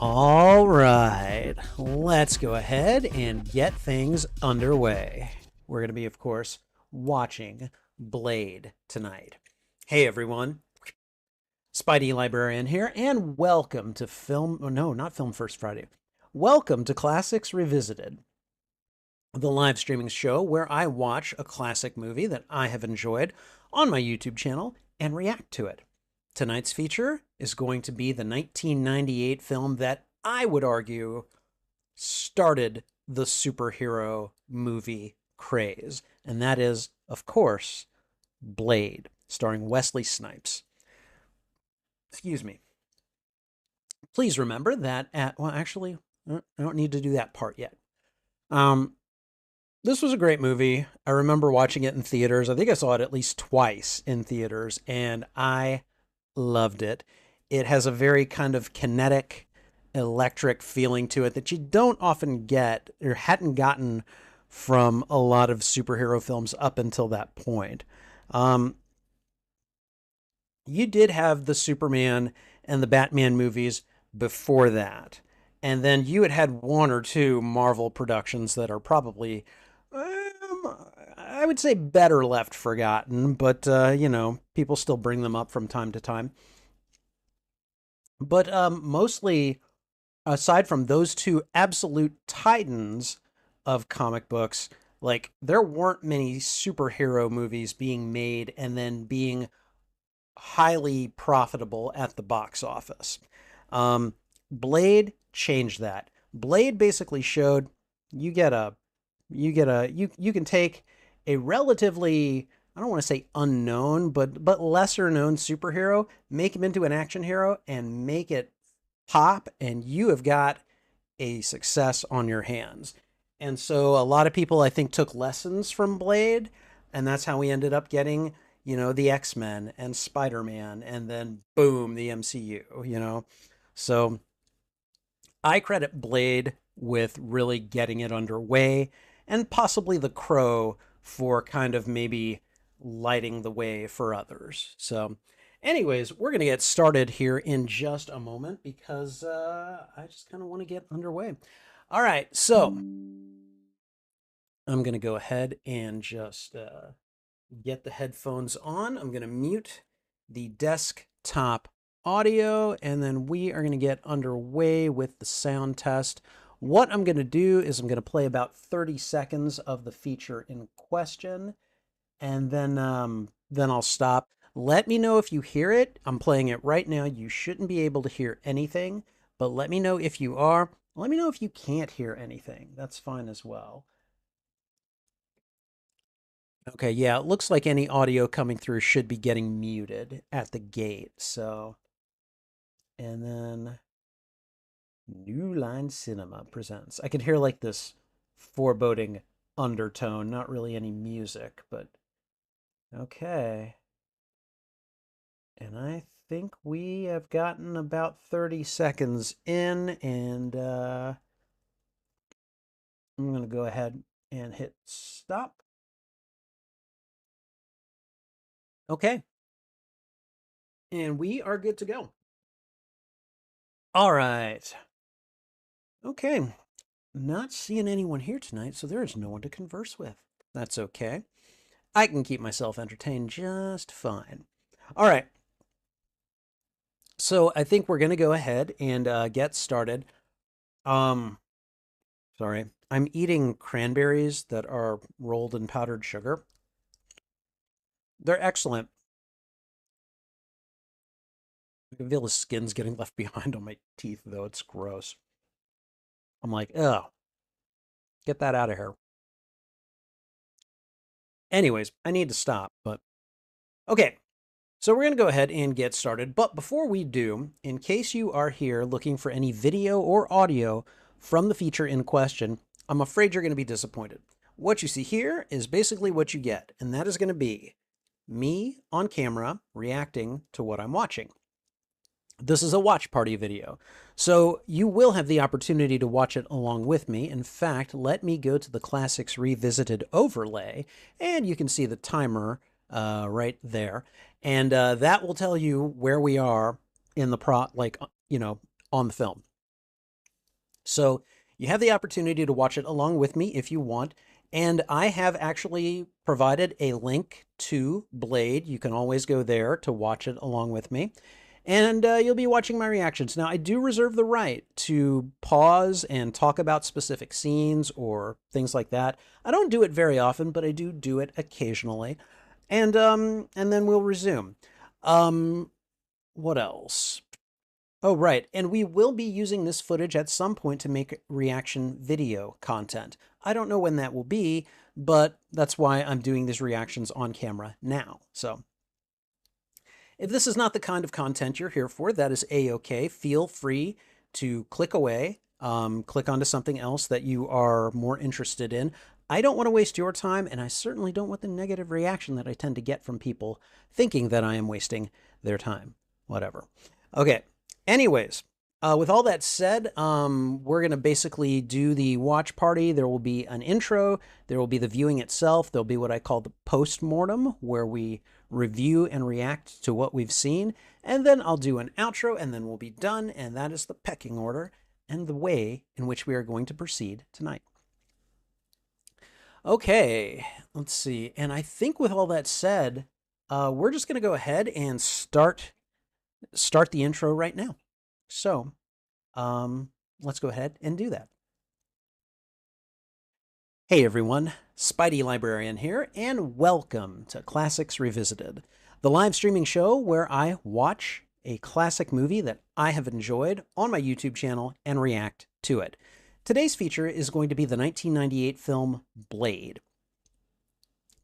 All right, let's go ahead and get things underway. We're going to be, of course, watching Blade tonight. Hey, everyone. Spidey Librarian here, and welcome to not Film First Friday. Welcome to Classics Revisited, the live streaming show where I watch a classic movie that I have enjoyed on my YouTube channel and react to it. Tonight's feature is going to be the 1998 film that I would argue started the superhero movie craze, and that is, of course, Blade, starring Wesley Snipes. Excuse me. Please remember that actually, I don't need to do that part yet. This was a great movie. I remember watching it in theaters. I think I saw it at least twice in theaters, and I loved it. It has a very kind of kinetic, electric feeling to it that you don't often get or hadn't gotten from a lot of superhero films up until that point. You did have the Superman and the Batman movies before that. And then you had one or two Marvel productions that are probably, I would say, better left forgotten, but, people still bring them up from time to time. But mostly, aside from those two absolute titans of comic books, like, there weren't many superhero movies being made and then being highly profitable at the box office. Blade changed that. Blade basically showed you can take a relatively, I don't want to say unknown, but lesser known superhero, make him into an action hero and make it pop, and you have got a success on your hands. And so a lot of people, I think, took lessons from Blade, and that's how we ended up getting, the X-Men and Spider-Man, and then boom, the MCU. So I credit Blade with really getting it underway, and possibly The Crow for kind of maybe lighting the way for others. So anyways, we're going to get started here in just a moment because I just kind of want to get underway. All right, so I'm going to go ahead and just get the headphones on. I'm going to mute the desktop audio, and then we are going to get underway with the sound test. What I'm going to do is I'm going to play about 30 seconds of the feature in question, and then I'll stop. Let me know if you hear it. I'm playing it right now. You shouldn't be able to hear anything, but let me know if you are. Let me know if you can't hear anything. That's fine as well. Okay, yeah, it looks like any audio coming through should be getting muted at the gate. So, and then New Line Cinema presents. I can hear like this foreboding undertone, not really any music, but okay. And I think we have gotten about 30 seconds in, and I'm going to go ahead and hit stop. Okay. And we are good to go. All right. Okay. Not seeing anyone here tonight, so there is no one to converse with. That's okay. I can keep myself entertained just fine. All right. So I think we're going to go ahead and get started. Sorry. I'm eating cranberries that are rolled in powdered sugar. They're excellent. I can feel the skin's getting left behind on my teeth, though. It's gross. I'm like, ugh, get that out of here. Anyways, I need to stop, but okay. So we're going to go ahead and get started. But before we do, in case you are here looking for any video or audio from the feature in question, I'm afraid you're going to be disappointed. What you see here is basically what you get, and that is going to be me on camera reacting to what I'm watching. This is a watch party video, so you will have the opportunity to watch it along with me. In fact, let me go to the Classics Revisited overlay, and you can see the timer right there. And that will tell you where we are in the on the film. So you have the opportunity to watch it along with me if you want. And I have actually provided a link to Blade. You can always go there to watch it along with me. And you'll be watching my reactions. Now, I do reserve the right to pause and talk about specific scenes or things like that. I don't do it very often, but I do it occasionally. And then we'll resume. What else? Oh, right. And we will be using this footage at some point to make reaction video content. I don't know when that will be, but that's why I'm doing these reactions on camera now. So if this is not the kind of content you're here for, that is A-okay. Feel free to click away, click onto something else that you are more interested in. I don't want to waste your time, and I certainly don't want the negative reaction that I tend to get from people thinking that I am wasting their time. Whatever. Okay. Anyways, with all that said, we're going to basically do the watch party. There will be an intro. There will be the viewing itself. There'll be what I call the post-mortem, where we review and react to what we've seen. And then I'll do an outro, and then we'll be done. And that is the pecking order and the way in which we are going to proceed tonight. Okay, let's see. And I think with all that said, we're just going to go ahead and start the intro right now. So let's go ahead and do that. Hey everyone, Spidey Librarian here, and welcome to Classics Revisited, the live streaming show where I watch a classic movie that I have enjoyed on my YouTube channel and react to it. Today's feature is going to be the 1998 film Blade.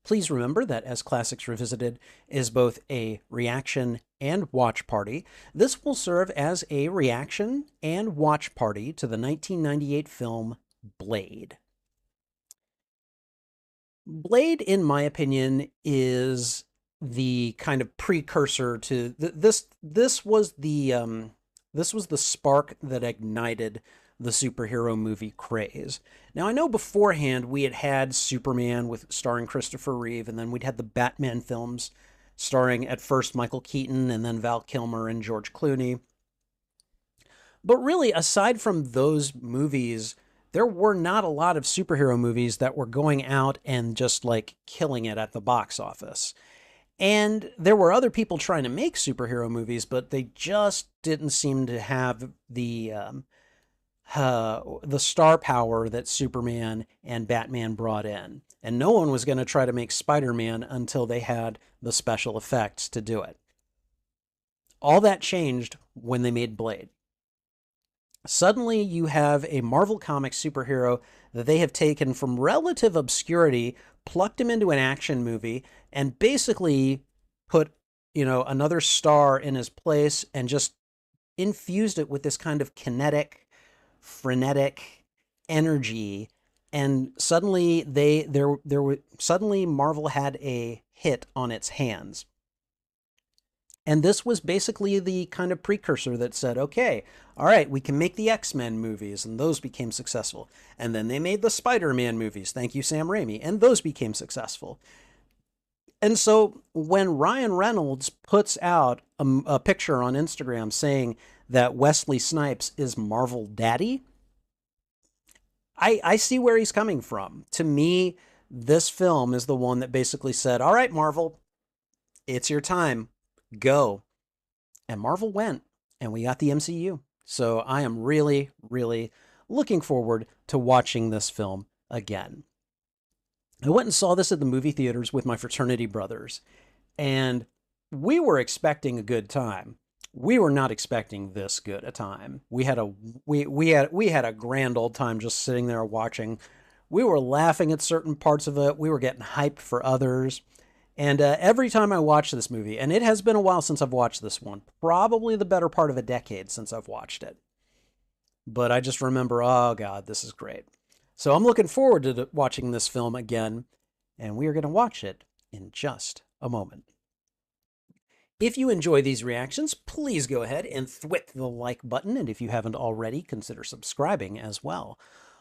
Please remember that as Classics Revisited is both a reaction and watch party, this will serve as a reaction and watch party to the 1998 film Blade. Blade, in my opinion, is the kind of precursor to this. This was the spark that ignited the superhero movie craze. Now, I know beforehand we had Superman starring Christopher Reeve, and then we'd had the Batman films starring at first Michael Keaton and then Val Kilmer and George Clooney. But really, aside from those movies, there were not a lot of superhero movies that were going out and just like killing it at the box office. And there were other people trying to make superhero movies, but they just didn't seem to have the star power that Superman and Batman brought in. And no one was going to try to make Spider-Man until they had the special effects to do it. All that changed when they made Blade. Suddenly you have a Marvel Comics superhero that they have taken from relative obscurity, plucked him into an action movie, and basically put, another star in his place and just infused it with this kind of kinetic, frenetic energy, and suddenly suddenly Marvel had a hit on its hands. And this was basically the kind of precursor that said, okay, all right, we can make the X-Men movies, and those became successful. And then they made the Spider-Man movies, thank you, Sam Raimi, and those became successful. And so when Ryan Reynolds puts out a picture on Instagram saying that Wesley Snipes is Marvel Daddy, I see where he's coming from. To me, this film is the one that basically said, all right, Marvel, it's your time. Go. And Marvel went, and we got the MCU. So I am really, really looking forward to watching this film again. I went and saw this at the movie theaters with my fraternity brothers, and we were expecting a good time. We were not expecting this good a time. We had a grand old time just sitting there watching. We were laughing at certain parts of it. We were getting hyped for others. And every time I watch this movie, and it has been a while since I've watched this one, probably the better part of a decade since I've watched it. But I just remember, oh God, this is great. So I'm looking forward to watching this film again, and we are going to watch it in just a moment. If you enjoy these reactions, please go ahead and thwip the like button, and if you haven't already, consider subscribing as well.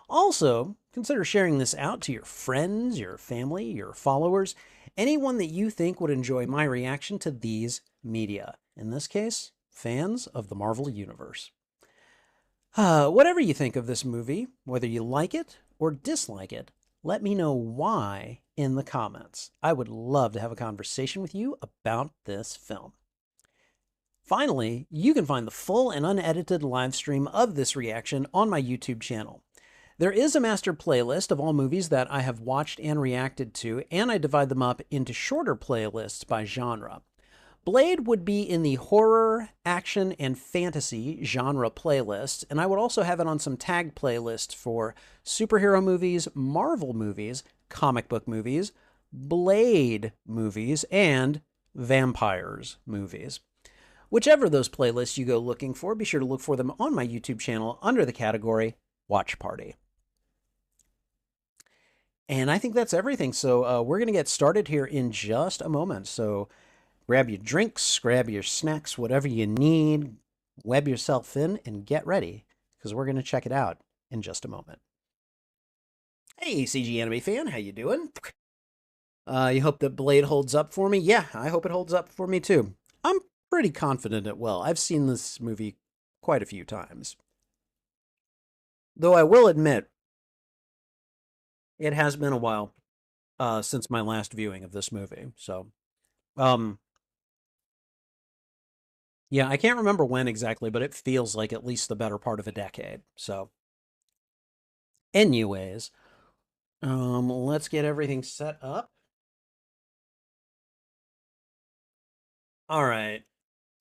Also, consider sharing this out to your friends, your family, your followers, anyone that you think would enjoy my reaction to these media. In this case, fans of the Marvel Universe. Whatever you think of this movie, whether you like it or dislike it, let me know why in the comments. I would love to have a conversation with you about this film. Finally, you can find the full and unedited live stream of this reaction on my YouTube channel. There is a master playlist of all movies that I have watched and reacted to, and I divide them up into shorter playlists by genre. Blade would be in the horror, action, and fantasy genre playlist, and I would also have it on some tag playlists for superhero movies, Marvel movies, comic book movies, Blade movies, and vampires movies. Whichever of those playlists you go looking for, be sure to look for them on my YouTube channel under the category Watch Party. And I think that's everything. So we're going to get started here in just a moment. So grab your drinks, grab your snacks, whatever you need, web yourself in, and get ready because we're going to check it out in just a moment. Hey, CG Anime fan, how you doing? You hope that Blade holds up for me? Yeah, I hope it holds up for me too. I'm pretty confident it will. I've seen this movie quite a few times. Though I will admit, it has been a while since my last viewing of this movie. So, um, yeah, I can't remember when exactly, but it feels like at least the better part of a decade. So, anyways, let's get everything set up. All right.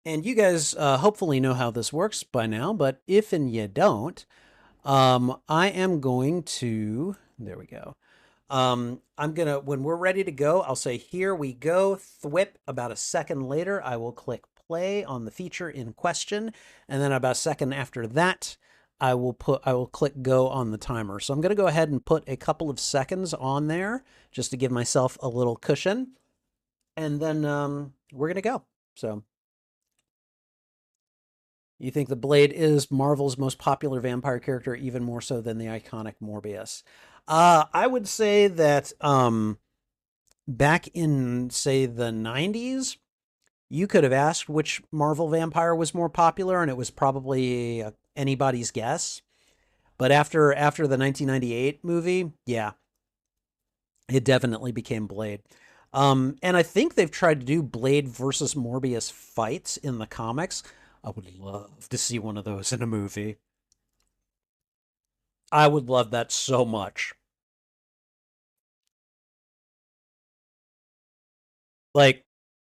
And you guys hopefully know how this works by now, but if and you don't, I am going to, there we go. I'm gonna, when we're ready to go, I'll say, here we go, thwip. About a second later, I will click play on the feature in question. And then about a second after that, I will click go on the timer. So I'm gonna go ahead and put a couple of seconds on there just to give myself a little cushion. And then we're gonna go. So you think the Blade is Marvel's most popular vampire character, even more so than the iconic Morbius? I would say that back in, say, the 90s, you could have asked which Marvel vampire was more popular, and it was probably anybody's guess. But after the 1998 movie, yeah, it definitely became Blade. And I think they've tried to do Blade versus Morbius fights in the comics. I would love to see one of those in a movie. I would love that so much. Like,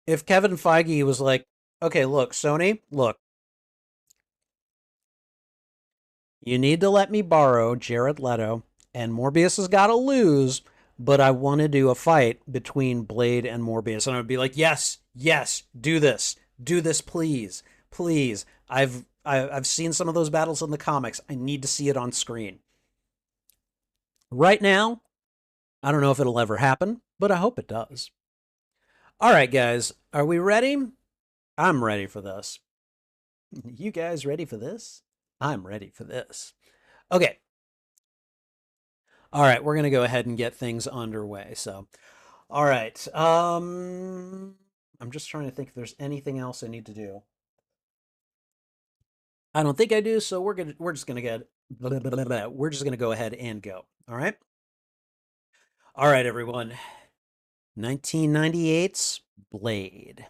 if Kevin Feige was like, okay, look, Sony, look, you need to let me borrow Jared Leto, and Morbius has got to lose, but I want to do a fight between Blade and Morbius. And I would be like, yes, yes, do this, please, please. I've seen some of those battles in the comics. I need to see it on screen. Right now, I don't know if it'll ever happen, but I hope it does. All right, guys, are we ready? I'm ready for this. You guys ready for this? I'm ready for this. Okay. All right, we're going to go ahead and get things underway. So, all right. I'm just trying to think if there's anything else I need to do. I don't think I do, so we're just going to get we're just going to go ahead and go. All right? All right, everyone. 1998's Blade.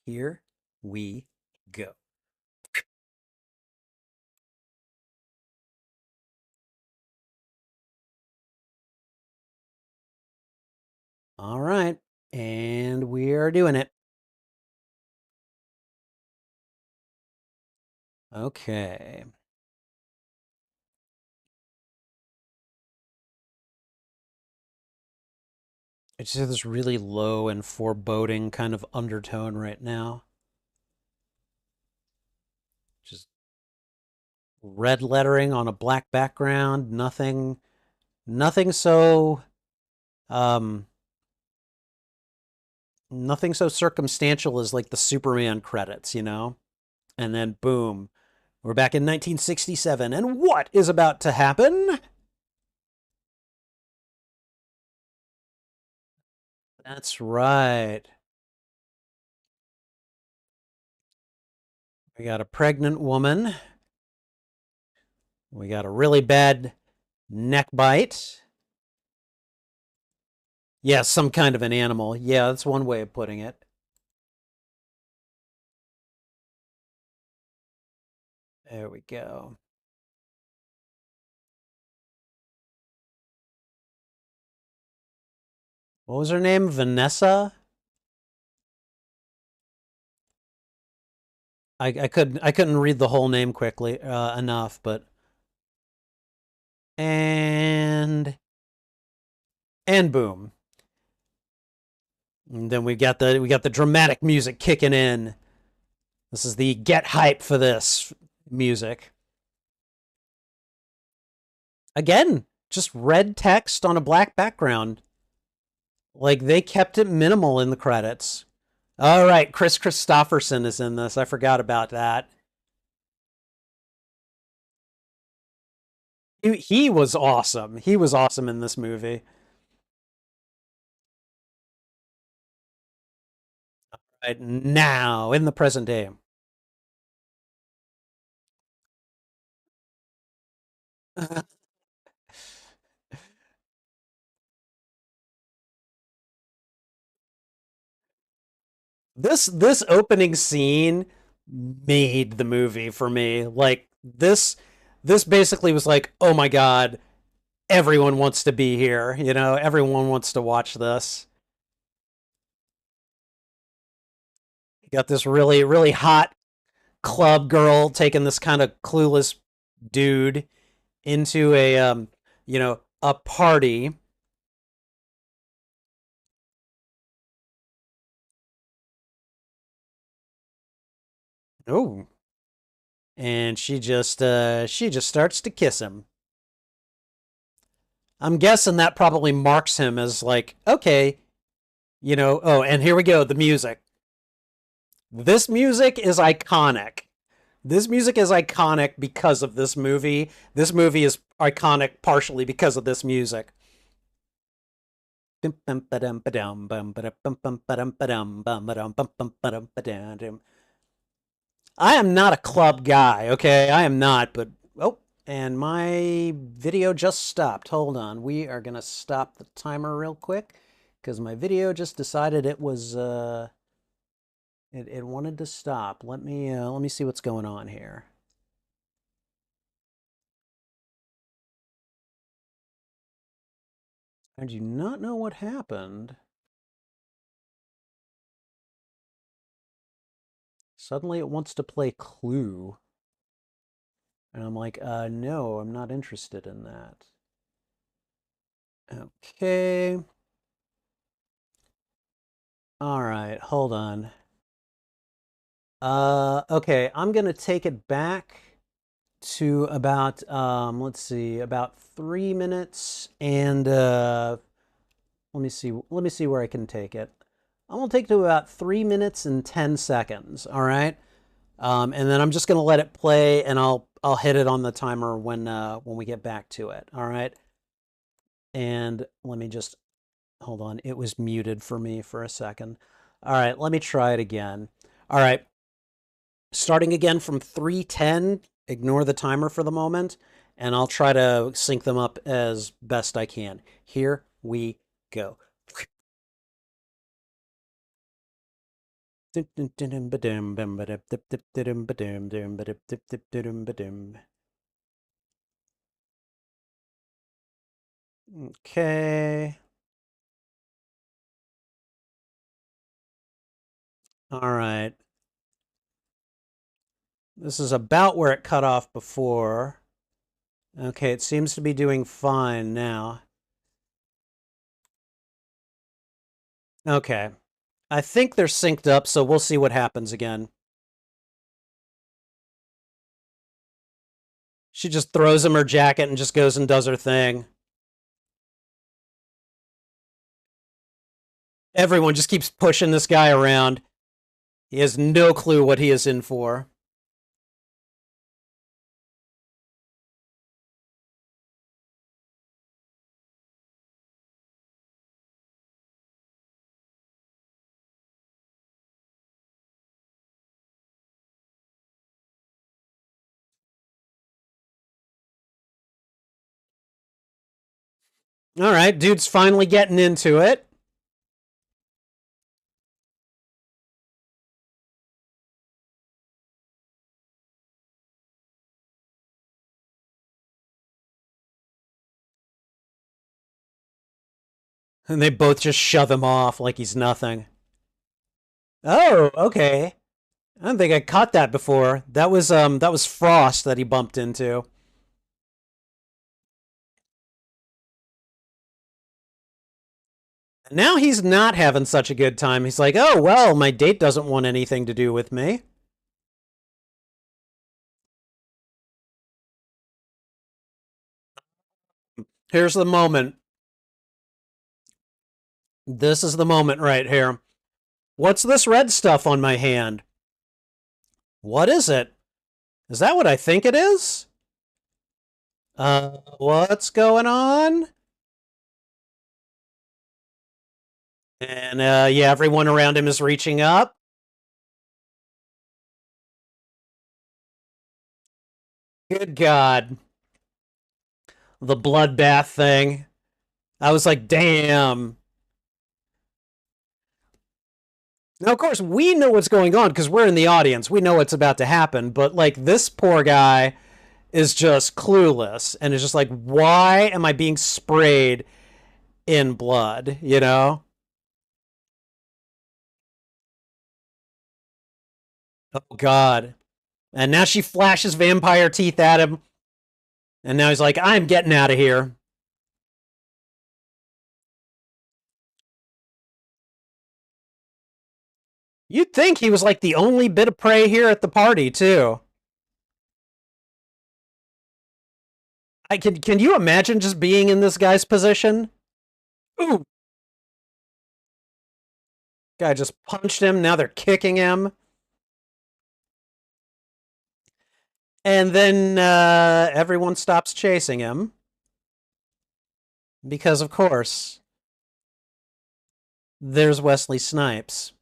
Here we go. All right. And we are doing it. Okay. It's just this really low and foreboding kind of undertone right now. Just red lettering on a black background. Nothing so, um, nothing so circumstantial as like the Superman credits, you know? And then boom, we're back in 1967. And what is about to happen? That's right. We got a pregnant woman We got a really bad neck bite. Yeah, some kind of an animal. Yeah, that's one way of putting it. There we go. What was her name? Vanessa? I couldn't read the whole name quickly enough, but and and boom. And then we got the dramatic music kicking in. This is the get hype for this music. Again, just red text on a black background. Like they kept it minimal in the credits. All right, Chris Christopherson is in this. I forgot about that. He was awesome. He was awesome in this movie. Right now, in the present day. This opening scene made the movie for me. Like this basically was like, "Oh my god, everyone wants to be here, you know, everyone wants to watch this." You got this really hot club girl taking this kind of clueless dude into a party. Oh, and she just starts to kiss him. I'm guessing that probably marks him as like, okay, oh, and here we go, the music. This music is iconic. This music is iconic because of this movie. This movie is iconic partially because of this music. I am not a club guy, okay? I am not, but oh, and my video just stopped. Hold on. We are going to stop the timer real quick because my video just decided it was it wanted to stop. Let me see what's going on here. I do not know what happened. Suddenly it wants to play Clue. And I'm like, no, I'm not interested in that. Okay. All right, hold on. Okay, I'm gonna take it back to about let's see, about 3 minutes and let me see where I can take it. I'm gonna take it to about 3 minutes and 10 seconds. All right. And then I'm just gonna let it play, and I'll hit it on the timer when we get back to it. All right. And let me just hold on. It was muted for me for a second. All right, let me try it again. All right, starting again from 3:10. Ignore the timer for the moment, and I'll try to sync them up as best I can. Here we go. Okay. All right. This is about where it cut off before. Okay, it seems to be doing fine now. Okay. I think they're synced up, so we'll see what happens again. She just throws him her jacket and just goes and does her thing. Everyone just keeps pushing this guy around. He has no clue what he is in for. All right, dude's finally getting into it. And they both just shove him off like he's nothing. Oh, okay. I don't think I caught that before. That was Frost that he bumped into. Now he's not having such a good time. He's like, "Oh, well, my date doesn't want anything to do with me." Here's the moment. This is the moment right here. What's this red stuff on my hand? What is it? Is that what I think it is? What's going on? And yeah, everyone around him is reaching up. Good God. The bloodbath thing. I was like, damn. Now, of course, we know what's going on because we're in the audience. We know what's about to happen. But, like, this poor guy is just clueless and is just like, why am I being sprayed in blood? You know? Oh, God. And now she flashes vampire teeth at him. And now he's like, I'm getting out of here. You'd think he was like the only bit of prey here at the party, too. Can you imagine just being in this guy's position? Ooh, guy just punched him. Now they're kicking him. And then everyone stops chasing him. Because, of course, there's Wesley Snipes.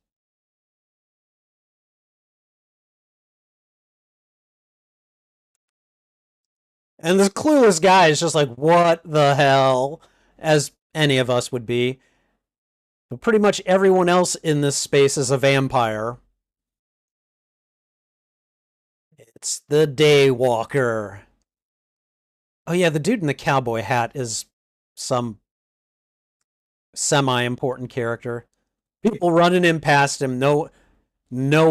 And this clueless guy is just like, what the hell? As any of us would be. But pretty much everyone else in this space is a vampire. It's the Daywalker. Oh, yeah, the dude in the cowboy hat is some semi important character. People running in past him. No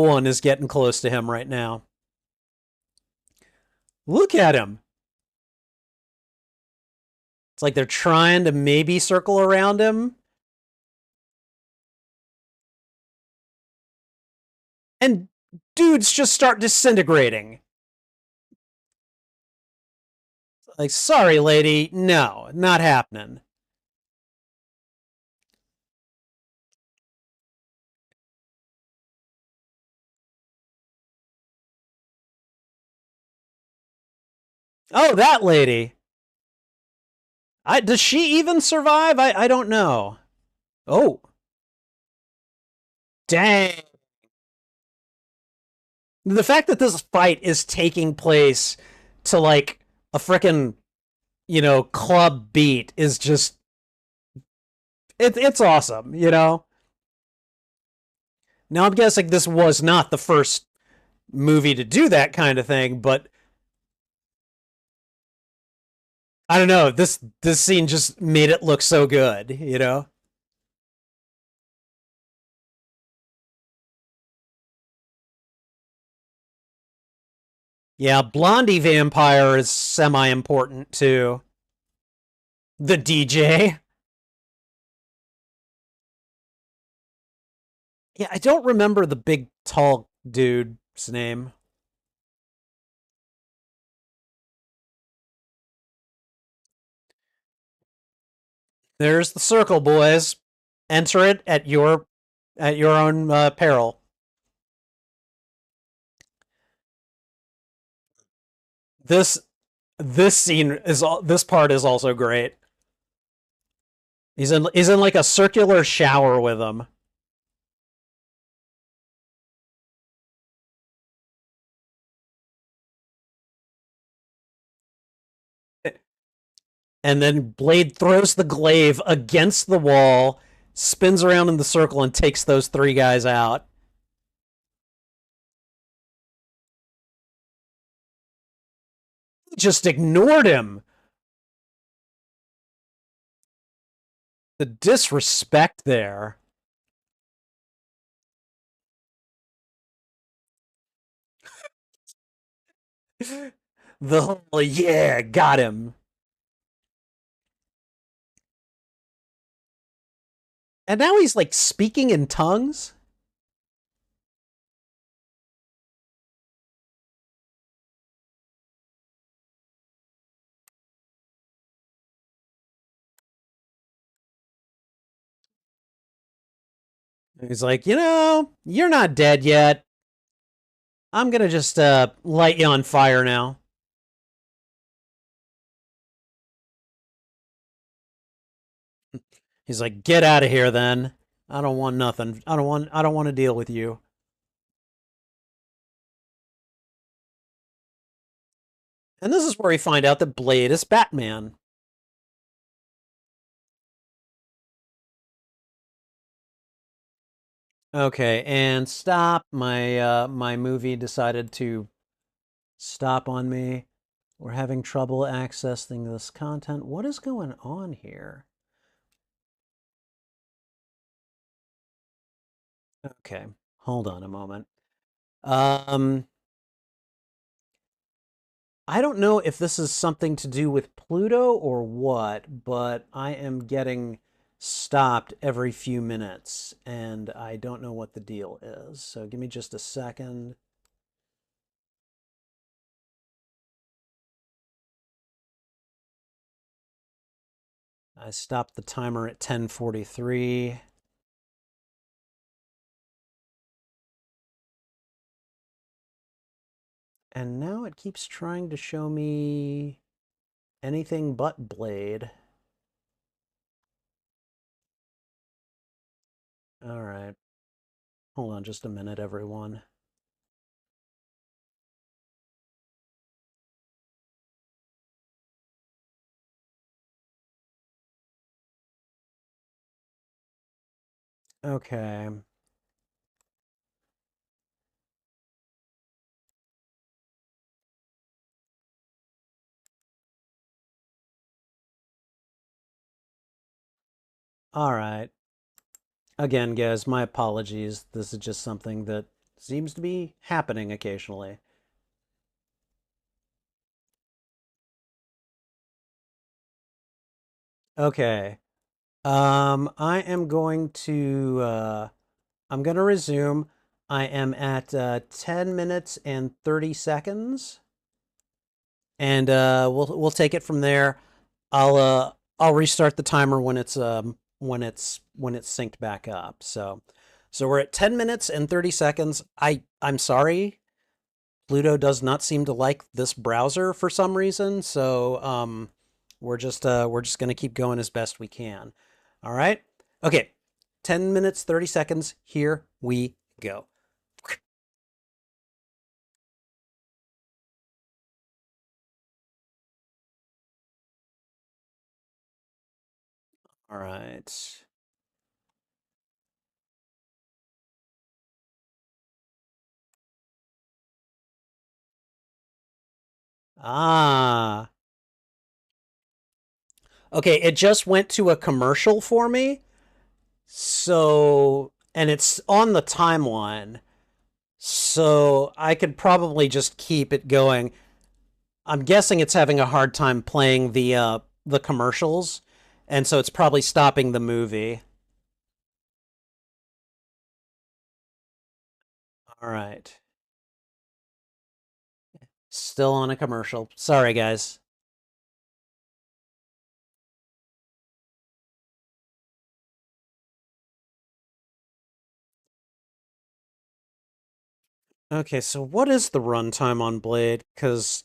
one is getting close to him right now. Look at him. It's like they're trying to maybe circle around him. And dudes just start disintegrating. Like, sorry, lady. No, not happening. Oh, that lady. Does she even survive? I don't know. Oh, dang. The fact that this fight is taking place to like a frickin', club beat is just it's awesome, you know? Now I'm guessing this was not the first movie to do that kind of thing, but I don't know. This scene just made it look so good, you know? Yeah, Blondie Vampire is semi important too. The DJ. Yeah, I don't remember the big tall dude's name. There's the circle, boys. Enter it at your own peril. This this part is also great. He's in like a circular shower with him. And then Blade throws the glaive against the wall, spins around in the circle, and takes those three guys out. He just ignored him. The disrespect there. The whole, yeah, got him. And now he's like speaking in tongues. He's like, you're not dead yet. I'm gonna just light you on fire now. He's like, get out of here then. I don't want nothing. I don't want to deal with you. And this is where we find out that Blade is Batman. Okay, and stop. My movie decided to stop on me. We're having trouble accessing this content. What is going on here? Okay, hold on a moment. Um, I don't know if this is something to do with Pluto or what, but I am getting stopped every few minutes, and I don't know what the deal is. So give me just a second. I stopped the timer at 10:43. And now it keeps trying to show me anything but Blade. All right. Hold on just a minute, everyone. Okay. All right. Again, guys, my apologies. This is just something that seems to be happening occasionally. Okay. I am going to I'm going to resume. I am at 10 minutes and 30 seconds, and we'll take it from there. I'll restart the timer when it's synced back up. So we're at 10 minutes and 30 seconds. I'm sorry. Pluto does not seem to like this browser for some reason, so we're just going to keep going as best we can. All right? Okay. 10 minutes 30 seconds. Here we go. All right. Ah. Okay, it just went to a commercial for me. So, and it's on the timeline. So I could probably just keep it going. I'm guessing it's having a hard time playing the commercials, and so it's probably stopping the movie. All right. Still on a commercial. Sorry, guys. Okay, so what is the runtime on Blade? Because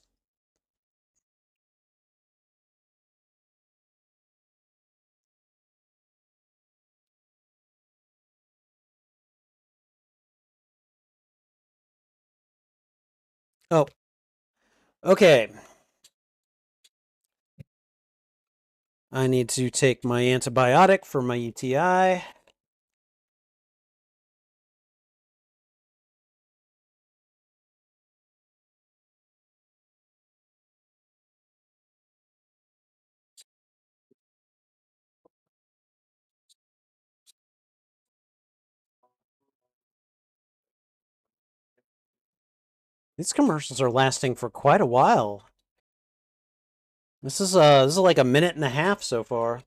oh, okay. I need to take my antibiotic for my UTI. These commercials are lasting for quite a while. This is like a minute and a half so far.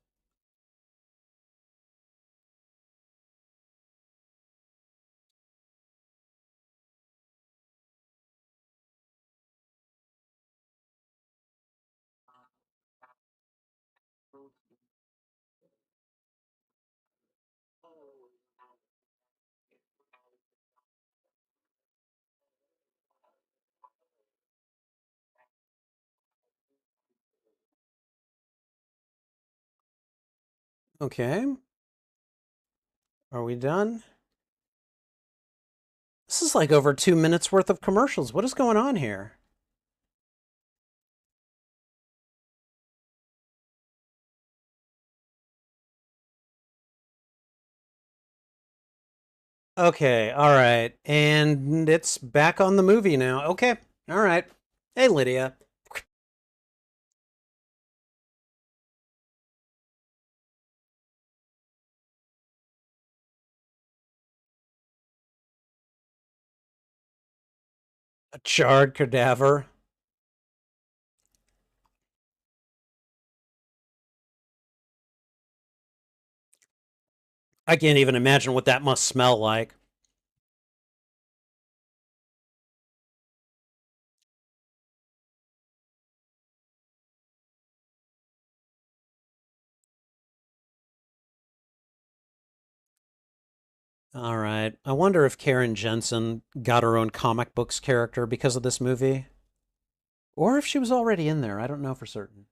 Okay. Are we done? This is like over 2 minutes worth of commercials. What is going on here? Okay, all right. And it's back on the movie now. Okay, all right. Hey, Lydia. A charred cadaver. I can't even imagine what that must smell like. All right. I wonder if Karen Jensen got her own comic books character because of this movie. Or if she was already in there. I don't know for certain.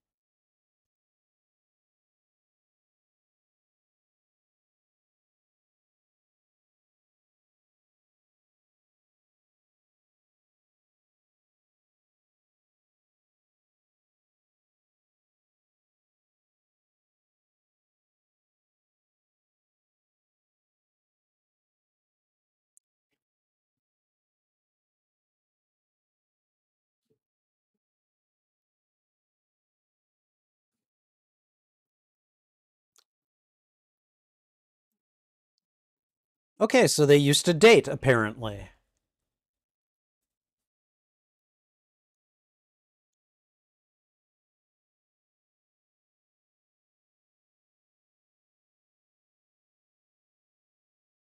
Okay, so they used to date, apparently.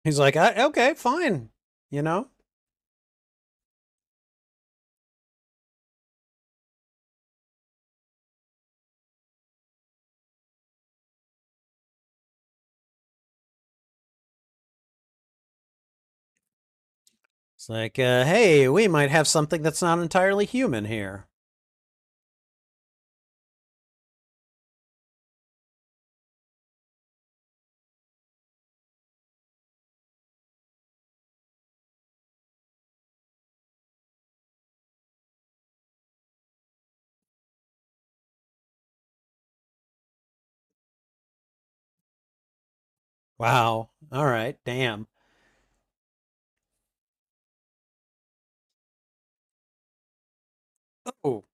He's like, okay, fine. You know? It's like, hey, we might have something that's not entirely human here. Wow. All right. Damn. Oh.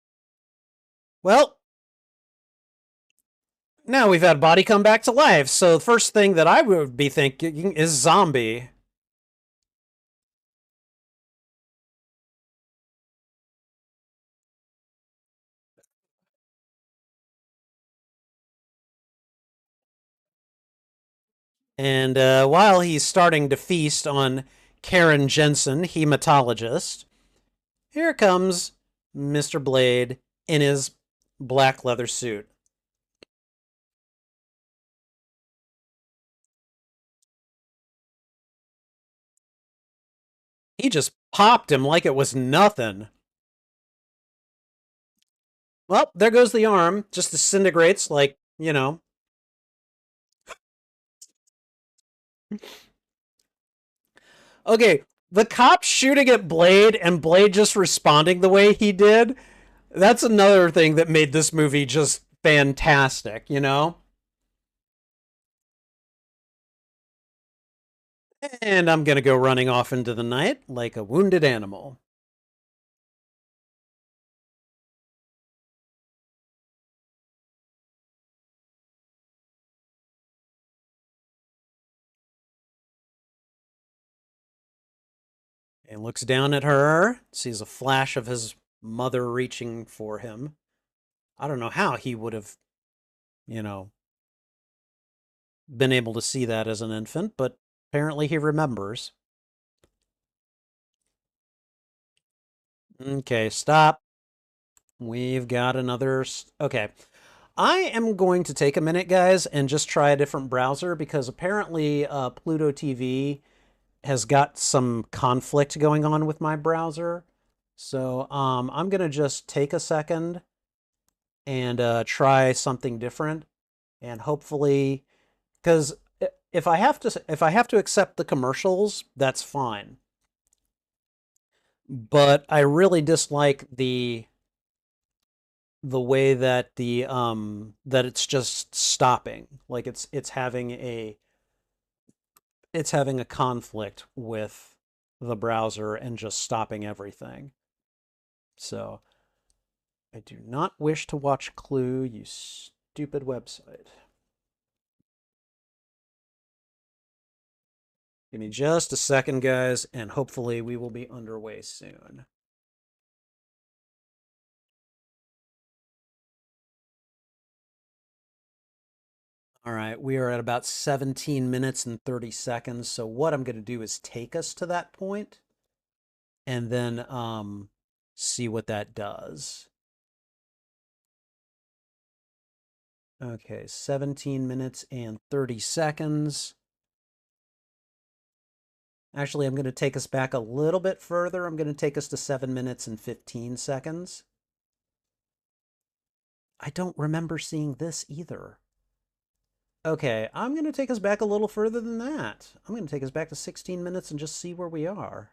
Well, now we've had body come back to life. So the first thing that I would be thinking is zombie. And while he's starting to feast on Karen Jensen, hematologist, here comes Mr. Blade in his black leather suit. He just popped him like it was nothing. Well, there goes the arm. Just disintegrates like, you know. Okay, the cop shooting at Blade and Blade just responding the way he did, that's another thing that made this movie just fantastic, you know? And I'm going to go running off into the night like a wounded animal. And looks down at her, sees a flash of his mother reaching for him. I don't know how he would have, you know, been able to see that as an infant, but apparently he remembers. Okay, stop. We've got another. Okay. I am going to take a minute, guys, and just try a different browser because apparently Pluto TV has got some conflict going on with my browser. So I'm going to just take a second and try something different. And hopefully, because if I have to accept the commercials, that's fine. But I really dislike the way that that it's just stopping. Like it's having a conflict with the browser and just stopping everything. So I do not wish to watch Clue, you stupid website. Give me just a second, guys, and hopefully we will be underway soon. All right, we are at about 17 minutes and 30 seconds. So what I'm going to do is take us to that point and then see what that does. Okay, 17 minutes and 30 seconds. Actually, I'm going to take us back a little bit further. I'm going to take us to 7 minutes and 15 seconds. I don't remember seeing this either. Okay, I'm going to take us back a little further than that. I'm going to take us back to 16 minutes and just see where we are.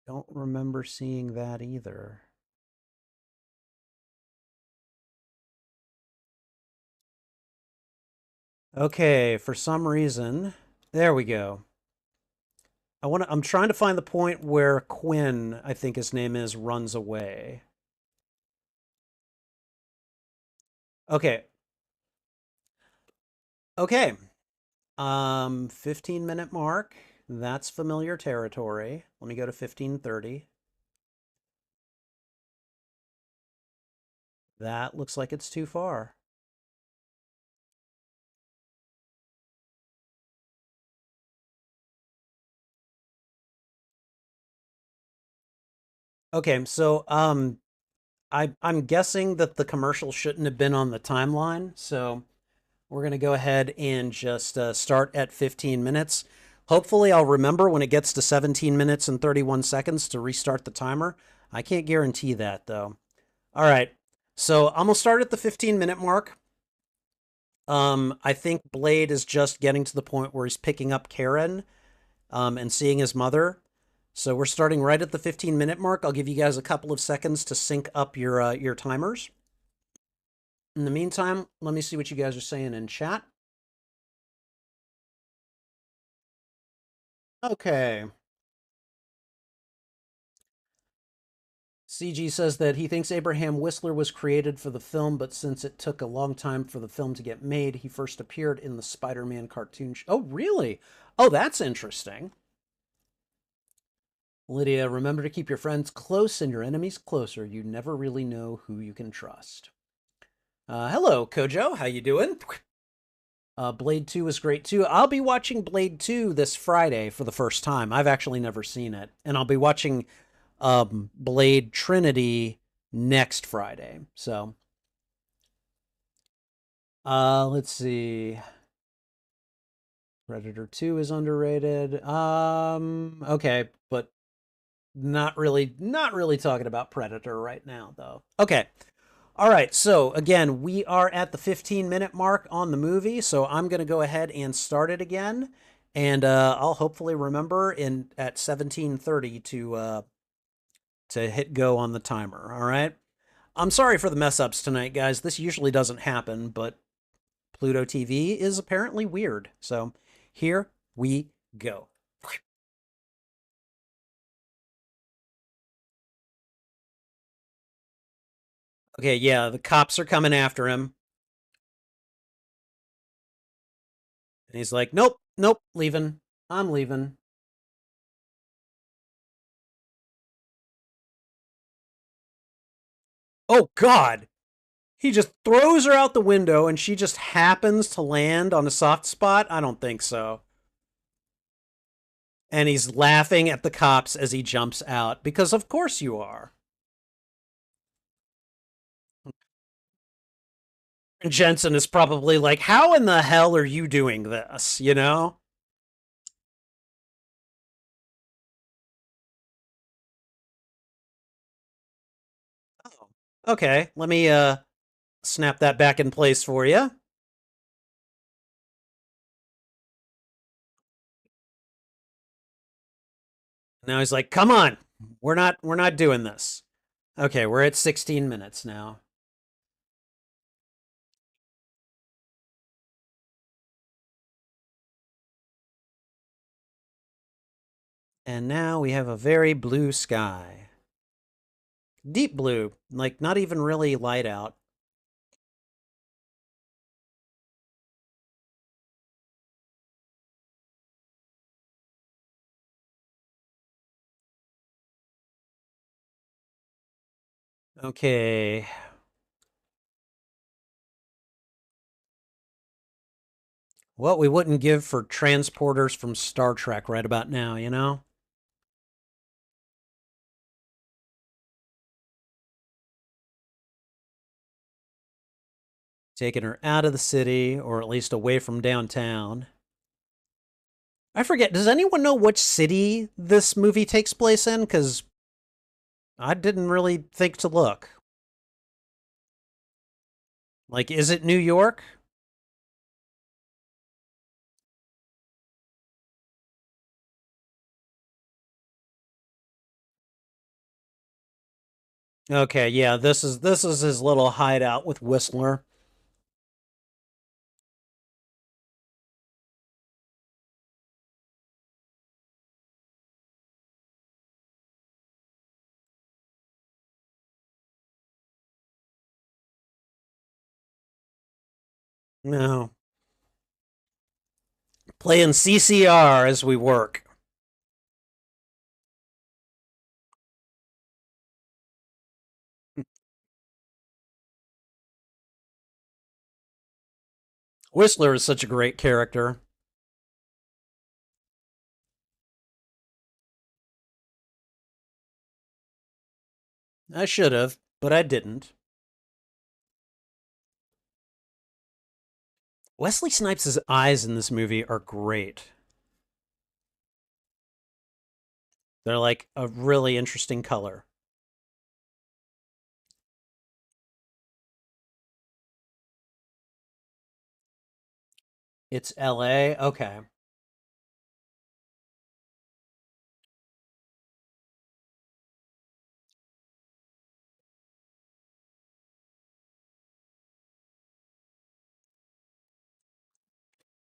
Don't remember seeing that either. Okay, for some reason, there we go. I'm trying to find the point where Quinn, I think his name is, runs away. Okay. Okay. 15-minute mark. That's familiar territory. Let me go to 15:30. That looks like it's too far. Okay, so I'm guessing that the commercial shouldn't have been on the timeline, so we're going to go ahead and just start at 15 minutes. Hopefully, I'll remember when it gets to 17 minutes and 31 seconds to restart the timer. I can't guarantee that, though. All right, so I'm going to start at the 15-minute mark. I think Blade is just getting to the point where he's picking up Karen and seeing his mother. So we're starting right at the 15-minute mark. I'll give you guys a couple of seconds to sync up your timers. In the meantime, let me see what you guys are saying in chat. Okay. CG says that he thinks Abraham Whistler was created for the film, but since it took a long time for the film to get made, he first appeared in the Spider-Man cartoon. Oh, really? Oh, that's interesting. Lydia, remember to keep your friends close and your enemies closer. You never really know who you can trust. Hello, Kojo. How you doing? Blade 2 is great too. I'll be watching Blade 2 this Friday for the first time. I've actually never seen it. And I'll be watching Blade Trinity next Friday. So, let's see. Predator 2 is underrated. Okay, but not really talking about Predator right now, though. Okay. All right, so again, we are at the 15-minute mark on the movie, so I'm going to go ahead and start it again, And I'll hopefully remember in at 17:30 to hit go on the timer. All right. I'm sorry for the mess ups tonight, guys. This usually doesn't happen, but Pluto TV is apparently weird. So here we go. Okay, yeah, the cops are coming after him. And he's like, nope, nope, leaving. I'm leaving. Oh, God. He just throws her out the window and she just happens to land on a soft spot? I don't think so. And he's laughing at the cops as he jumps out because, of course, you are. And Jensen is probably like, how in the hell are you doing this? You know? Oh, okay. Let me snap that back in place for you. Now he's like, come on. We're not doing this. Okay, we're at 16 minutes now. And now we have a very blue sky. Deep blue, like not even really light out. Okay. What we wouldn't give for transporters from Star Trek right about now, you know? Taking her out of the city, or at least away from downtown. I forget, does anyone know which city this movie takes place in? Because I didn't really think to look. Like, is it New York? Okay, yeah, this is his little hideout with Whistler. No, playing CCR as we work. Whistler is such a great character. I should have, but I didn't. Wesley Snipes' eyes in this movie are great. They're like a really interesting color. It's LA. Okay.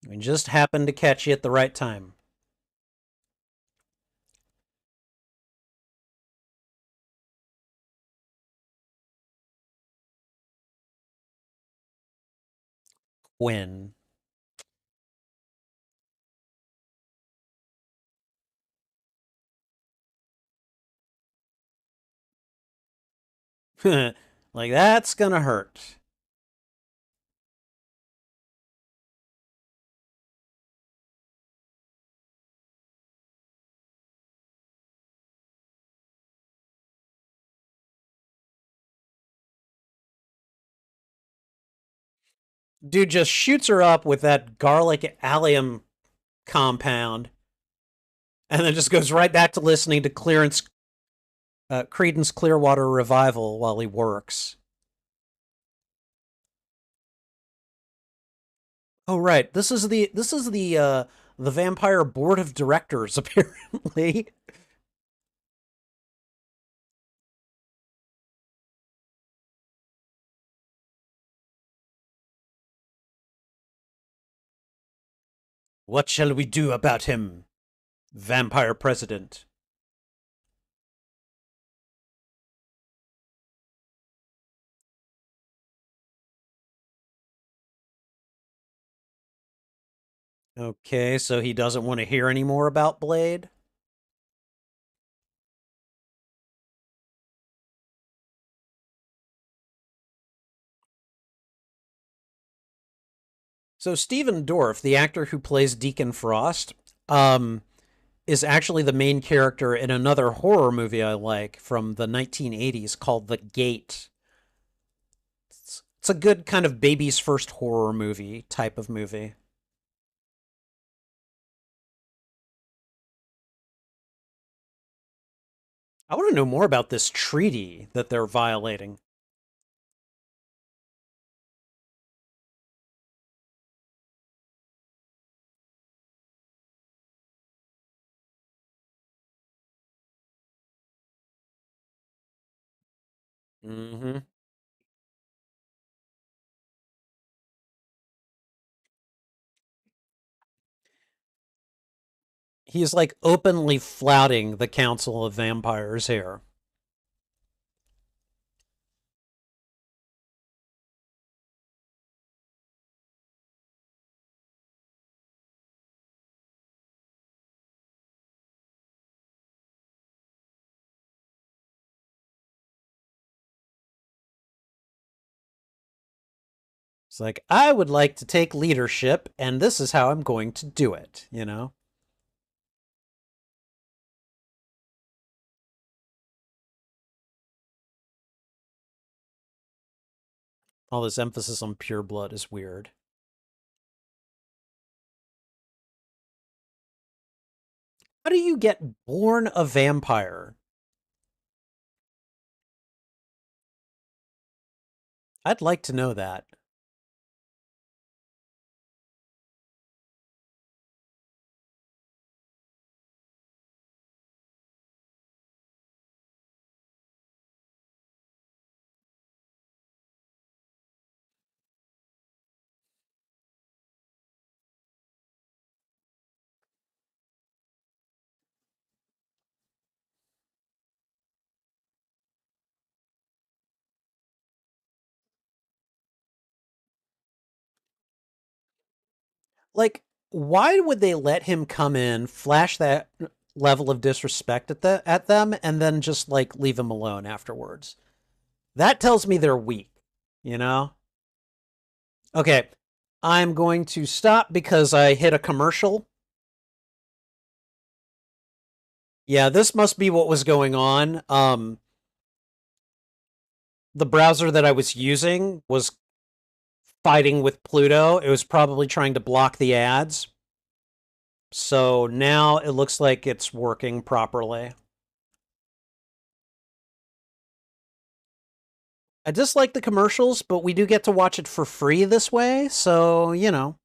We just happened to catch you at the right time. When. Like, that's gonna hurt. Dude just shoots her up with that garlic allium compound and then just goes right back to listening to Creedence Clearwater Revival while he works. Oh right, this is the the vampire board of directors, apparently. What shall we do about him, vampire president? Okay, so he doesn't want to hear any more about Blade. So Stephen Dorff, the actor who plays Deacon Frost, um, is actually the main character in another horror movie I like from the 1980s called The Gate. It's a good kind of baby's first horror movie type of movie. I want to know more about this treaty that they're violating. Mm-hmm. He's like openly flouting the Council of Vampires here. It's like, I would like to take leadership, and this is how I'm going to do it, you know? All this emphasis on pure blood is weird. How do you get born a vampire? I'd like to know that. Like, why would they let him come in, flash that level of disrespect at them, and then just like leave him alone afterwards? That tells me they're weak, you know? Okay, I'm going to stop because I hit a commercial. Yeah, this must be what was going on. The browser that I was using was fighting with Pluto. It was probably trying to block the ads. So now it looks like it's working properly. I dislike the commercials, but we do get to watch it for free this way. So, you know.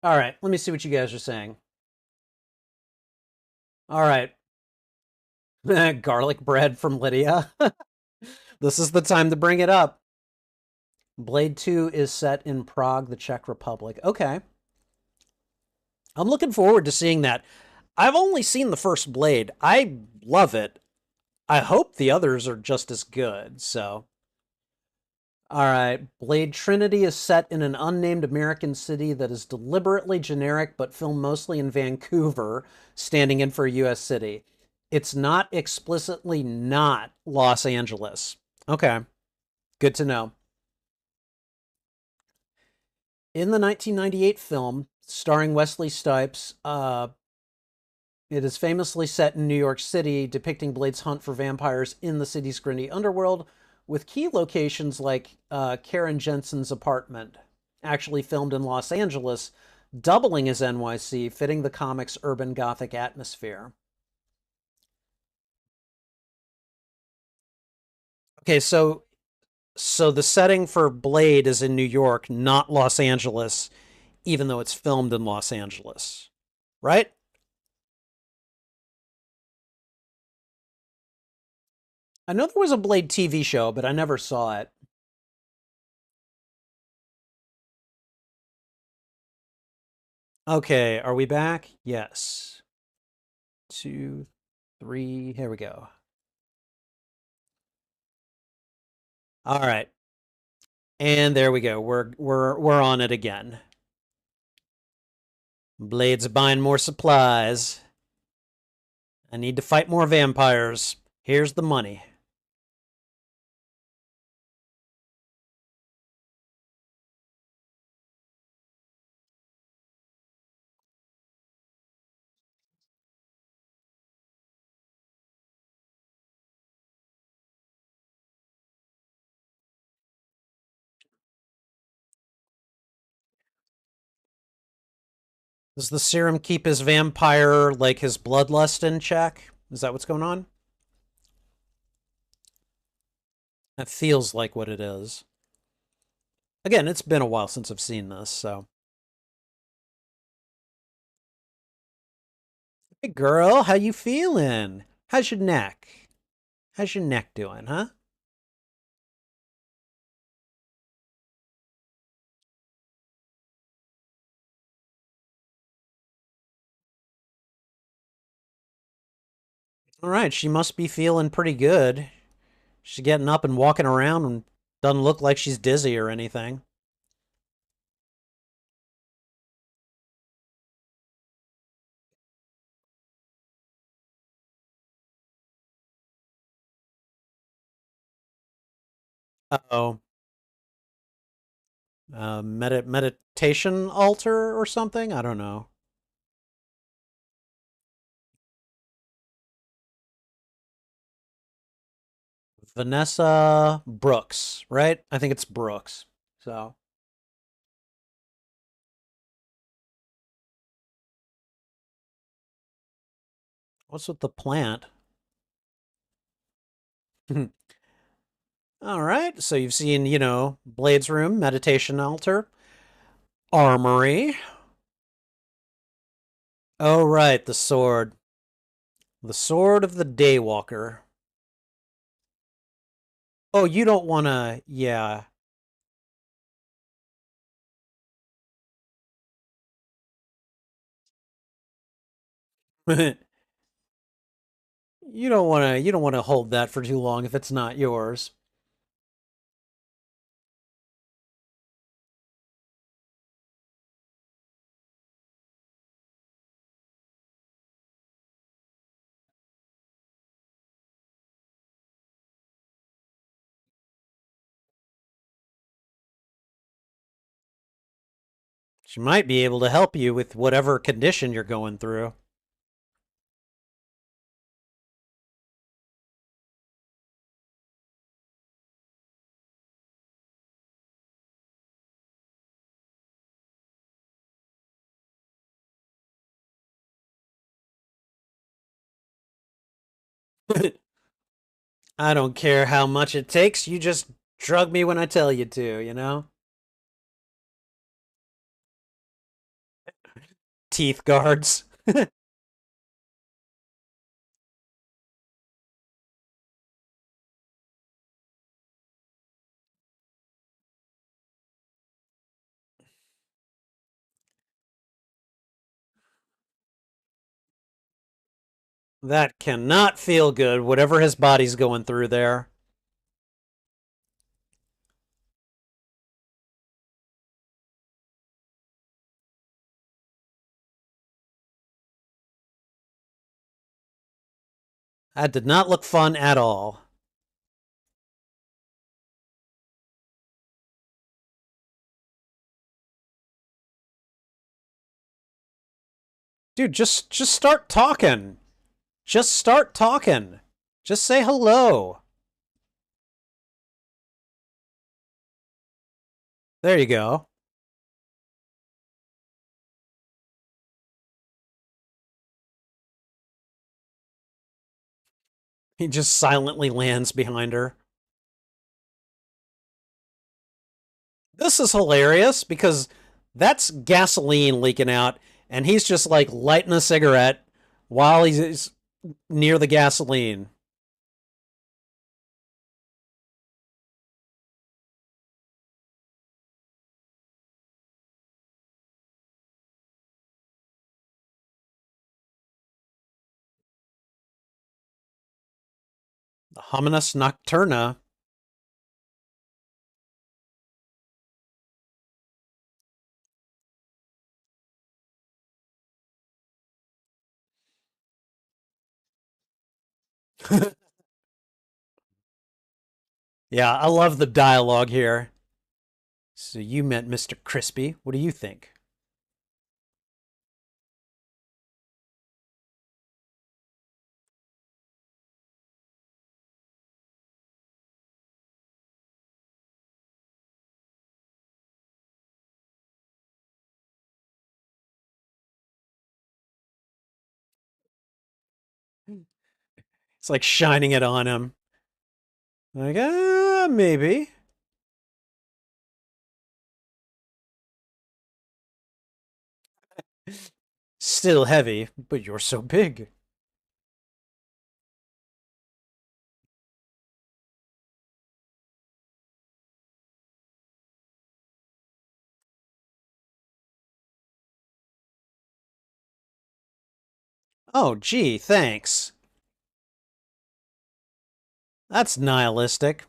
All right, let me see what you guys are saying. All right. Garlic bread from Lydia. This is the time to bring it up. Blade 2 is set in Prague, the Czech Republic. Okay. I'm looking forward to seeing that. I've only seen the first Blade. I love it. I hope the others are just as good. So, all right. Blade Trinity is set in an unnamed American city that is deliberately generic but filmed mostly in Vancouver, standing in for a U.S. city. It's not explicitly not Los Angeles. Okay. Good to know. In the 1998 film starring Wesley Snipes, it is famously set in New York City, depicting Blade's hunt for vampires in the city's gritty underworld, with key locations like Karen Jensen's apartment, actually filmed in Los Angeles, doubling as NYC, fitting the comic's urban gothic atmosphere. Okay, so the setting for Blade is in New York, not Los Angeles, even though it's filmed in Los Angeles, right? I know there was a Blade TV show, but I never saw it. Okay, are we back? Yes. Two, three, here we go. All right. And there we go. We're on it again. Blade's buying more supplies. I need to fight more vampires. Here's the money. Does the serum keep his vampire, like his bloodlust, in check? Is that what's going on? That feels like what it is. Again, it's been a while since I've seen this, so. Hey girl, how you feeling? How's your neck? How's your neck doing, huh? All right, she must be feeling pretty good. She's getting up and walking around and doesn't look like she's dizzy or anything. Uh-oh. Meditation altar or something? I don't know. Vanessa Brooks, right? I think it's Brooks. So, what's with the plant? All right. So you've seen, Blade's room, meditation altar, armory. Oh, right, the sword. The sword of the Daywalker. Oh, you don't want to, yeah. You don't want to hold that for too long if it's not yours. She might be able to help you with whatever condition you're going through. I don't care how much it takes. You just drug me when I tell you to, you know? Teeth guards. That cannot feel good, whatever his body's going through there. That did not look fun at all. Dude, just start talking. Just start talking. Just say hello. There you go. He just silently lands behind her. This is hilarious because that's gasoline leaking out, and he's just like lighting a cigarette while he's near the gasoline. The hominis nocturna. Yeah, I love the dialogue here. So you met Mr. Crispy. What do you think? It's like shining it on him. Like, maybe. Still heavy, but you're so big. Oh, gee, thanks. That's nihilistic.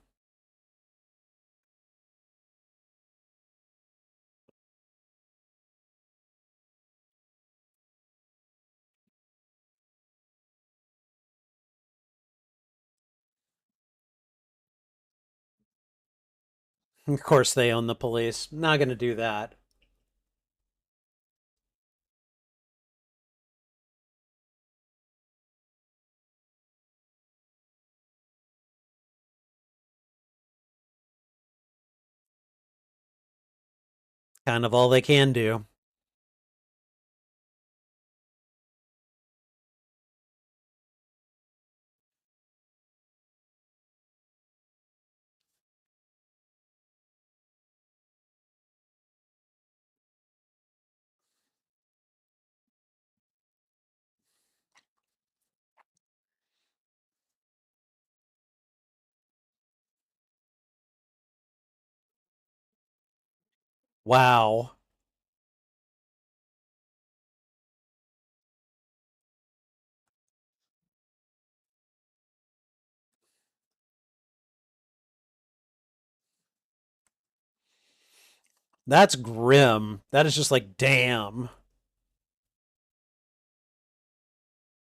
Of course, they own the police. Not gonna do that. Kind of all they can do. Wow. That's grim. That is just like, damn.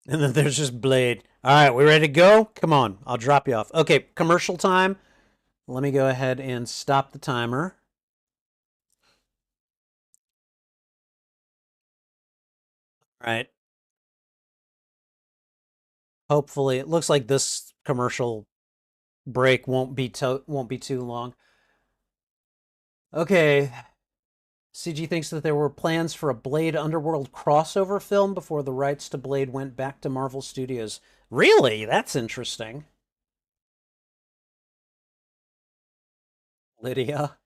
And then there's just Blade. All right, we ready to go? Come on, I'll drop you off. Okay, commercial time. Let me go ahead and stop the timer. All right. Hopefully, it looks like this commercial break won't be too long. Okay. CG thinks that there were plans for a Blade Underworld crossover film before the rights to Blade went back to Marvel Studios. Really? That's interesting. Lydia.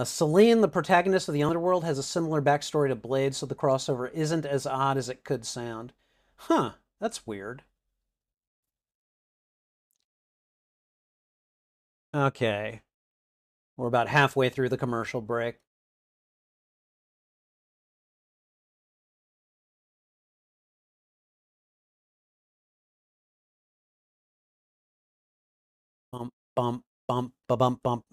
Celine, the protagonist of the Underworld, has a similar backstory to Blade, so the crossover isn't as odd as it could sound. Huh, that's weird. Okay, we're about halfway through the commercial break. Bump, bump, bump, ba bump, bump.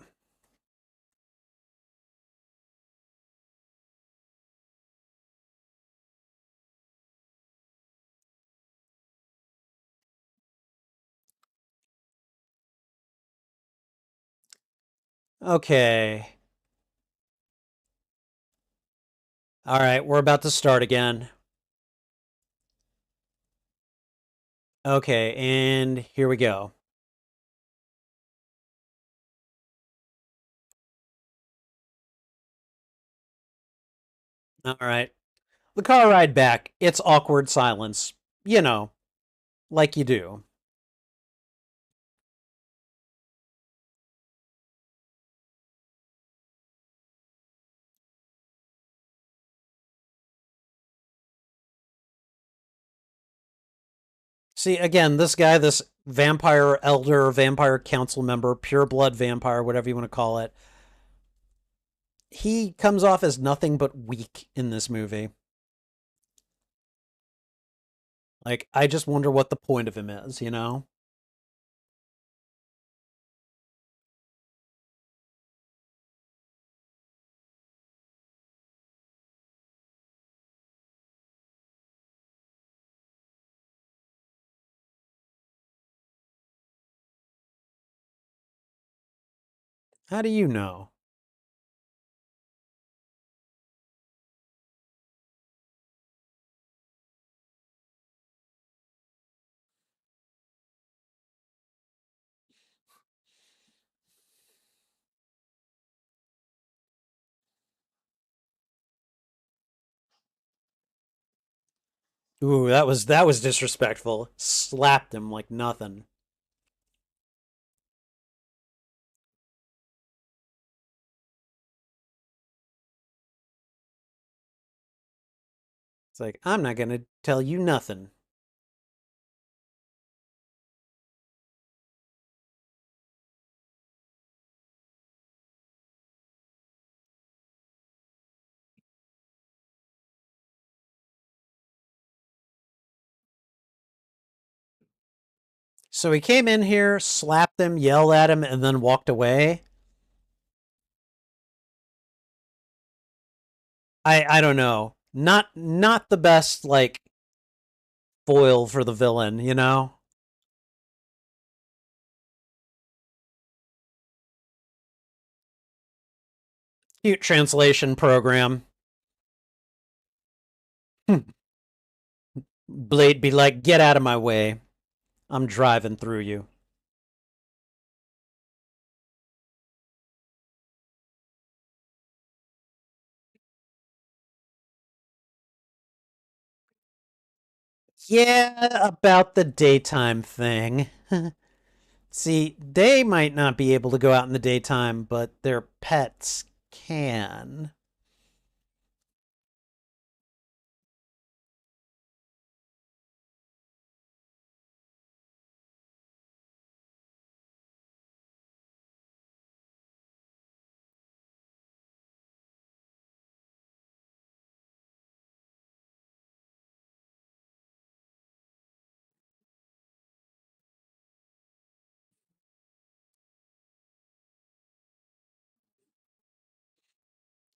Okay. All right, we're about to start again. Okay, and here we go. All right. The car ride back, it's awkward silence. You know, like you do. See, again, this guy, this vampire elder, vampire council member, pure blood vampire, whatever you want to call it, he comes off as nothing but weak in this movie. Like, I just wonder what the point of him is, you know? How do you know? Ooh, that was disrespectful. Slapped him like nothing. It's like, I'm not gonna tell you nothing. So he came in here, slapped him, yelled at him, and then walked away. I don't know. Not the best like foil for the villain, you know? Cute translation program. Blade be like, get out of my way. I'm driving through you. Yeah, about the daytime thing. See, they might not be able to go out in the daytime, but their pets can.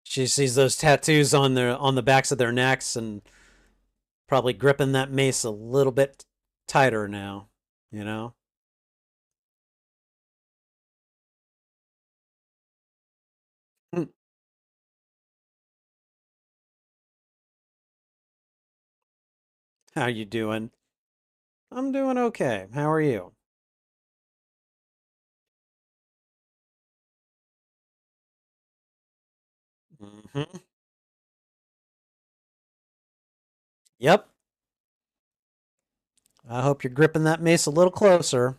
She sees those tattoos on the backs of their necks and probably gripping that mace a little bit tighter now, you know? How you doing? I'm doing okay. How are you? Hmm. Yep. I hope you're gripping that mace a little closer.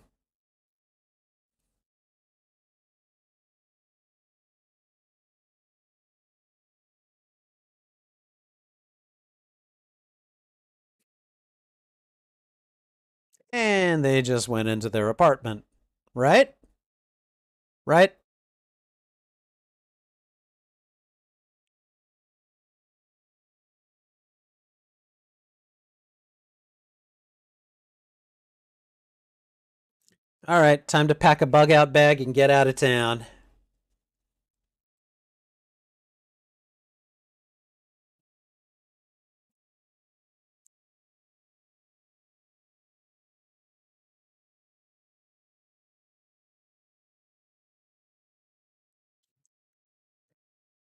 And they just went into their apartment. Right? Right? All right, time to pack a bug out bag and get out of town.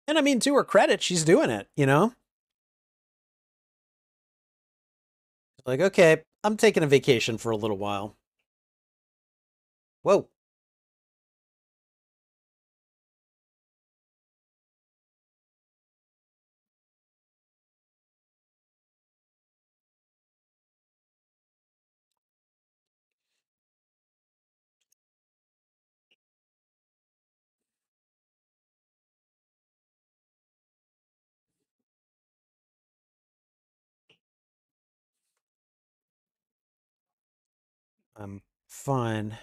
And I mean, to her credit, she's doing it, you know? Like, okay, I'm taking a vacation for a little while. Whoa. I'm fine.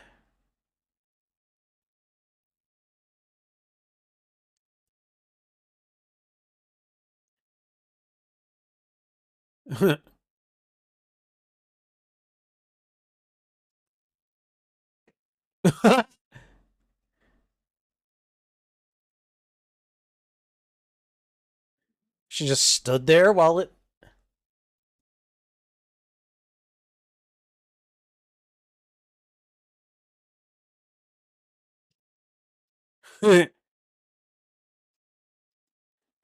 She just stood there while it.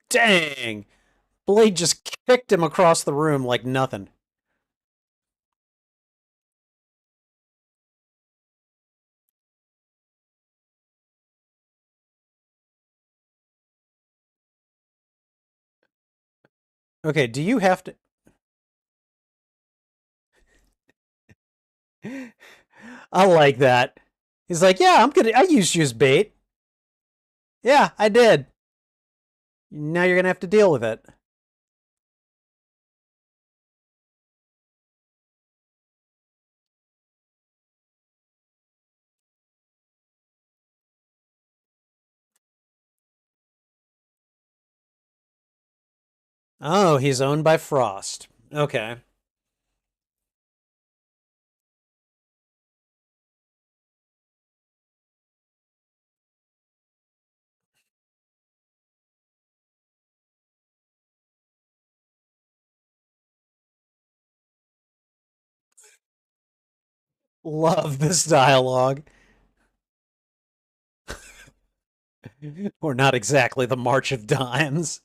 Dang! Blade just kicked him across the room like nothing. Okay, do you have to? I like that. He's like, yeah, I used you as bait. Yeah, I did. Now you're gonna have to deal with it. Oh, he's owned by Frost. Okay. Love this dialogue. Or not exactly the March of Dimes.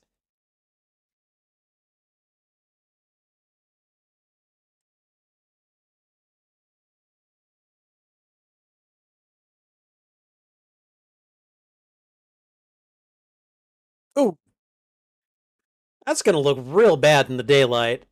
Oh, that's gonna look real bad in the daylight.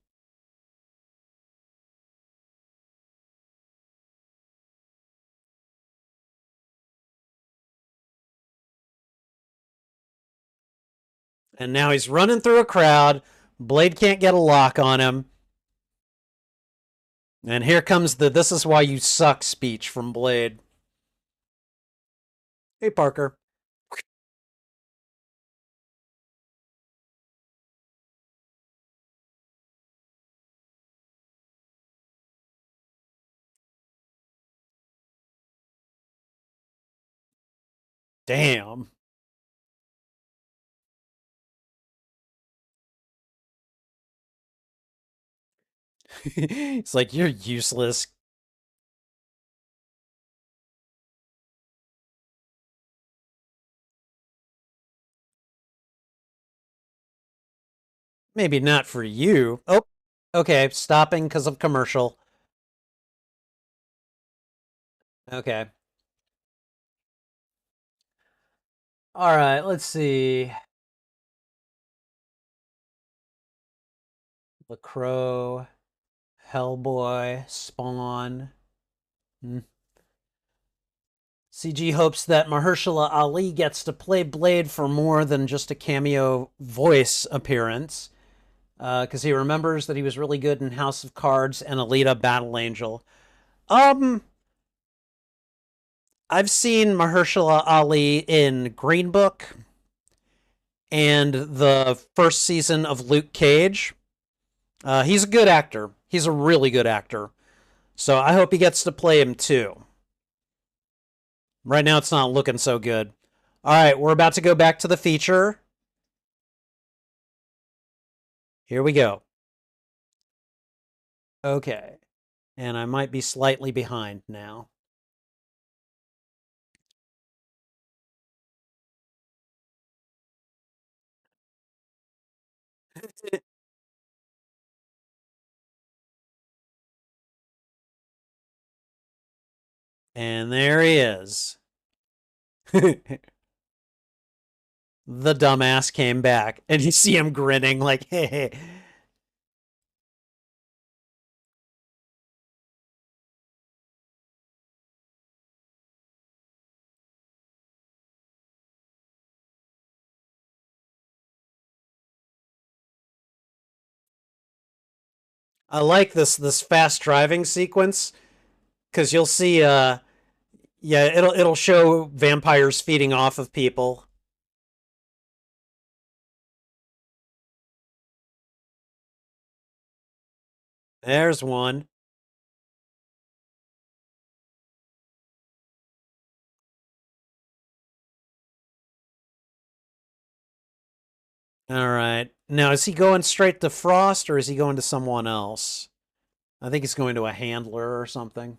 And now he's running through a crowd. Blade can't get a lock on him. And here comes the "this is why you suck" speech from Blade. Hey, Parker. Damn. It's like, you're useless. Maybe not for you. Oh, okay. Stopping because of commercial. Okay. All right. Let's see. The Crow, Hellboy, Spawn. Hmm. CG hopes that Mahershala Ali gets to play Blade for more than just a cameo voice appearance, because he remembers that he was really good in House of Cards and Alita Battle Angel. Um, I've seen Mahershala Ali in Green Book and the first season of Luke Cage. He's a good actor. He's a really good actor. So I hope he gets to play him too. Right now, it's not looking so good. All right, we're about to go back to the feature. Here we go. Okay. And I might be slightly behind now. And there he is. The dumbass came back, and you see him grinning like, hey. I like this fast driving sequence because you'll see. Yeah, it'll show vampires feeding off of people. There's one. All right. Now, is he going straight to Frost or is he going to someone else? I think he's going to a handler or something.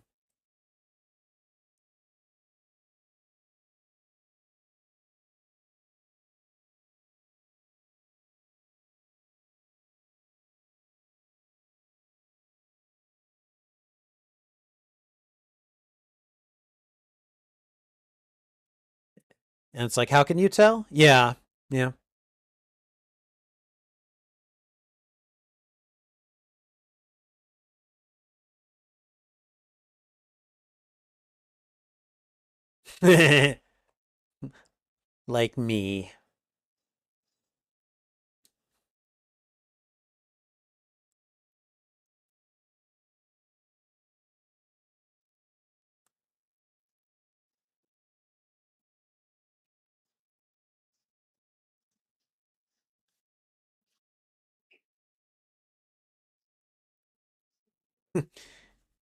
And it's like, how can you tell? Yeah. Yeah. Like me.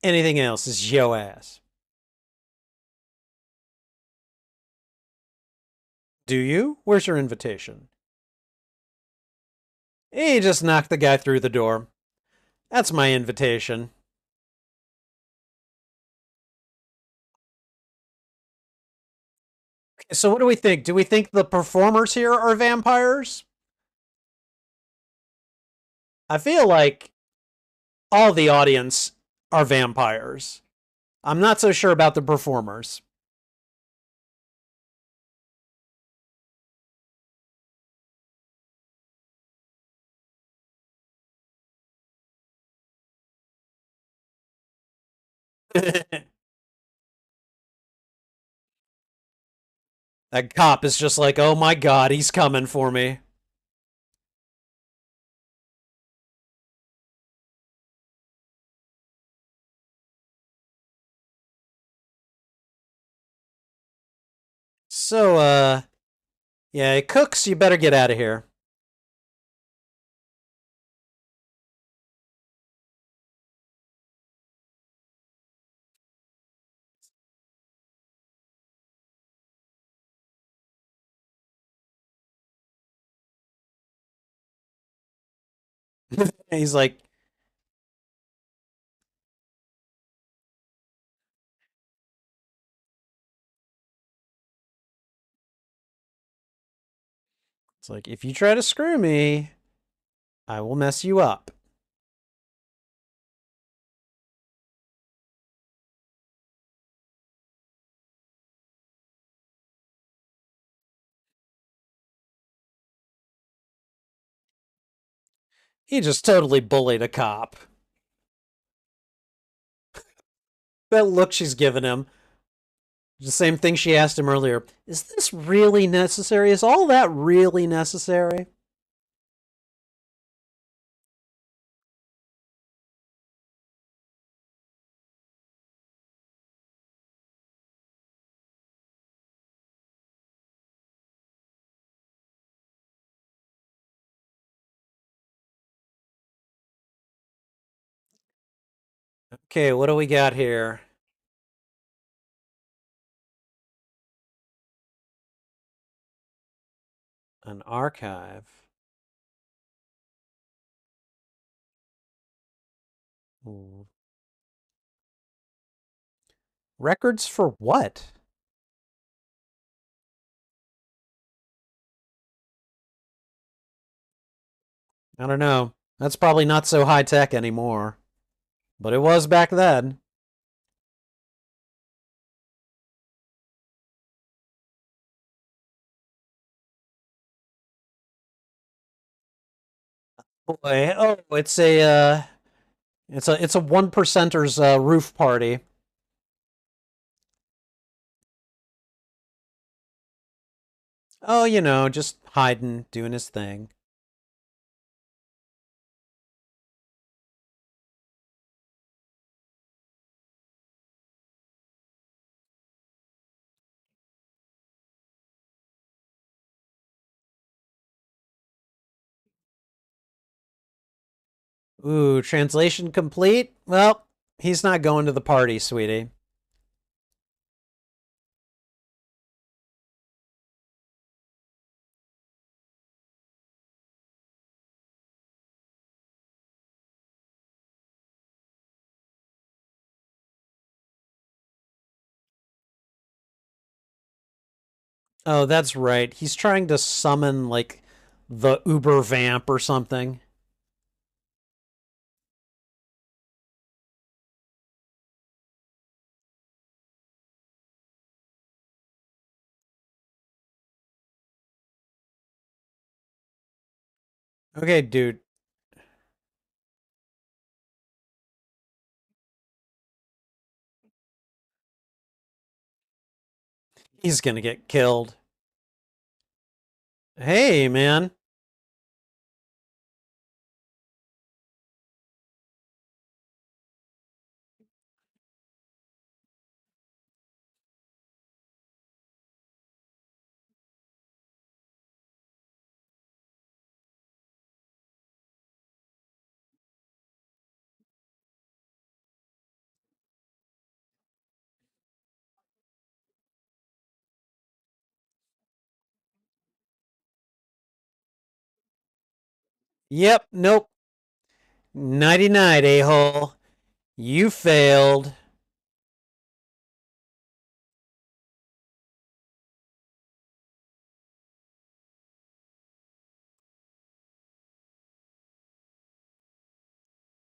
Anything else is yo ass. Do you? Where's your invitation? He just knocked the guy through the door. That's my invitation. So what do we think? Do we think the performers here are vampires? I feel like all the audience are vampires. I'm not so sure about the performers. That cop is just like, oh my god, he's coming for me. So, yeah, Cooks, you better get out of here. He's like, it's like, if you try to screw me, I will mess you up. He just totally bullied a cop. That look she's given him. The same thing she asked him earlier. Is this really necessary? Is all that really necessary? Okay, what do we got here? An archive. Ooh. Records for what? I don't know. That's probably not so high tech anymore. But it was back then. Boy, oh, it's a one percenters roof party. Oh, just hiding, doing his thing. Ooh, translation complete? Well, he's not going to the party, sweetie. Oh, that's right. He's trying to summon, like, the Uber Vamp or something. Okay, dude. He's gonna get killed. Hey, man. Yep, nope. Nighty night, a hole. You failed.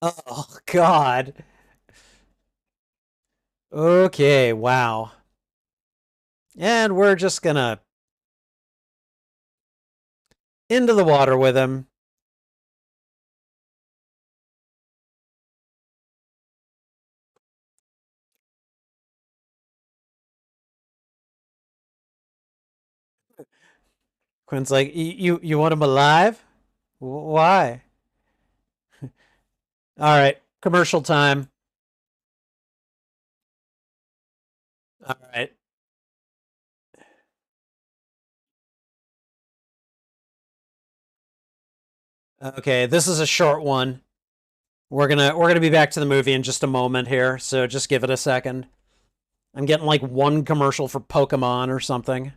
Oh, God. Okay, wow. And we're just gonna into the water with him. Quinn's like, you want him alive? Why? All right, commercial time. All right. Okay, this is a short one. We're gonna be back to the movie in just a moment here, so just give it a second. I'm getting like one commercial for Pokemon or something.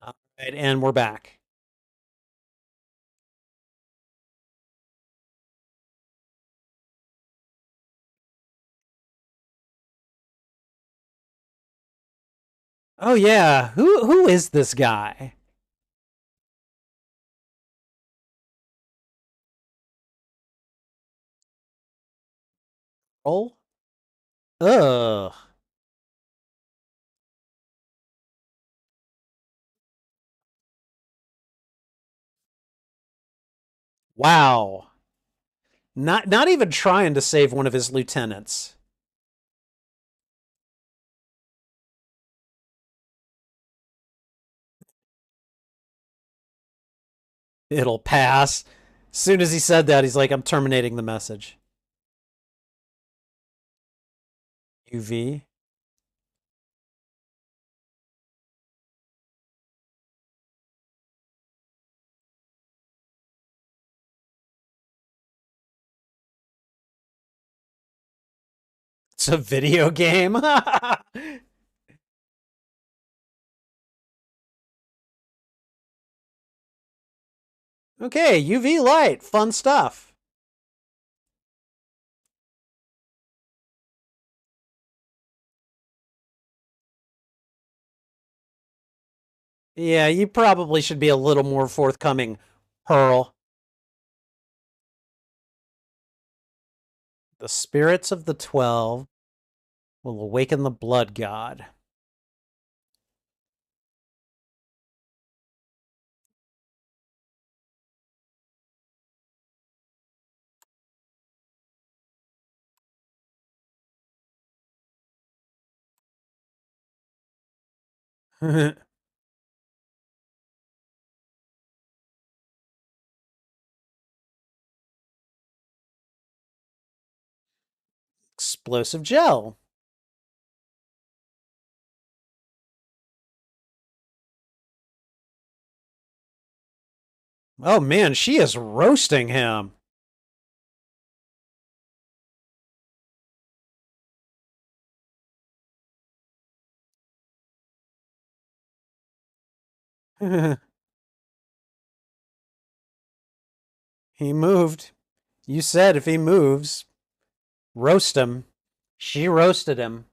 All right, and we're back. Oh yeah, who is this guy? Oh, ugh, wow. Not even trying to save one of his lieutenants. It'll pass. As soon as he said that, he's like, I'm terminating the message. UV. It's a video game. Okay, UV light, fun stuff. Yeah, you probably should be a little more forthcoming, Pearl. The spirits of the 12 will awaken the blood god. Explosive gel. Oh man, she is roasting him. He moved. You said if he moves, roast him. She roasted him.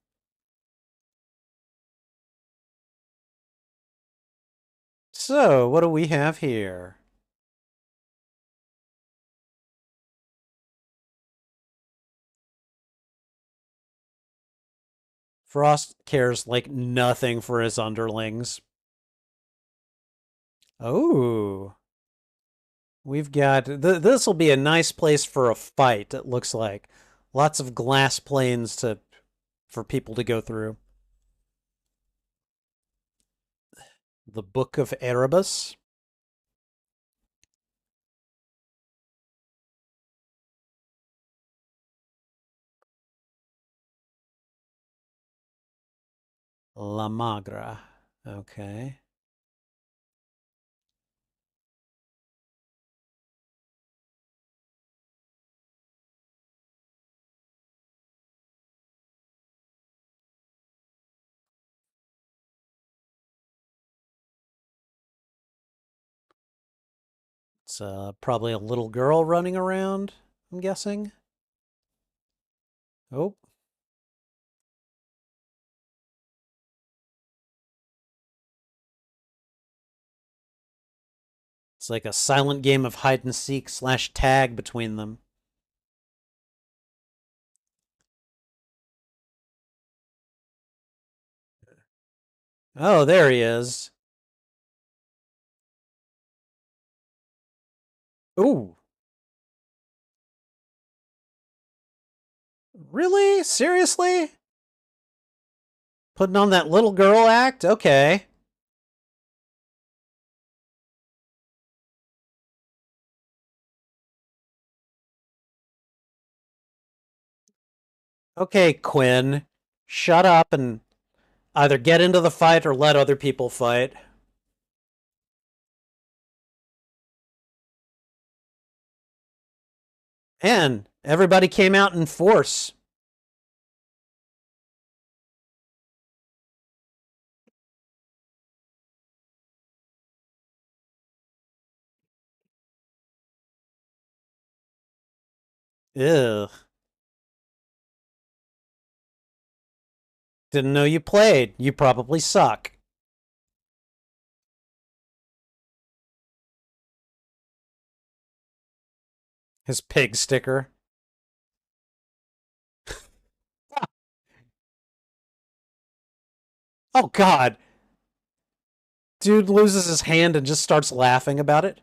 So, what do we have here? Frost cares like nothing for his underlings. Oh, we've got this will be a nice place for a fight. It looks like lots of glass planes to for people to go through. The Book of Erebus, La Magra. Okay. It's probably a little girl running around, I'm guessing. Oh, it's like a silent game of hide and seek slash tag between them. Oh, there he is. Ooh, really? Seriously? Putting on that little girl act? Okay. Okay, Quinn. Shut up and either get into the fight or let other people fight. And everybody came out in force. Ugh. Didn't know you played. You probably suck. His pig sticker. Oh, God. Dude loses his hand and just starts laughing about it.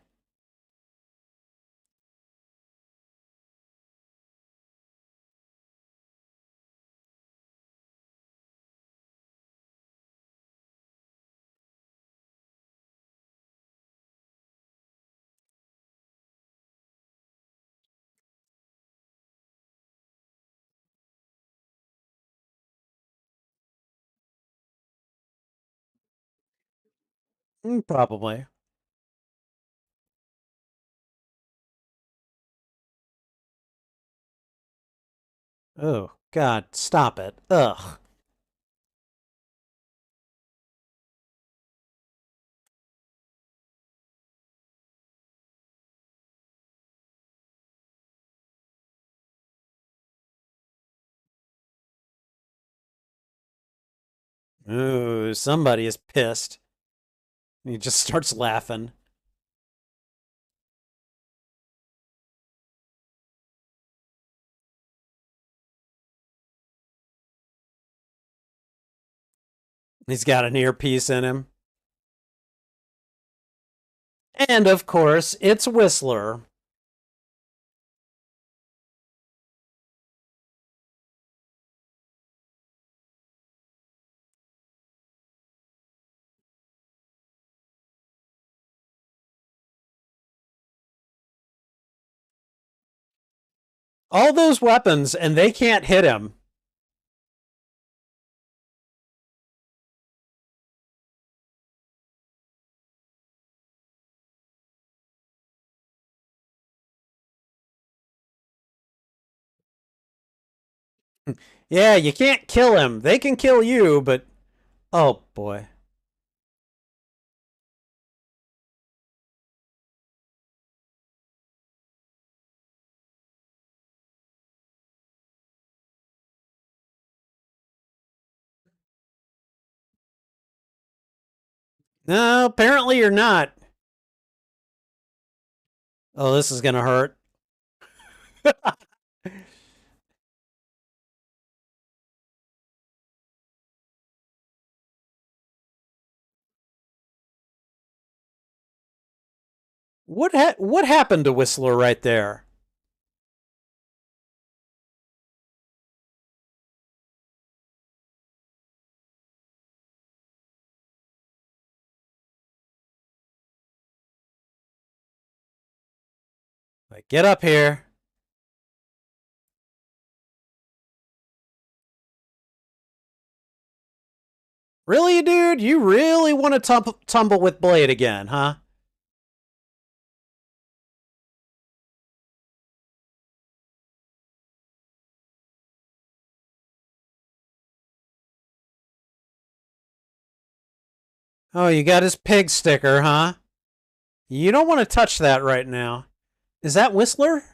Probably. Oh, God. Stop it. Ugh. Ooh, somebody is pissed. He just starts laughing. He's got an earpiece in him. And of course, it's Whistler. All those weapons, and they can't hit him. Yeah, you can't kill him. They can kill you, but oh boy. No, apparently you're not. Oh, this is gonna hurt. What happened to Whistler right there? Like, get up here. Really, dude? You really want to tumble with Blade again, huh? Oh, you got his pig sticker, huh? You don't want to touch that right now. Is that Whistler?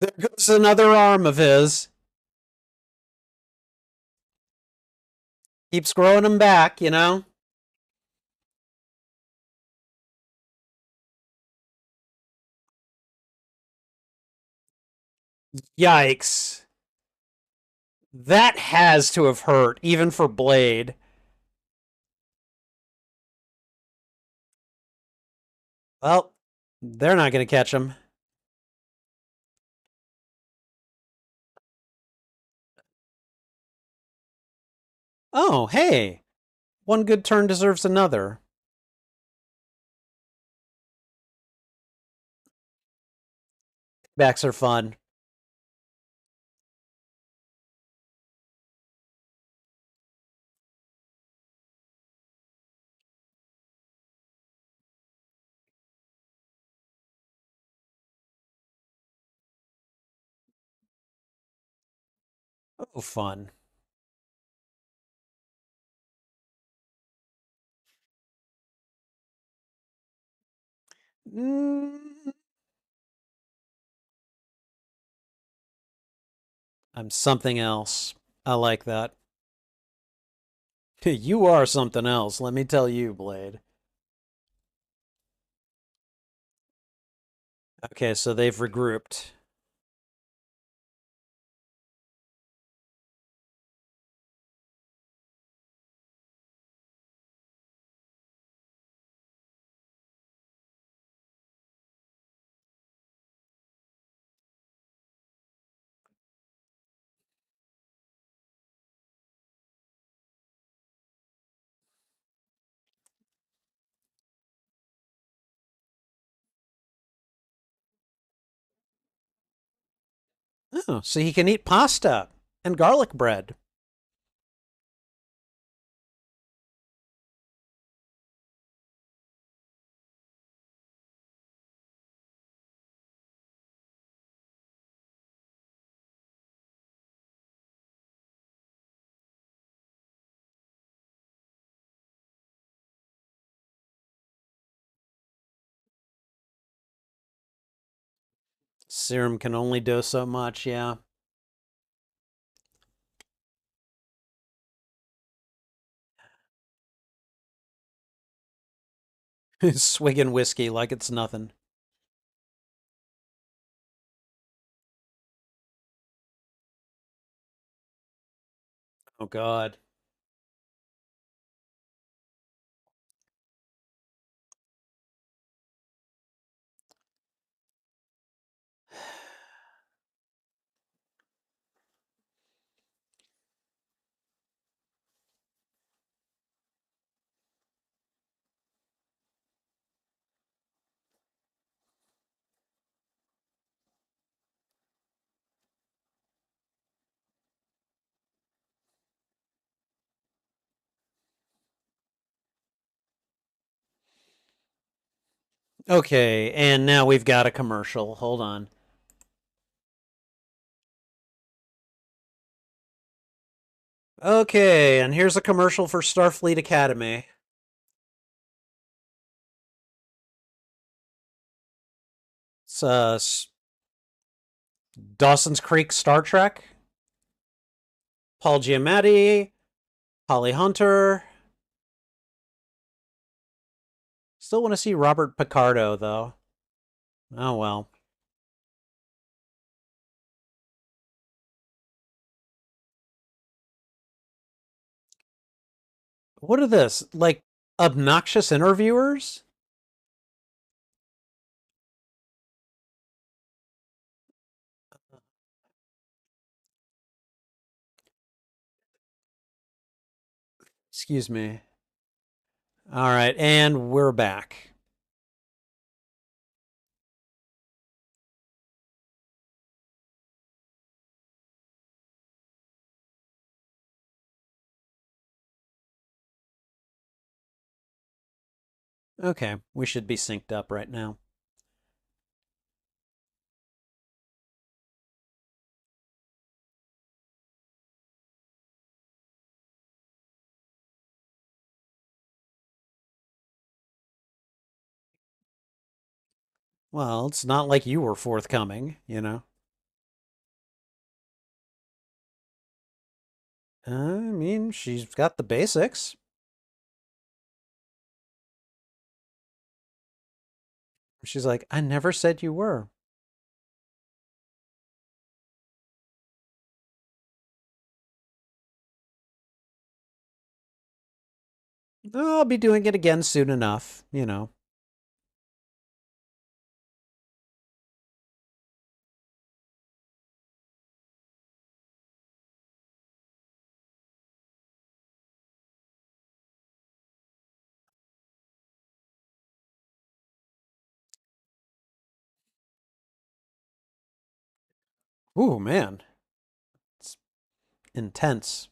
There goes another arm of his. Keeps growing him back, you know? Yikes. That has to have hurt, even for Blade. Well, they're not going to catch him. Oh, hey. One good turn deserves another. Backs are fun. Oh, fun. Mm, I'm something else. I like that. You are something else, let me tell you, Blade. Okay, so they've regrouped. Oh, so he can eat pasta and garlic bread. Serum can only do so much, yeah. Swigging whiskey like it's nothing. Oh, God. Okay, and now we've got a commercial. Hold on. Okay, and here's a commercial for Starfleet Academy. It's Dawson's Creek Star Trek. Paul Giamatti, Holly Hunter. Still want to see Robert Picardo, though. Oh well. What are this? Like obnoxious interviewers? Excuse me. All right, and we're back. Okay, we should be synced up right now. Well, it's not like you were forthcoming, you know. I mean, she's got the basics. She's like, I never said you were. I'll be doing it again soon enough, you know. Ooh, man, it's intense.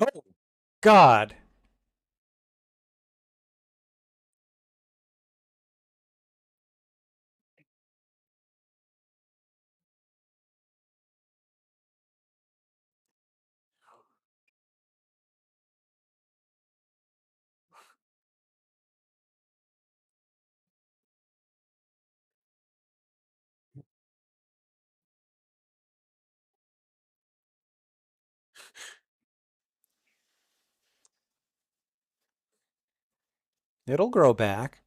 Oh, God. It'll grow back.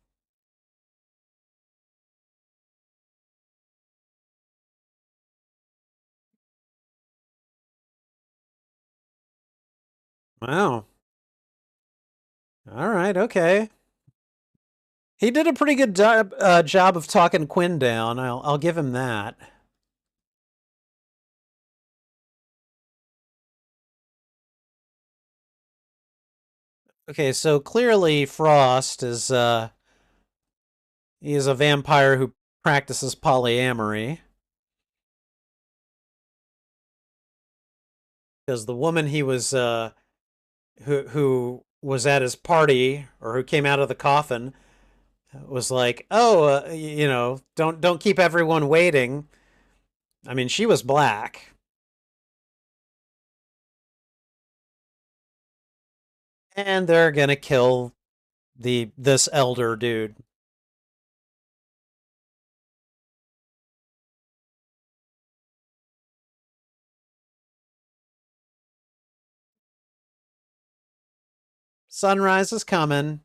Wow. All right, okay. He did a pretty good job of talking Quinn down. I'll give him that. Okay, so clearly Frost is he is a vampire who practices polyamory because the woman he was who was at his party or who came out of the coffin was like, "Oh, you know, don't keep everyone waiting." I mean, she was black, and they're gonna kill the this elder dude. Sunrise is coming.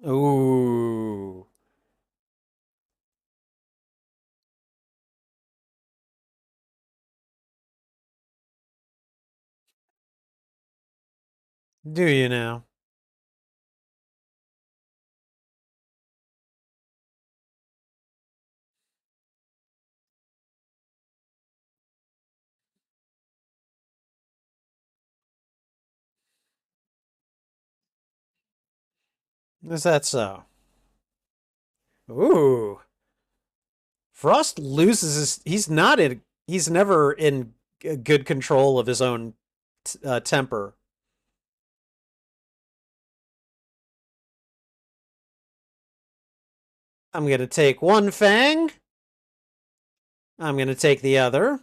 Ooh, do you now? Is that so? Ooh. Frost loses his. He's not in. He's never in good control of his own temper. I'm going to take one fang. I'm going to take the other.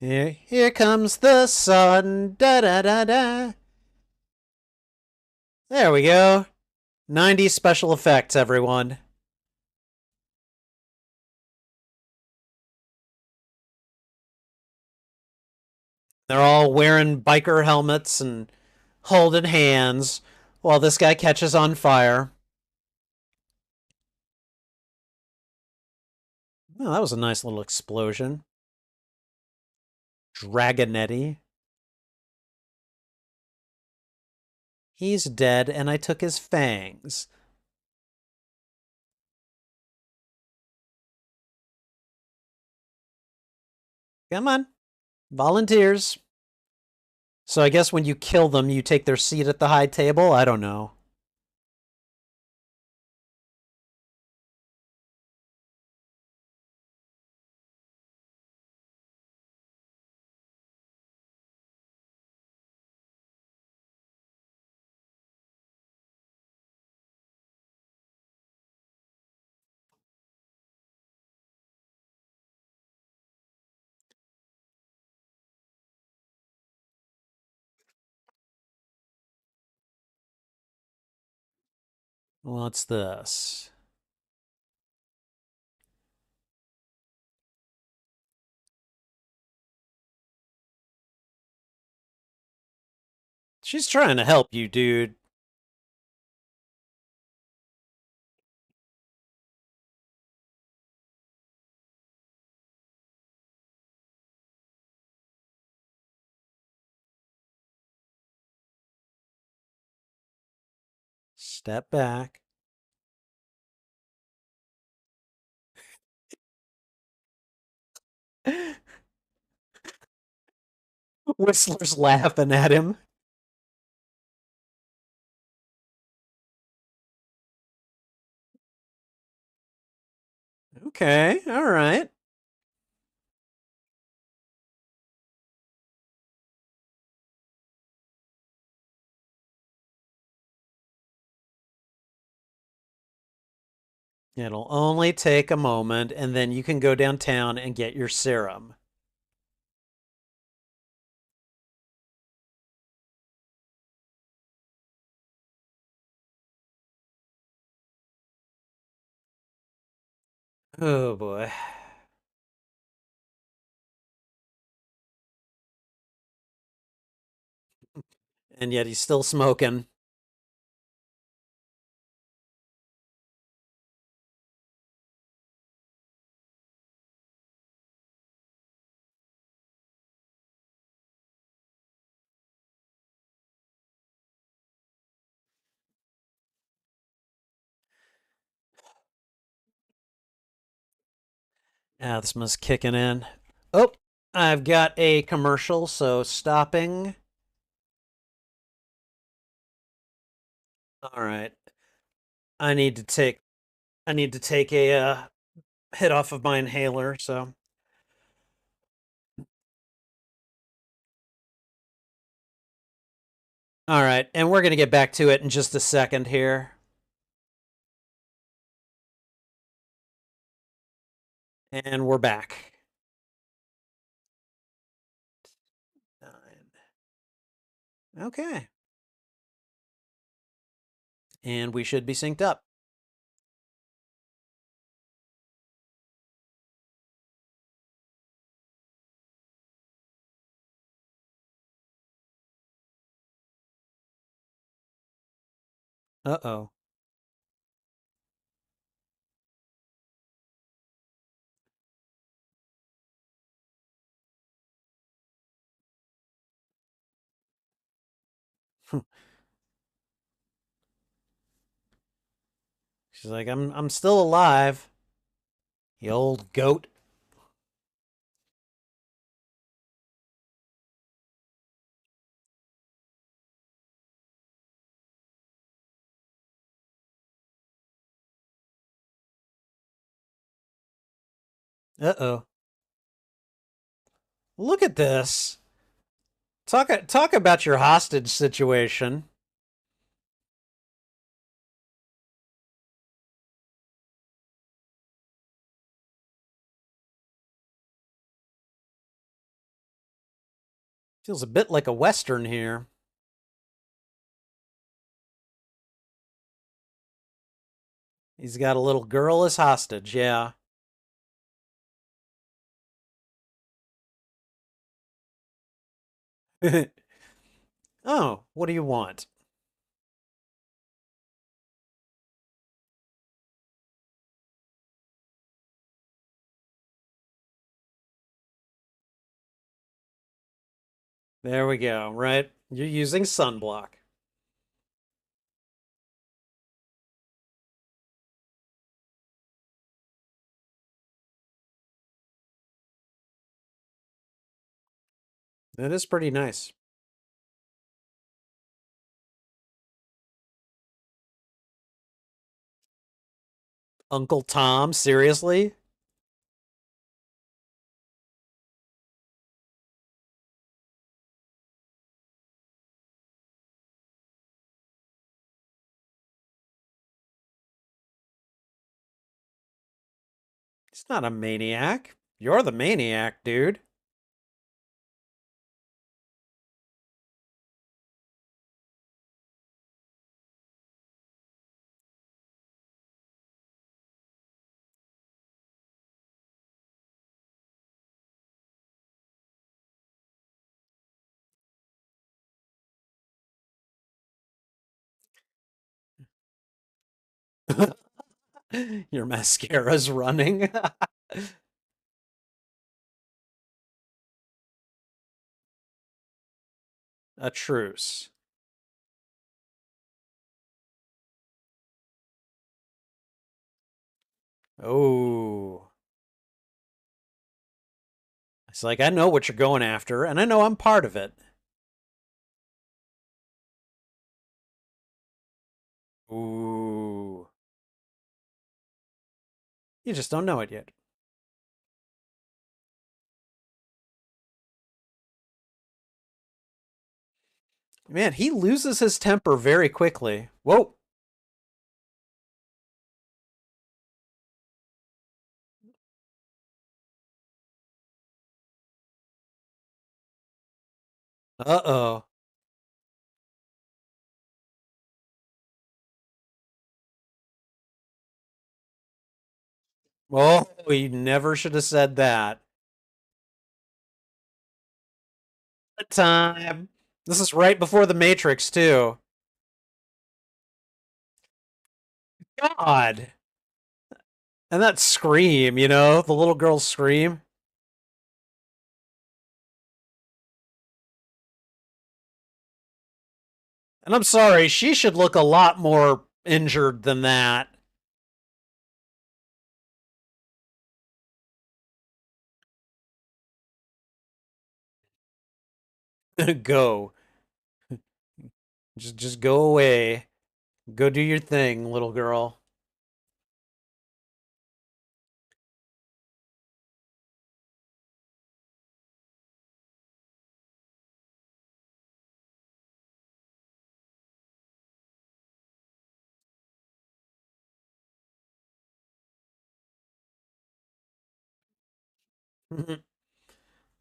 Yeah. Here comes the sun. Da da da da. There we go. 90 special effects, everyone. They're all wearing biker helmets and holding hands while this guy catches on fire. Oh, that was a nice little explosion. Dragonetti. He's dead, and I took his fangs. Come on. Volunteers. So I guess when you kill them, you take their seat at the high table? I don't know. What's this? She's trying to help you, dude. Step back. Whistler's laughing at him. Okay, all right. It'll only take a moment, and then you can go downtown and get your serum. Oh boy. And yet he's still smoking. Asthma's kicking in. Oh, I've got a commercial, so stopping. All right. I need to take I need to take a hit off of my inhaler, so all right, and we're gonna get back to it in just a second here. And we're back. 9. Okay. And we should be synced up. Uh-oh. She's like, I'm still alive, you old goat. Uh-oh. Look at this. Talk about your hostage situation. Feels a bit like a western here. He's got a little girl as hostage, yeah. Oh, what do you want? There we go, right? You're using sunblock. That is pretty nice. Uncle Tom, seriously? He's not a maniac. You're the maniac, dude. Your mascara's running. A truce. Oh. It's like, I know what you're going after, and I know I'm part of it. Ooh. You just don't know it yet. Man, he loses his temper very quickly. Whoa. Uh-oh. Oh, he never should have said that. Time. This is right before the Matrix, too. God. And that scream, the little girl's scream. And I'm sorry, she should look a lot more injured than that. Go. Just go away. Go do your thing, little girl.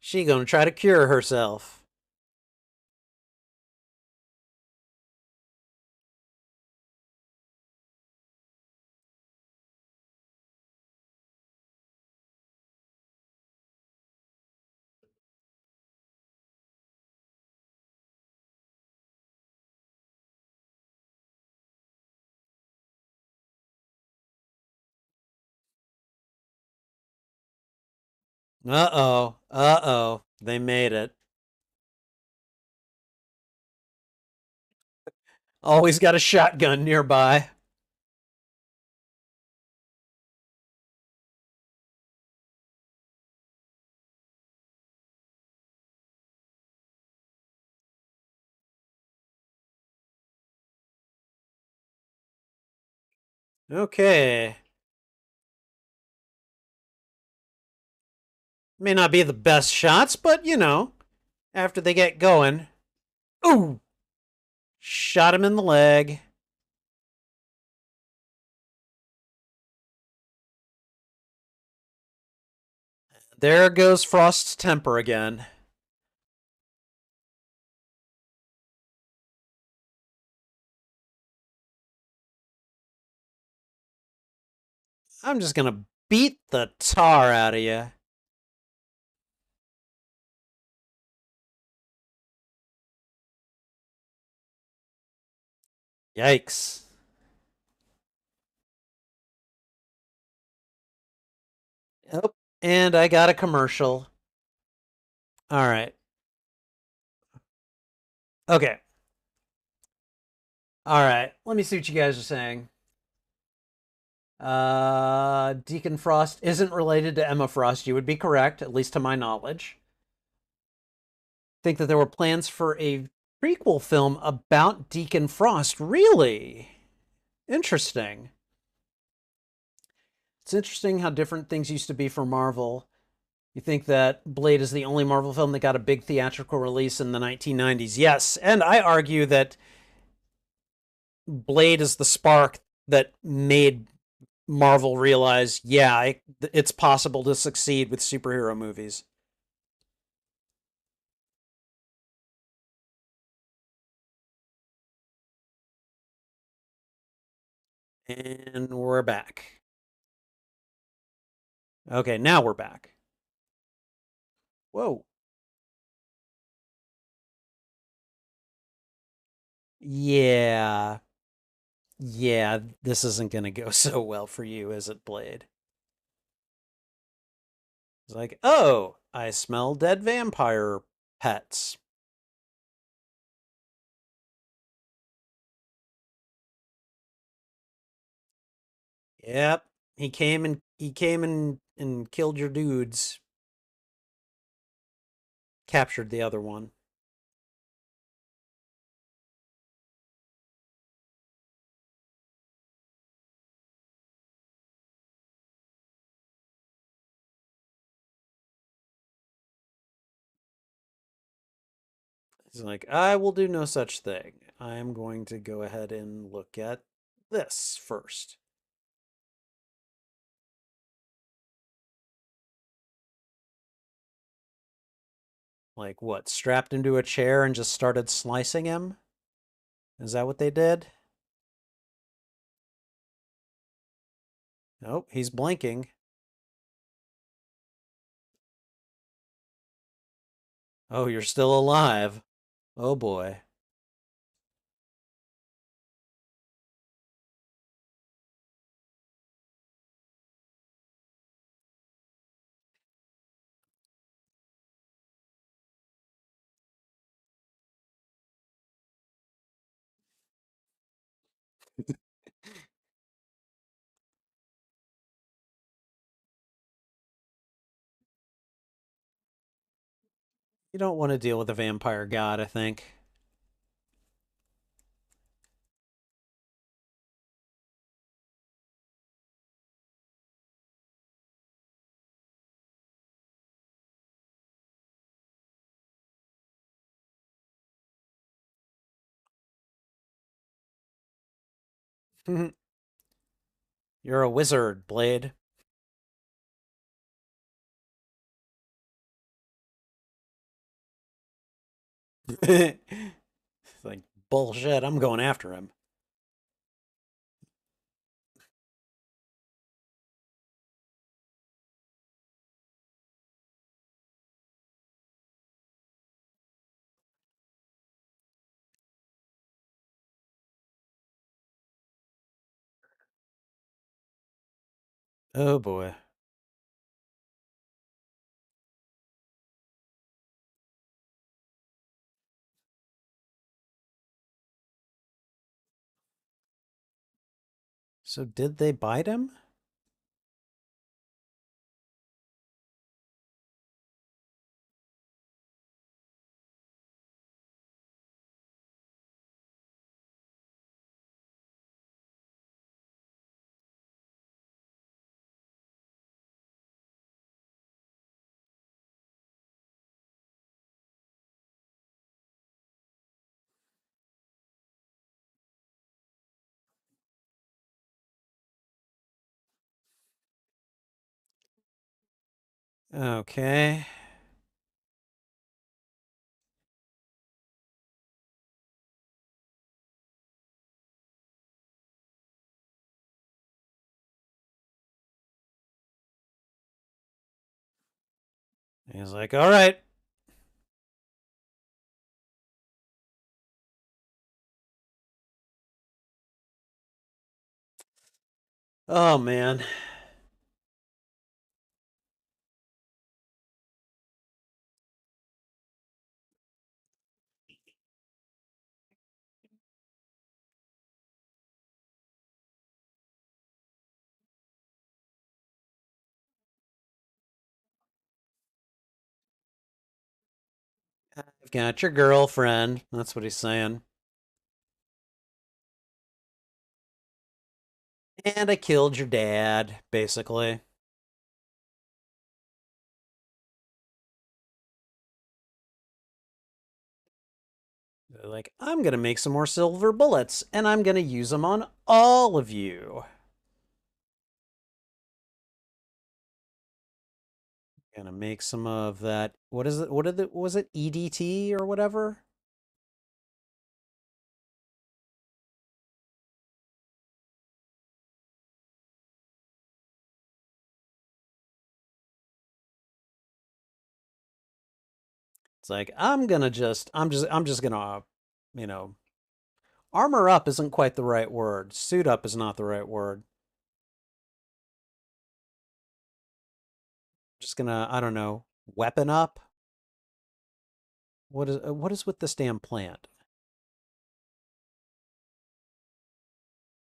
She gonna try to cure herself. Uh-oh. Uh-oh. They made it. Always got a shotgun nearby. Okay. May not be the best shots, but after they get going. Ooh! Shot him in the leg. There goes Frost's temper again. I'm just gonna beat the tar out of you. Yikes. Oh, and I got a commercial. All right. Okay. All right. Let me see what you guys are saying. Deacon Frost isn't related to Emma Frost. You would be correct, at least to my knowledge. Think that there were plans for a prequel film about Deacon Frost. Really? Interesting. It's interesting how different things used to be for Marvel. You think that Blade is the only Marvel film that got a big theatrical release in the 1990s? Yes. And I argue that Blade is the spark that made Marvel realize, yeah, it's possible to succeed with superhero movies. And we're back. Okay, now we're back. Whoa. Yeah. Yeah, this isn't going to go so well for you, is it, Blade? It's like, oh, I smell dead vampire pets. Yep. He came and killed your dudes, captured the other one. He's like, I will do no such thing. I am going to go ahead and look at this first. Like what? Strapped him to a chair and just started slicing him? Is that what they did? Nope, he's blinking. Oh, you're still alive. Oh boy. You don't want to deal with a vampire god, I think. You're a wizard, Blade. It's like, bullshit, I'm going after him. Oh boy. So did they bite him? Okay. He's like, all right. Oh man. I've got your girlfriend. That's what he's saying. And I killed your dad, basically. They're like, I'm going to make some more silver bullets, and I'm going to use them on all of you. Gonna make some of that. What is it? What did it? Was it EDT or whatever? It's like I'm just gonna, you know, armor up isn't quite the right word. Suit up is not the right word. Just gonna, I don't know, weapon up. What is with this damn plant?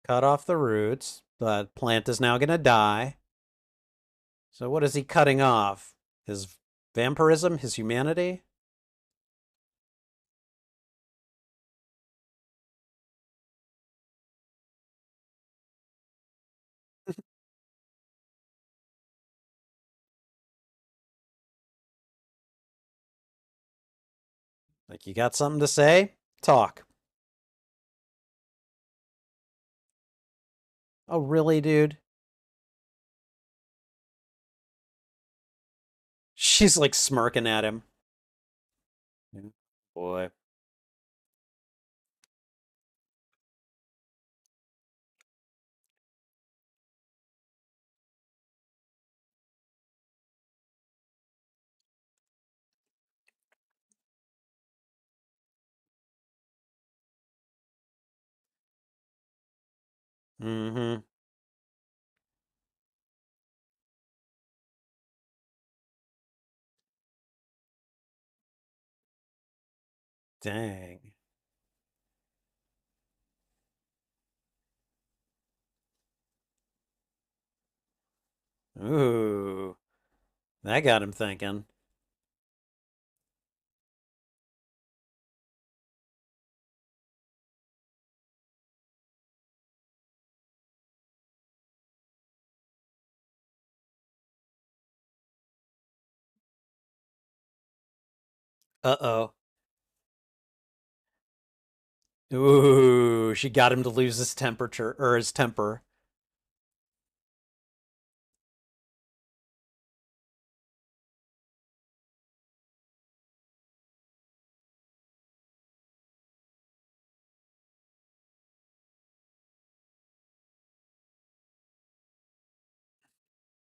Cut off the roots. The plant is now gonna die. So what is he cutting off? His vampirism? His humanity? Like, you got something to say? Talk. Oh, really, dude? She's like smirking at him. Yeah. Boy. Mm-hmm. Dang. Ooh. That got him thinking. Uh-oh. Ooh, she got him to lose his temperature or his temper.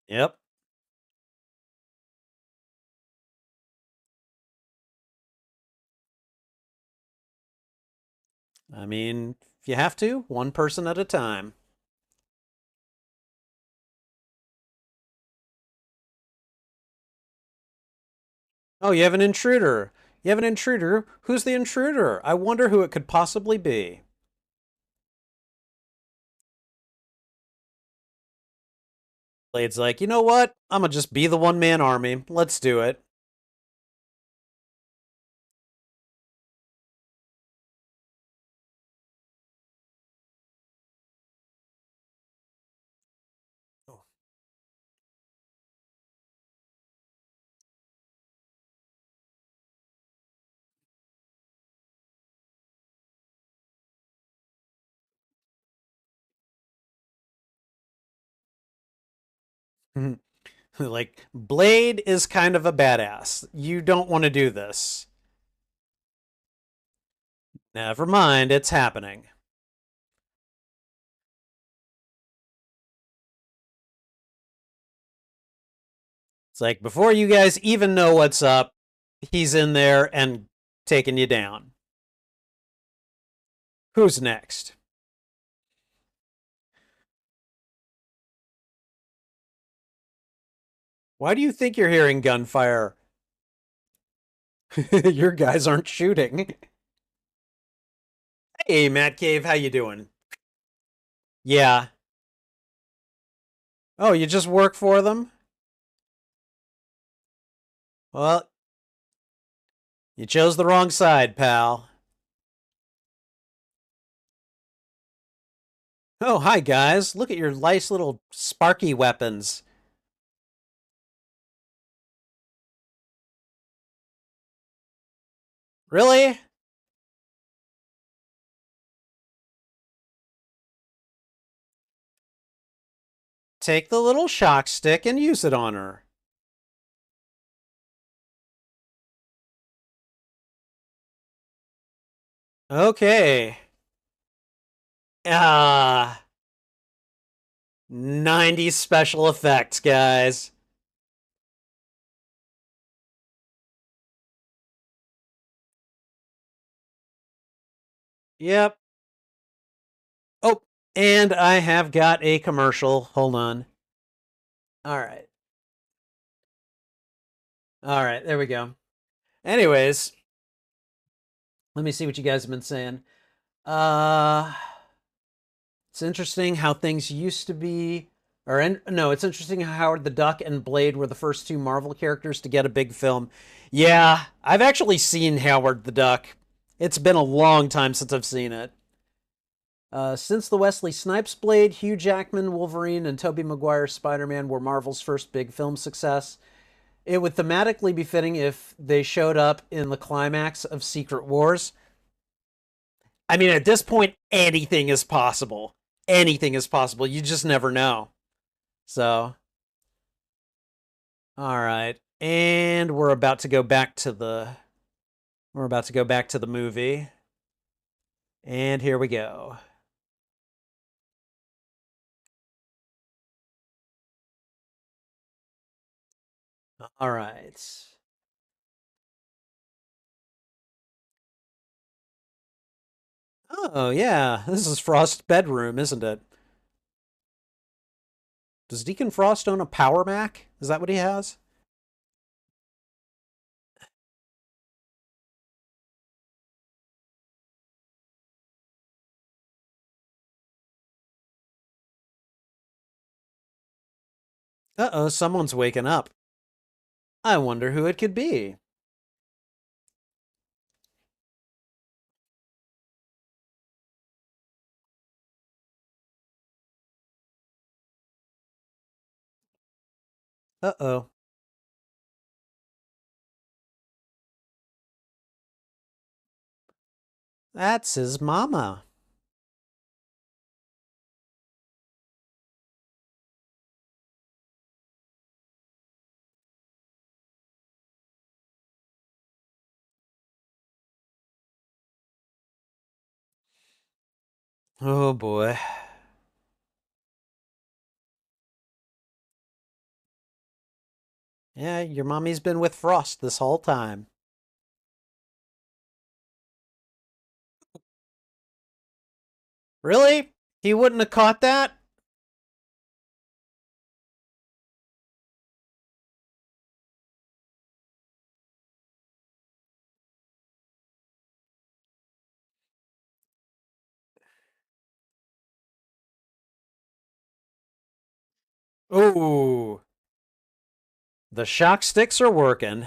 Yep. I mean, if you have to, one person at a time. Oh, you have an intruder. You have an intruder. Who's the intruder? I wonder who it could possibly be. Blade's like, you know what? I'm gonna just be the one man army. Let's do it. Like, Blade is kind of a badass. You don't want to do this. Never mind, it's happening. It's like, before you guys even know what's up, he's in there and taking you down. Who's next? Why do you think you're hearing gunfire? Your guys aren't shooting. Hey, Matt Cave, how you doing? Yeah. Oh, you just work for them? Well, you chose the wrong side, pal. Oh, hi, guys. Look at your nice little sparky weapons. Really? Take the little shock stick and use it on her. Okay. Ah, 90s special effects, guys. Yep. Oh, and I have got a commercial. Hold on. All right. All right, there we go. Anyways, let me see what you guys have been saying. Uh it's interesting how things used to be no, it's interesting how Howard the Duck and Blade were the first two Marvel characters to get a big film. Yeah, I've actually seen Howard the Duck. It's been a long time since I've seen it. Since the Wesley Snipes Blade, Hugh Jackman Wolverine and Tobey Maguire Spider-Man were Marvel's first big film success. It would thematically be fitting if they showed up in the climax of Secret Wars. I mean, at this point, anything is possible. Anything is possible. You just never know. So, all right. And we're about to go back to the movie. And here we go. All right. Oh, yeah. This is Frost's bedroom, isn't it? Does Deacon Frost own a Power Mac? Is that what he has? Uh-oh, someone's waking up. I wonder who it could be. Uh-oh. That's his mama. Oh boy. Yeah, your mommy's been with Frost this whole time. Really? He wouldn't have caught that? Ooh, the shock sticks are working.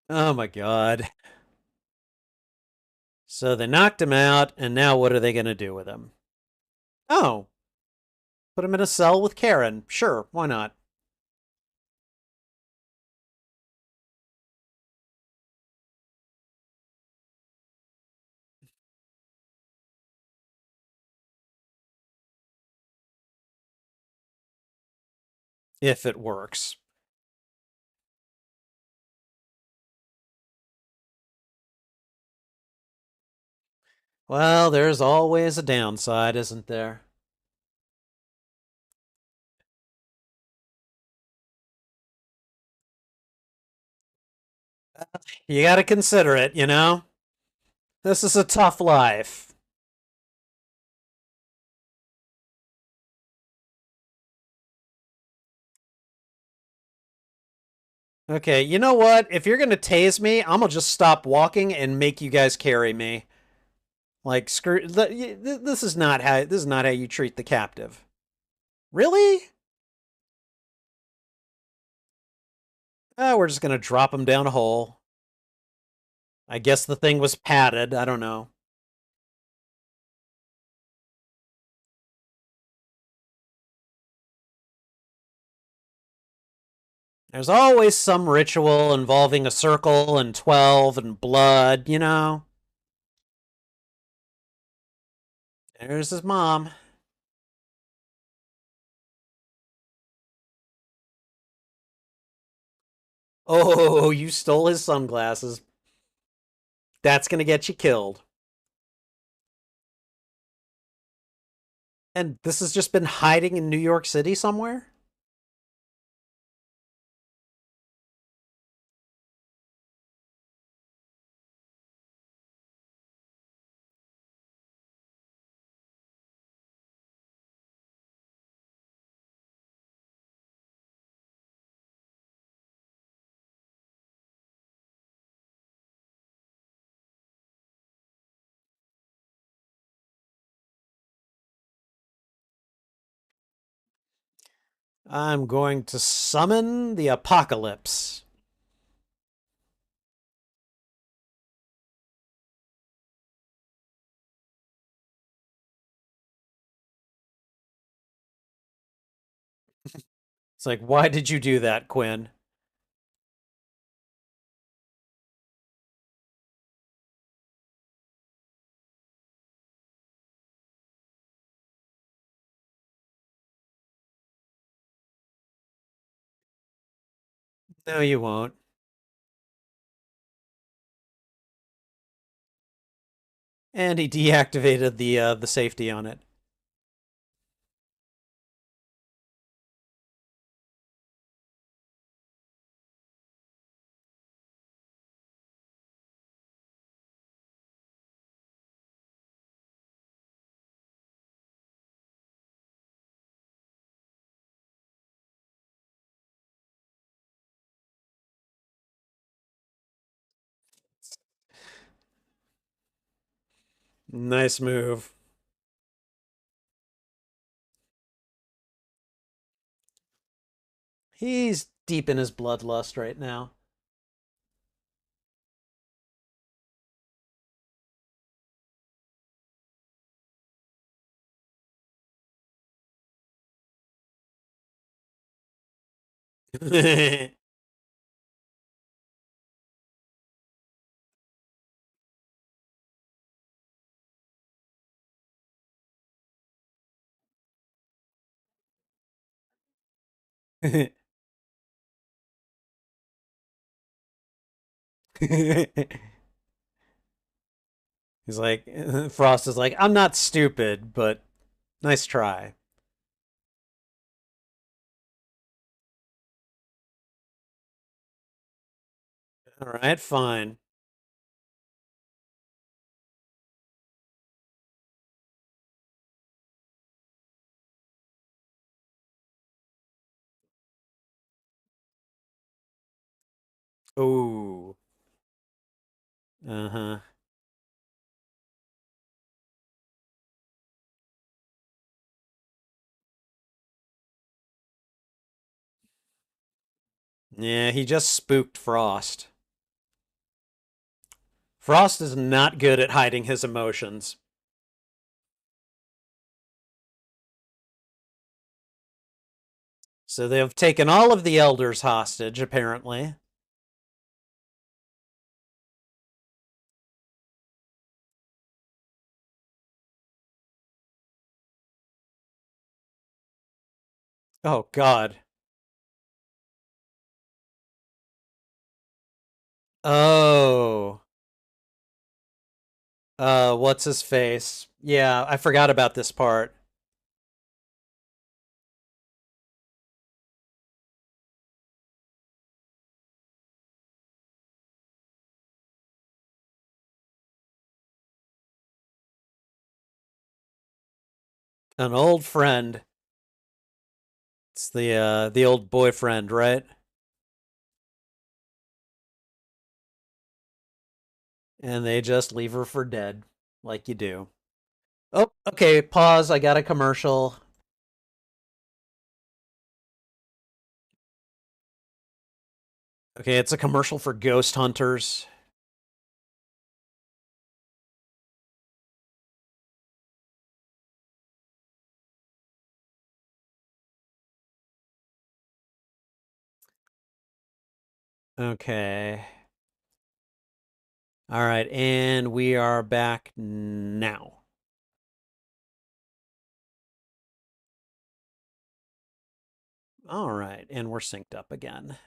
Oh my God. So they knocked him out, and now what are they going to do with him? Oh, put him in a cell with Karen. Sure, why not? If it works. Well, there's always a downside, isn't there? You got to consider it, you know? This is a tough life. Okay, you know what? If you're going to tase me, I'm going to just stop walking and make you guys carry me. Like screw this is not how you treat the captive. Really? We're just going to drop him down a hole. I guess the thing was padded. I don't know. There's always some ritual involving a circle and 12 and blood, you know? There's his mom. Oh, you stole his sunglasses. That's going to get you killed. And this has just been hiding in New York City somewhere? I'm going to summon the apocalypse. It's like, why did you do that, Quinn? No, you won't. And he deactivated the safety on it. Nice move. He's deep in his bloodlust right now. He's like, Frost is like, I'm not stupid, but nice try. All right, fine. Oh. Uh-huh. Yeah, he just spooked Frost. Frost is not good at hiding his emotions. So they've taken all of the elders hostage, apparently. Oh, God. Oh. What's his face? Yeah, I forgot about this part. An old friend. It's the old boyfriend, right? And they just leave her for dead, like you do. Oh, okay, pause. I got a commercial. Okay, it's a commercial for ghost hunters. Okay. All right, and we are back now. All right, and we're synced up again.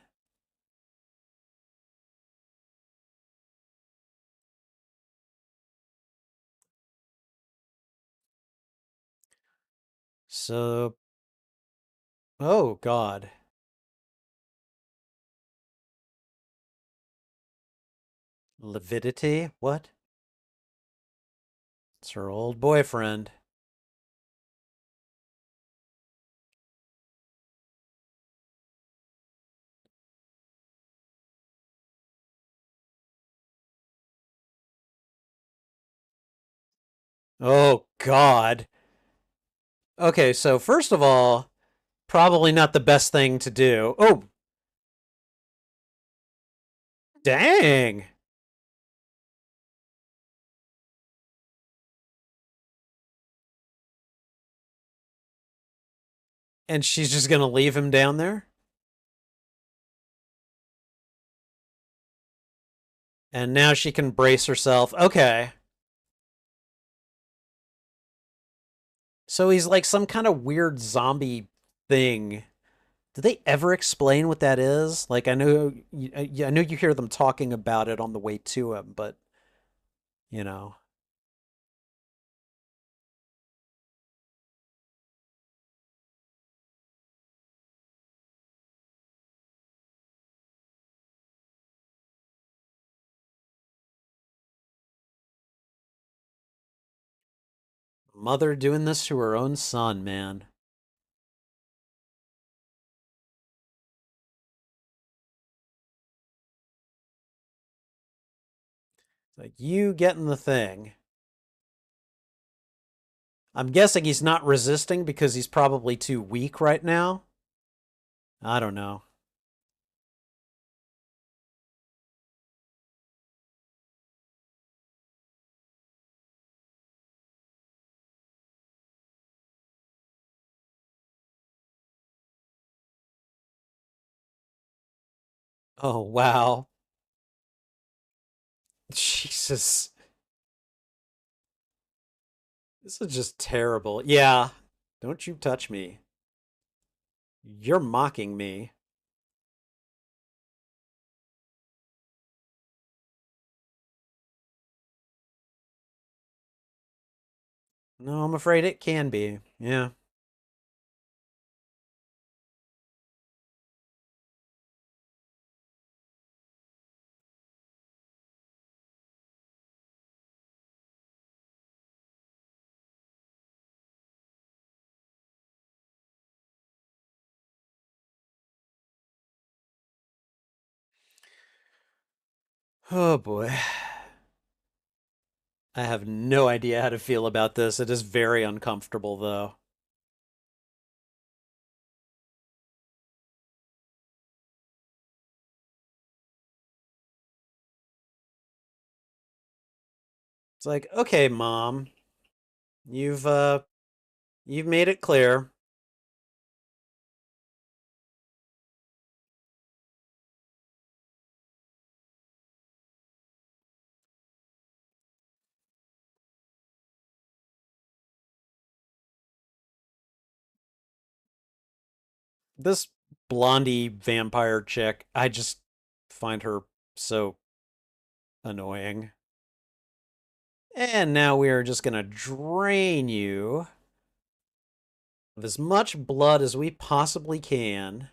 So, oh God. Lividity? What? It's her old boyfriend. Oh God. Okay, so first of all, probably not the best thing to do. Oh, dang. And she's just gonna leave him down there? And now she can brace herself. Okay. So he's like some kind of weird zombie thing. Did they ever explain what that is? Like I know you hear them talking about it on the way to him, but you know, mother doing this to her own son, man. It's like you getting the thing. I'm guessing he's not resisting because he's probably too weak right now. I don't know. Oh, wow. Jesus. This is just terrible. Yeah. Don't you touch me. You're mocking me. No, I'm afraid it can be. Yeah. Oh boy. I have no idea how to feel about this. It is very uncomfortable, though. It's like, okay, mom, you've uh you've made it clear. This blondie vampire chick, I just find her so annoying. And now we are just gonna drain you of as much blood as we possibly can.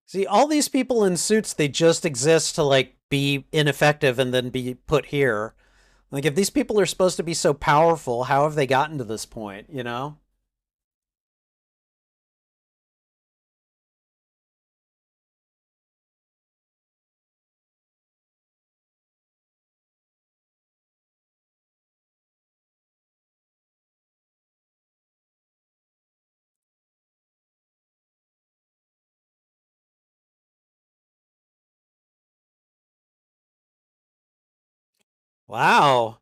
See, all these people in suits, they just exist to like be ineffective and then be put here. Like if these people are supposed to be so powerful, how have they gotten to this point, you know? Wow.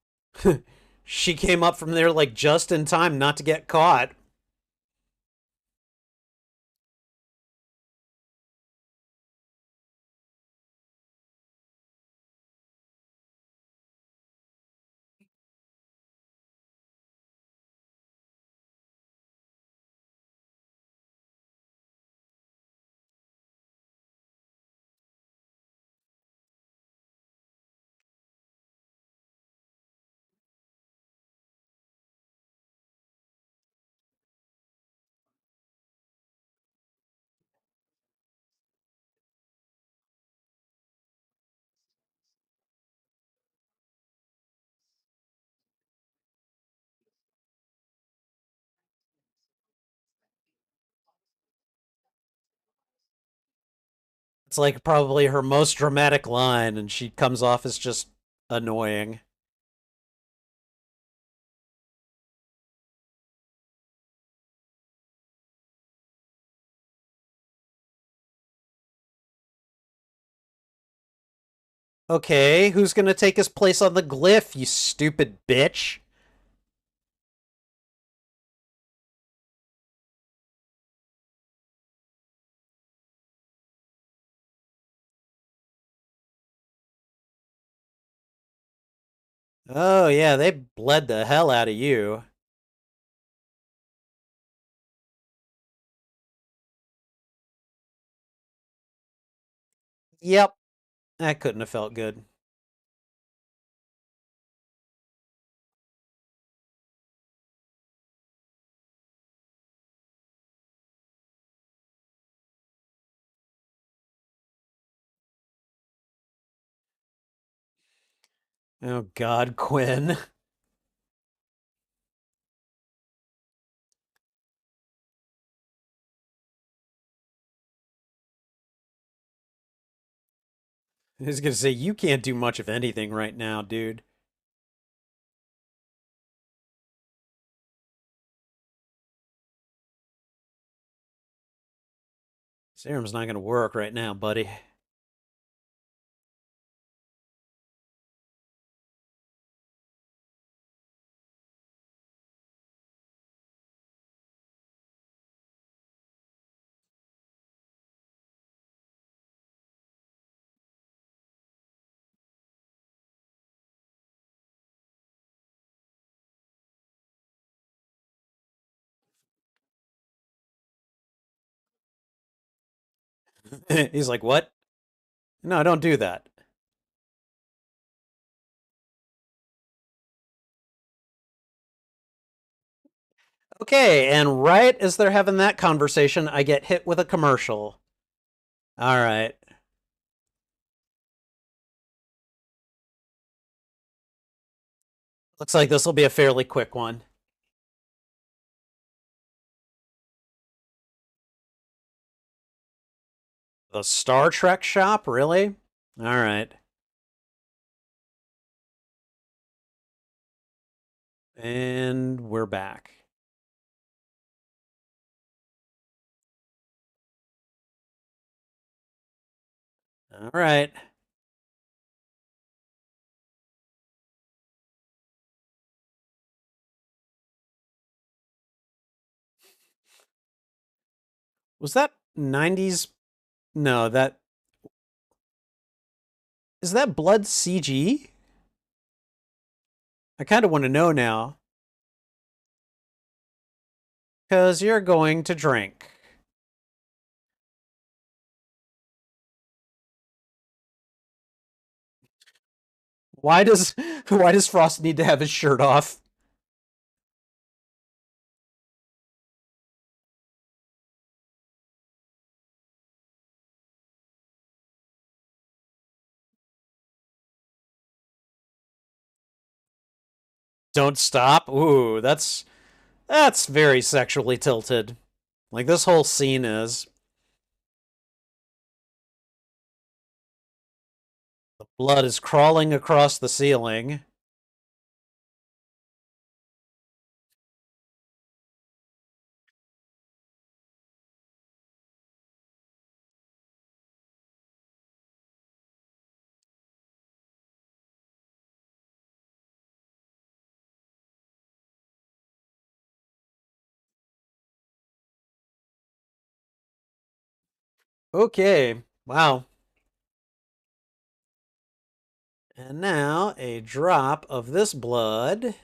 She came up from there like just in time not to get caught. It's like probably her most dramatic line, and she comes off as just annoying. Okay, who's gonna take his place on the glyph, you stupid bitch? Oh, yeah, they bled the hell out of you. Yep, that couldn't have felt good. Oh, God, Quinn. I was gonna say, you can't do much of anything right now, dude. Serum's not gonna work right now, buddy. He's like, what? No, don't do that. Okay, and right as they're having that conversation, I get hit with a commercial. All right. Looks like this will be a fairly quick one. The Star Trek shop, really? All right. And we're back. All right. Was that 90s? No, that is that blood CG? I kind of want to know now because you're going to drink. Why does why does Frost need to have his shirt off? Don't stop. Ooh, that's very sexually tilted. Like this whole scene is. The blood is crawling across the ceiling. Okay. Wow. And now a drop of this blood.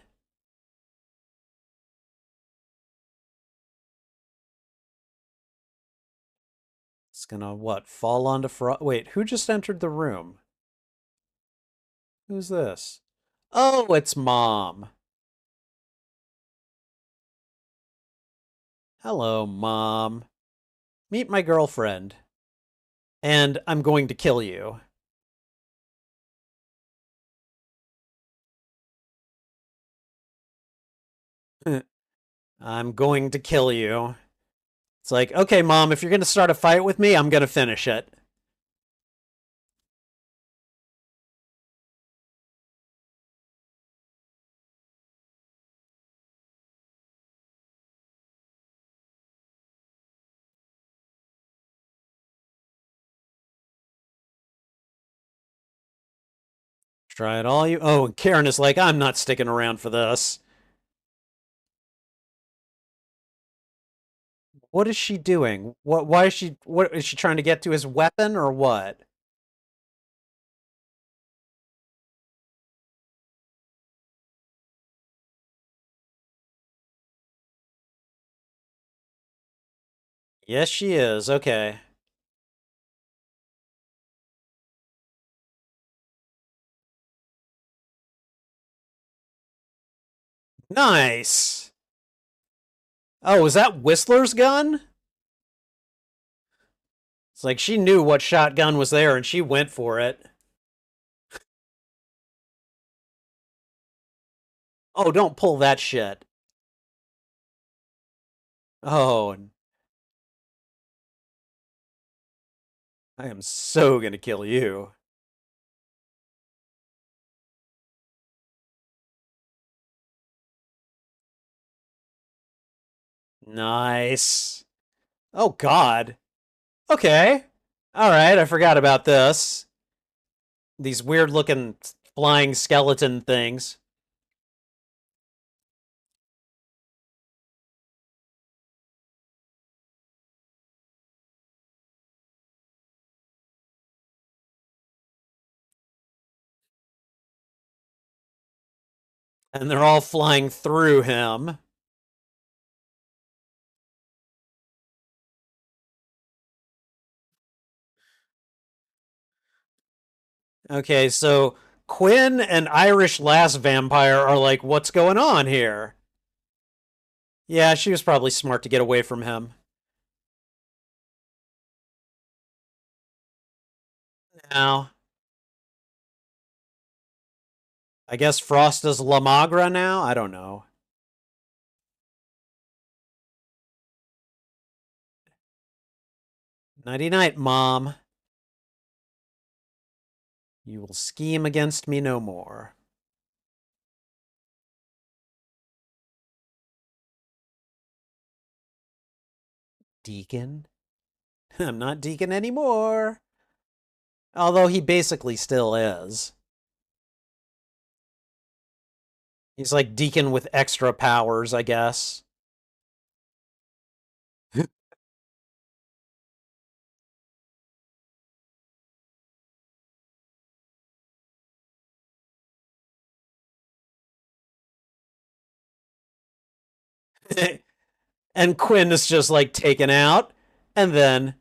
It's gonna what? Fall onto Frost. Wait, who just entered the room? Who's this? Oh, it's Mom. Hello, Mom. Meet my girlfriend. And I'm going to kill you. I'm going to kill you. It's like, okay, Mom, if you're going to start a fight with me, I'm going to finish it. Try it all you. Oh, and Karen is like, I'm not sticking around for this. What is she doing? What? Why is she? What is she trying to get to his weapon or what? Yes, she is. Okay. Nice. Oh, is that Whistler's gun? It's like she knew what shotgun was there and she went for it. Oh, don't pull that shit. Oh, I am so gonna kill you. Nice. Oh, God. Okay. All right, I forgot about this. These weird looking flying skeleton things. And they're all flying through him. Okay, so Quinn and Irish Lass Vampire are like, what's going on here? Yeah, she was probably smart to get away from him. Now, I guess Frost is La Magra now? I don't know. Nighty night, Mom. You will scheme against me no more. Deacon? I'm not Deacon anymore. Although he basically still is. He's like Deacon with extra powers, I guess. And Quinn is just like taken out. And then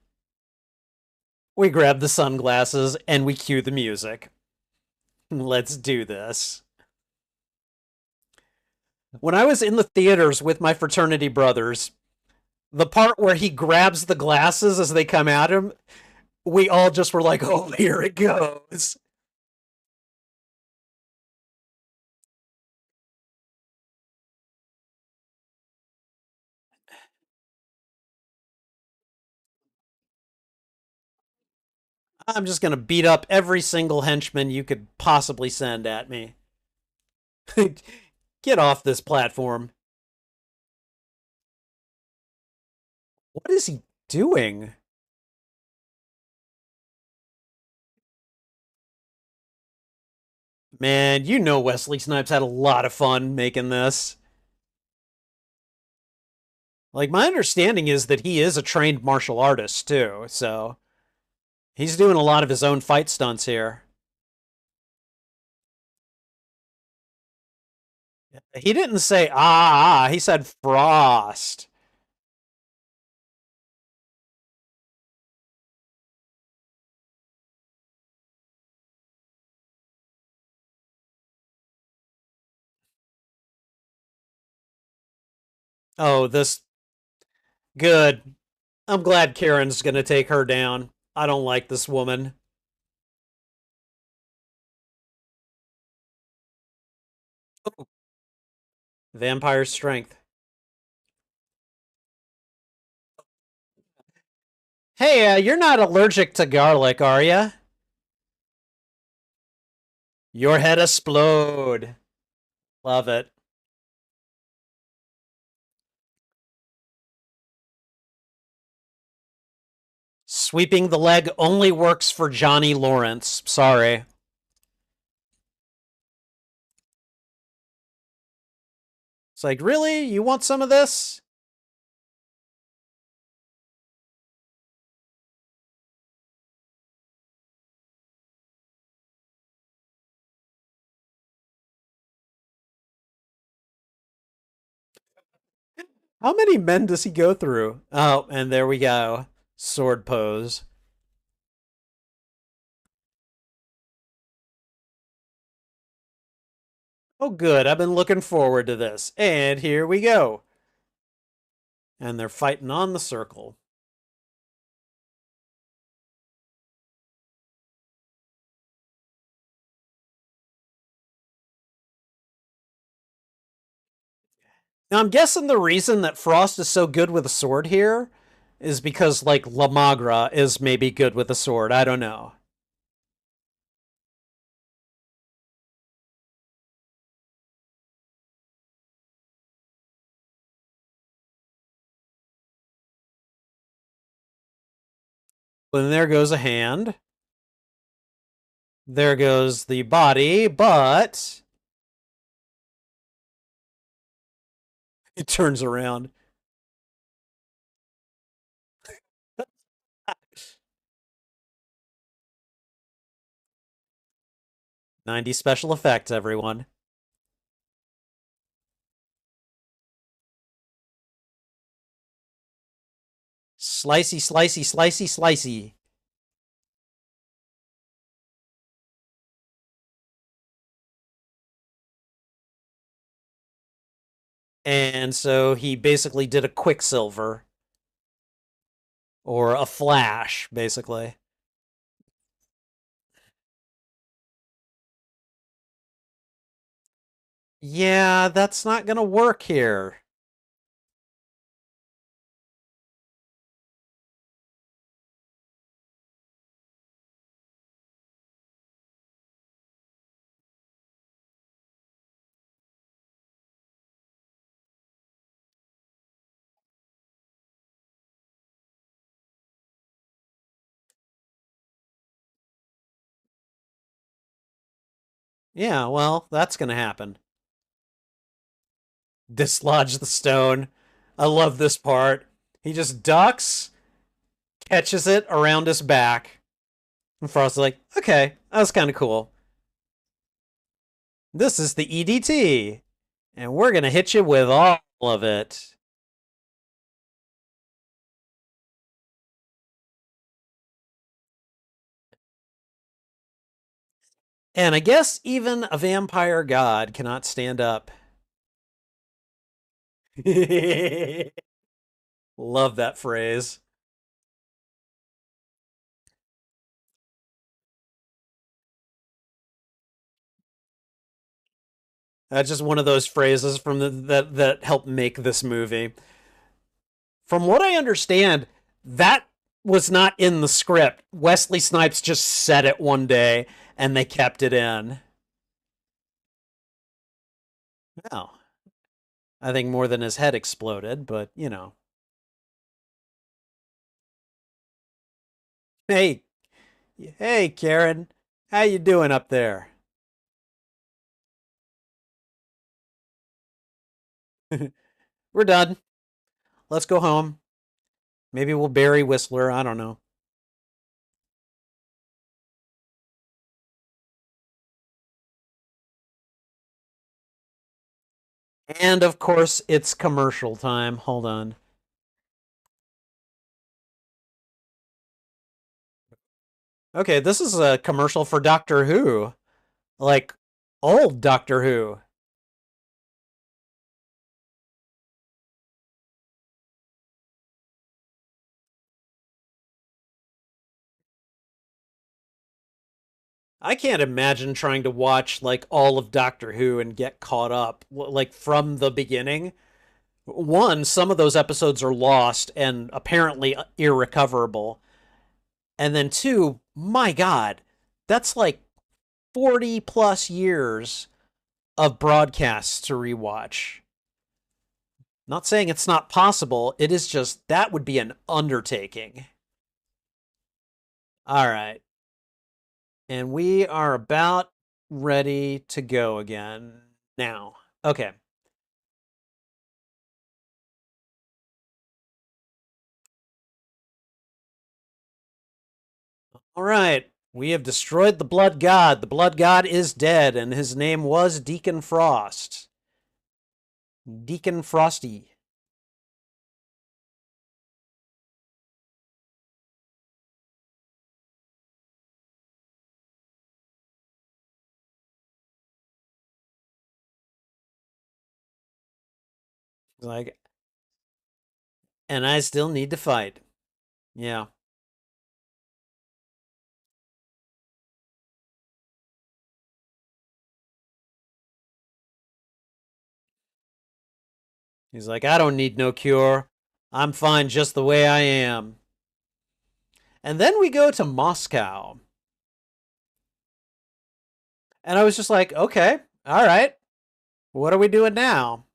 we grab the sunglasses and we cue the music. Let's do this. When I was in the theaters with my fraternity brothers, the part where he grabs the glasses as they come at him, we all just were like, oh, here it goes. I'm just going to beat up every single henchman you could possibly send at me. Get off this platform. What is he doing? Man, you know Wesley Snipes had a lot of fun making this. Like, my understanding is that he is a trained martial artist, too, so he's doing a lot of his own fight stunts here. He didn't say he said Frost. Oh, this good. I'm glad Karen's gonna take her down. I don't like this woman. Vampire strength. Hey, you're not allergic to garlic, are you? Your head explode. Love it. Sweeping the leg only works for Johnny Lawrence. Sorry. It's like, really? You want some of this? How many men does he go through? Oh, and there we go. Sword pose. Oh, good. I've been looking forward to this. And here we go. And they're fighting on the circle. Now, I'm guessing the reason that Frost is so good with a sword here is because, like, La Magra is maybe good with a sword. I don't know. But there goes a hand. There goes the body, but it turns around. 90 special effects, everyone. Slicey, slicey, slicey, slicey. And so he basically did a Quicksilver or a Flash, basically. Yeah, that's not going to work here. Yeah, well, that's going to happen. Dislodge the stone. I love this part. He just ducks, catches it around his back. And Frost's like, okay, that was kind of cool. This is the EDT, and we're going to hit you with all of it. And I guess even a vampire god cannot stand up. Love that phrase. That's just one of those phrases from that helped make this movie. From what I understand, that was not in the script. Wesley Snipes just said it one day and they kept it in. Well, I think more than his head exploded, but you know. Hey, hey Karen, how you doing up there? We're done. Let's go home. Maybe we'll bury Whistler. I don't know. And of course, it's commercial time. Hold on. Okay, this is a commercial for Doctor Who. Like old Doctor Who. I can't imagine trying to watch like all of Doctor Who and get caught up like from the beginning. One, some of those episodes are lost and apparently irrecoverable. And then two, my God, that's like 40 plus years of broadcasts to rewatch. Not saying it's not possible, it is just that would be an undertaking. All right. And we are about ready to go again now. Okay. All right. We have destroyed the blood god. The blood god is dead, and his name was Deacon Frost. Deacon Frosty. Like, and I still need to fight. Yeah. He's like, I don't need no cure. I'm fine just the way I am. And then we go to Moscow. And I was just like, okay, all right. What are we doing now?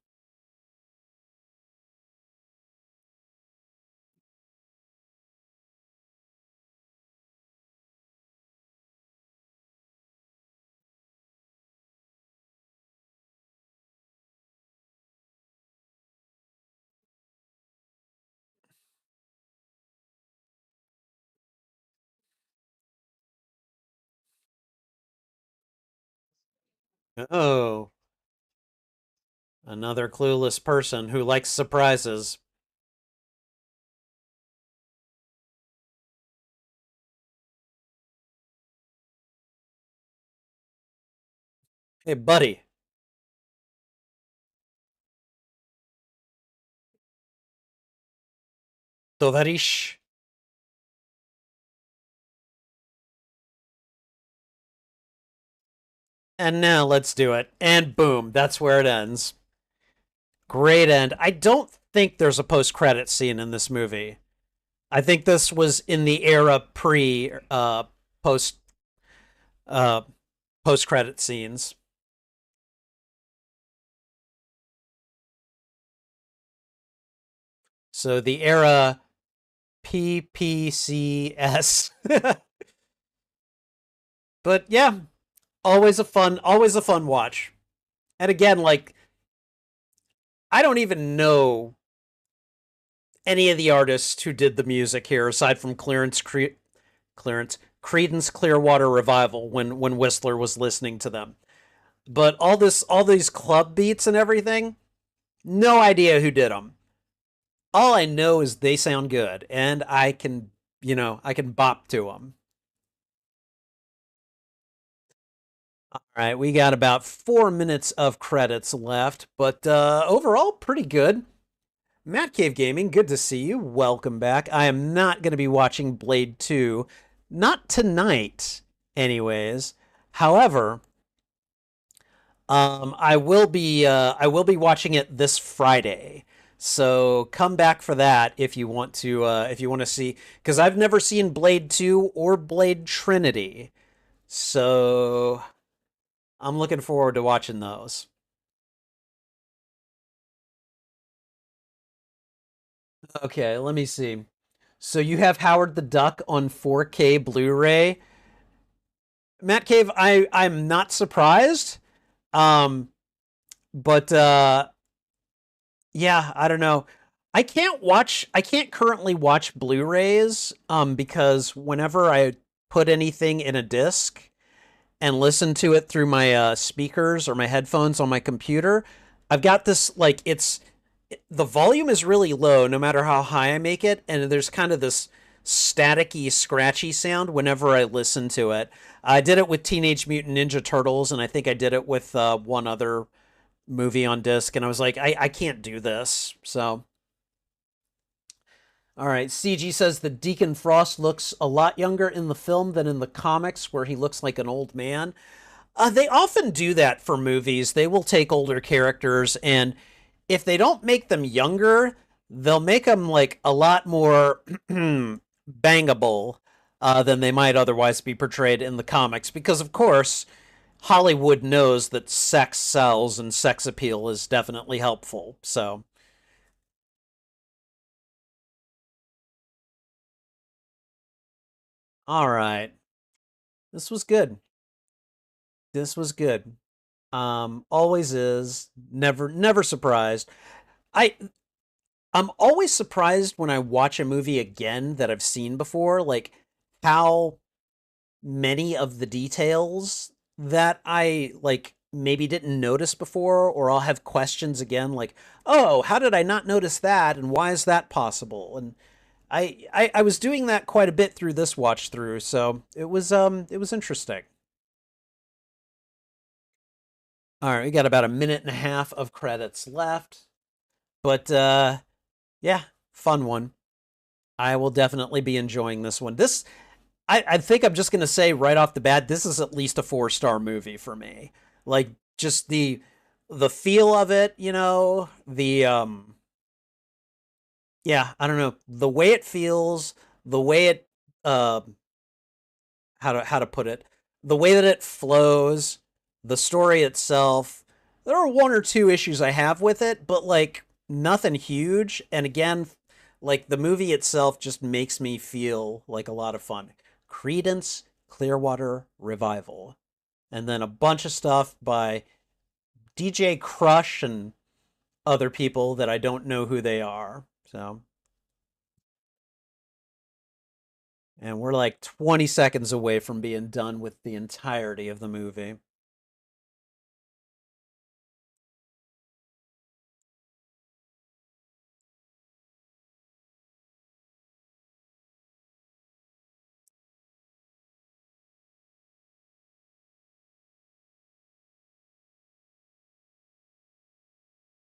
Oh, another clueless person who likes surprises. Hey, buddy. Tovarish. And now let's do it. And boom, that's where it ends. Great end. I don't think there's a post-credit scene in this movie. I think this was in the era pre post uh post-credit scenes. So the era PPCS. But yeah, always a fun watch. And again, like I don't even know any of the artists who did the music here aside from Clearance Creedence Clearwater Revival when Whistler was listening to them. But all these club beats and everything, no idea who did them. All I know is they sound good and I can bop to them. All right, we got about 4 minutes of credits left, but overall, pretty good. Matt Cave Gaming, good to see you. Welcome back. I am not going to be watching Blade 2, not tonight, anyways. However, I will be watching it this Friday. So come back for that if you want to see because I've never seen Blade 2 or Blade Trinity. So I'm looking forward to watching those. Okay, let me see. So you have Howard the Duck on 4K Blu-ray. Matt Cave, I'm not surprised. Um, but yeah, I don't know. I can't currently watch Blu-rays because whenever I put anything in a disc and listen to it through my speakers or my headphones on my computer, I've got this like the volume is really low no matter how high I make it, and there's kind of this staticky, scratchy sound whenever I listen to it. I did it with Teenage Mutant Ninja Turtles, and I think I did it with one other movie on disc, and I was like, I can't do this. So, all right. CG says the Deacon Frost looks a lot younger in the film than in the comics, where he looks like an old man. They often do that for movies. They will take older characters, and if they don't make them younger, they'll make them like a lot more bangable than they might otherwise be portrayed in the comics. Because, of course, Hollywood knows that sex sells and sex appeal is definitely helpful. So, all right. This was good. This was good. Always is. Never surprised. I I'm always surprised when I watch a movie again that I've seen before, like how many of the details that I like maybe didn't notice before, or I'll have questions again like, "Oh, how did I not notice that and why is that possible?" And I was doing that quite a bit through this watch through, so it was interesting. All right, we got about a minute and a half of credits left, but yeah, fun one. I will definitely be enjoying this one. I think I'm just gonna say right off the bat, this is at least a 4-star movie for me. Like just the feel of it, the yeah, I don't know, the way it feels, the way it uh how to put it, the way that it flows, the story itself. There are one or two issues I have with it, but like nothing huge. And again, like the movie itself just makes me feel like a lot of fun. Credence Clearwater Revival. And then a bunch of stuff by DJ Crush and other people that I don't know who they are. So, and we're like 20 seconds away from being done with the entirety of the movie.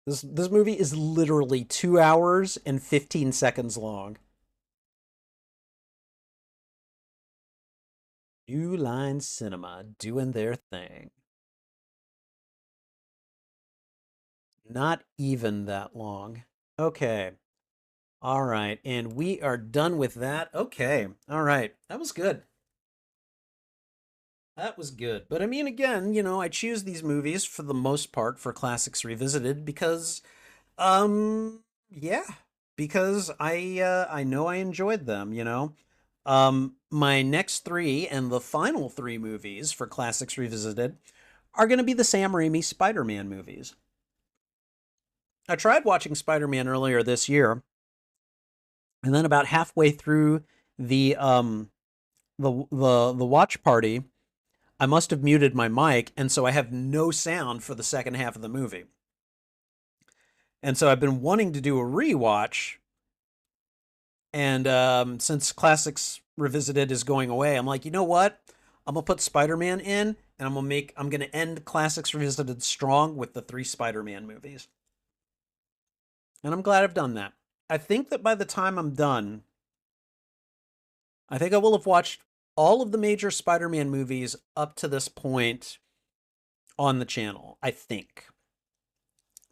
This movie is literally 2 hours and 15 seconds long. New Line Cinema doing their thing. Not even that long. Okay. All right. And we are done with that. Okay. All right. That was good. That was good. But I mean, again, I choose these movies for the most part for Classics Revisited because, yeah, because I know I enjoyed them. My next three and the final three movies for Classics Revisited are going to be the Sam Raimi Spider-Man movies. I tried watching Spider-Man earlier this year, and then about halfway through the the watch party, I must have muted my mic, and so I have no sound for the second half of the movie. And so I've been wanting to do a rewatch, and since Classics Revisited is going away, I'm like, you know what? I'm gonna put Spider-Man in, and I'm gonna end Classics Revisited strong with the three Spider-Man movies. And I'm glad I've done that. I think that by the time I'm done, I think I will have watched all of the major Spider-Man movies up to this point on the channel. I think.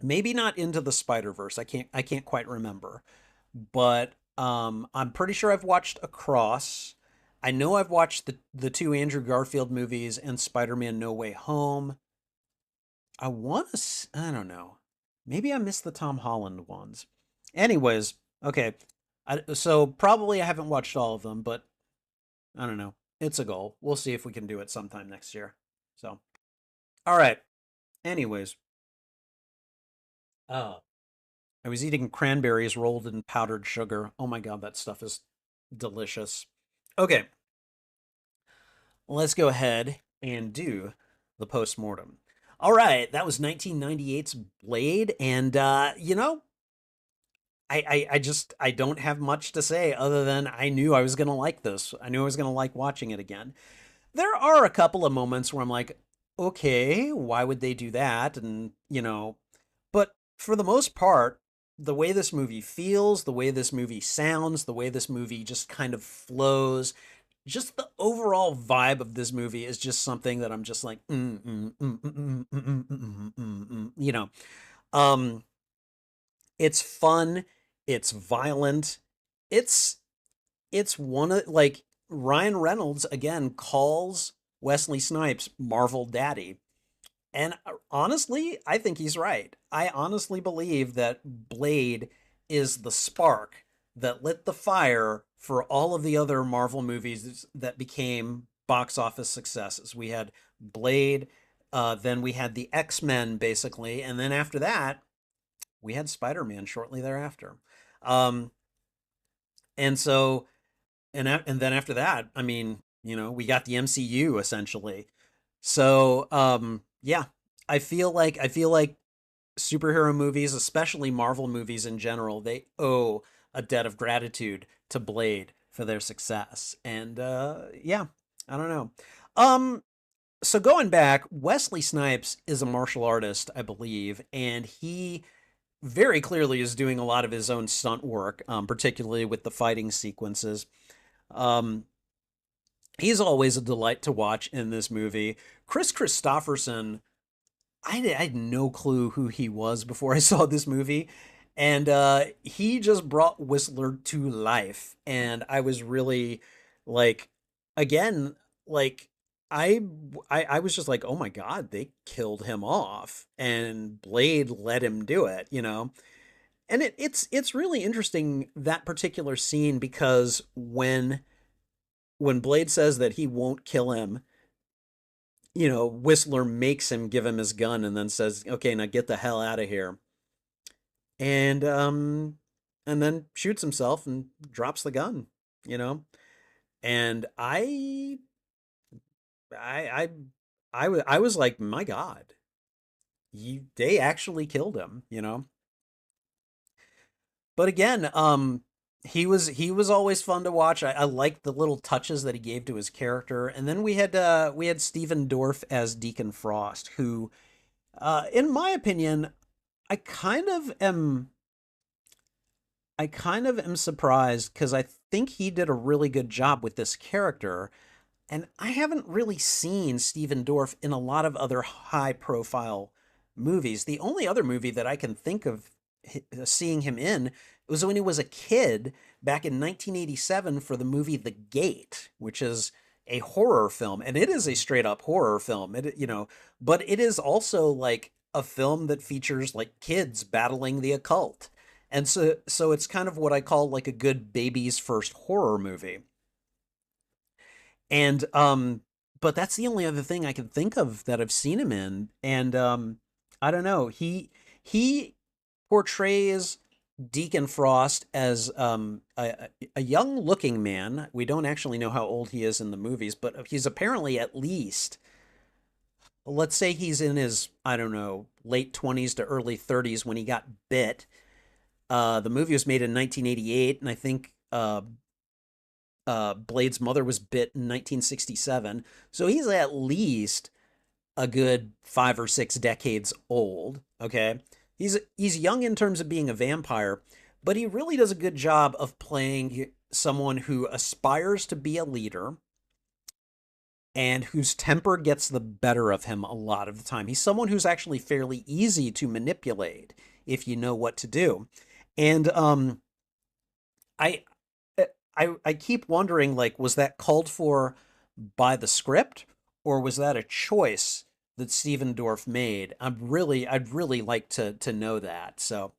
Maybe not Into the Spider-Verse. I can't quite remember. But I'm pretty sure I've watched Across. I know I've watched the two Andrew Garfield movies and Spider-Man No Way Home. I don't know. Maybe I missed the Tom Holland ones. Anyways, okay. So probably I haven't watched all of them, but I don't know. It's a goal. We'll see if we can do it sometime next year. So, all right. Anyways, uh, I was eating cranberries rolled in powdered sugar. Oh my God, that stuff is delicious. Okay, let's go ahead and do the postmortem. All right, that was 1998's Blade, and I don't have much to say other than I knew I was gonna like this. I knew I was gonna like watching it again. There are a couple of moments where I'm like, okay, why would they do that? But for the most part, the way this movie feels, the way this movie sounds, the way this movie just kind of flows, just the overall vibe of this movie is just something that I'm just like, you know. Um, it's fun, it's violent, it's it's one of like Ryan Reynolds again calls Wesley Snipes Marvel Daddy. And honestly, I think he's right. I honestly believe that Blade is the spark that lit the fire for all of the other Marvel movies that became box office successes. We had Blade, then we had the X-Men basically, and then after that, we had Spider-Man shortly thereafter. Um, and so and then after that, I mean, we got the MCU essentially. So, yeah, I feel like superhero movies, especially Marvel movies in general, they owe a debt of gratitude to Blade for their success. And yeah, I don't know. Um, so going back, Wesley Snipes is a martial artist, I believe, and he very clearly is doing a lot of his own stunt work, particularly with the fighting sequences. Um, he's always a delight to watch in this movie. Chris Christopherson, I had no clue who he was before I saw this movie. And he just brought Whistler to life. And I was really like, again, like, I, I was just like, oh my God, they killed him off. And Blade let him do it. And it's really interesting, that particular scene, because when Blade says that he won't kill him, Whistler makes him give him his gun and then says, "Okay, now get the hell out of here." And and then shoots himself and drops the gun, you know? And I I was like, "My God, they actually killed him?" But again, he was always fun to watch. I liked the little touches that he gave to his character. And then we had Stephen Dorff as Deacon Frost, who in my opinion, I kind of am I kind of am surprised because I think he did a really good job with this character. And I haven't really seen Steven Dorff in a lot of other high profile movies. The only other movie that I can think of seeing him in was when he was a kid back in 1987 for the movie The Gate, which is a horror film. And it is a straight up horror film. But it is also like a film that features like kids battling the occult. And so it's kind of what I call like a good baby's first horror movie. And but that's the only other thing I can think of that I've seen him in. And I don't know. He portrays Deacon Frost as a young looking man. We don't actually know how old he is in the movies, but he's apparently at least, let's say he's in his, I don't know, late 20s to early 30s when he got bit. The movie was made in 1988, and I think Blade's mother was bit in 1967. So he's at least a good 5 or 6 decades old. Okay. He's young in terms of being a vampire, but he really does a good job of playing someone who aspires to be a leader and whose temper gets the better of him a lot of the time. He's someone who's actually fairly easy to manipulate if you know what to do. And I I keep wondering, like, was that called for by the script, or was that a choice that Steven Dorff made? I'd really like to know that. So,